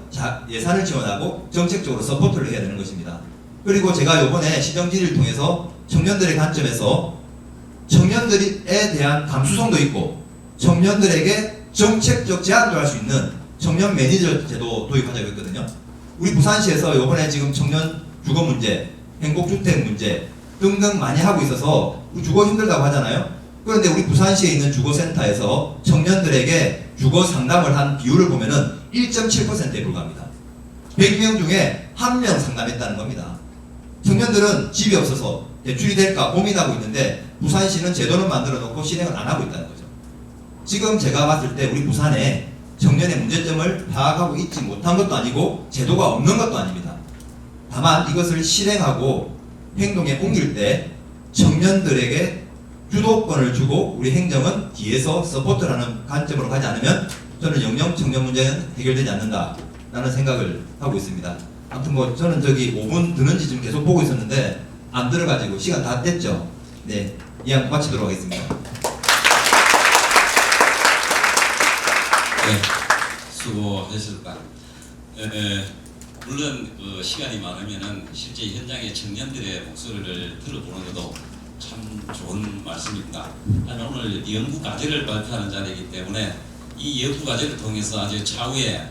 L: 예산을 지원하고 정책적으로 서포트를 해야 되는 것입니다. 그리고 제가 이번에 시정질의를 통해서 청년들의 관점에서 청년들에 대한 감수성도 있고 청년들에게 정책적 제안도 할 수 있는 청년 매니저 제도 도입하자고 했거든요. 우리 부산시에서 이번에 지금 청년 주거 문제, 행복주택 문제 등등 많이 하고 있어서 주거 힘들다고 하잖아요. 그런데 우리 부산시에 있는 주거센터에서 청년들에게 주거 상담을 한 비율을 보면은 1.7%에 불과합니다. 100명 중에 1명 상담했다는 겁니다. 청년들은 집이 없어서 대출이 될까 고민하고 있는데 부산시는 제도는 만들어 놓고 실행을 안 하고 있다는 거죠. 지금 제가 봤을 때 우리 부산에 청년의 문제점을 파악하고 있지 못한 것도 아니고 제도가 없는 것도 아닙니다. 다만 이것을 실행하고 행동에 옮길 때 청년들에게 주도권을 주고 우리 행정은 뒤에서 서포트를 하는 관점으로 가지 않으면 저는 영영 청년 문제는 해결되지 않는다라는 생각을 하고 있습니다. 아무튼 뭐 저는 저기 5분 드는지 지금 계속 보고 있었는데 안 들어가지고 시간 다 됐죠. 네, 이왕 마치도록 하겠습니다.
G: 네, 수고하셨습니다. 물론 그 시간이 많으면은 실제 현장의 청년들의 목소리를 들어보는 것도 참 좋은 말씀입니다. 나는 오늘 연구 과제를 발표하는 자리이기 때문에 이 연구 과제를 통해서 아주 차후에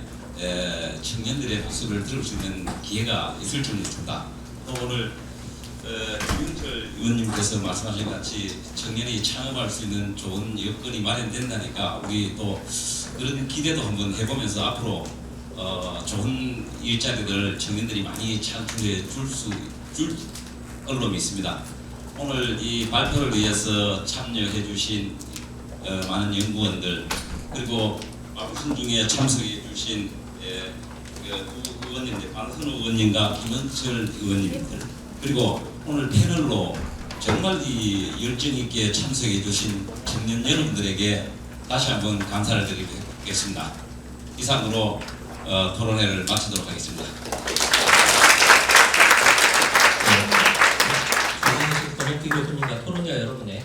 G: 청년들의 목소리를 들을 수 있는 기회가 있을 줄 믿습니다. 또 오늘 김영철 의원님께서 말씀하신 것 같이 청년이 창업할 수 있는 좋은 여건이 마련된다니까 우리 또 그런 기대도 한번 해보면서 앞으로 좋은 일자리들 청년들이 많이 창출해 줄 걸로 믿습니다. 오늘 이 발표를 위해서 참여해 주신 많은 연구원들 그리고 방송 중에 참석해 주신 두 의원님들 방선우 의원님과 김은철 의원님들 그리고 오늘 패널로 정말 이 열정 있게 참석해 주신 청년 여러분들에게 다시 한번 감사를 드리겠습니다. 이상으로 토론회를 마치도록 하겠습니다.
A: 김 교수님과 토론자 여러분의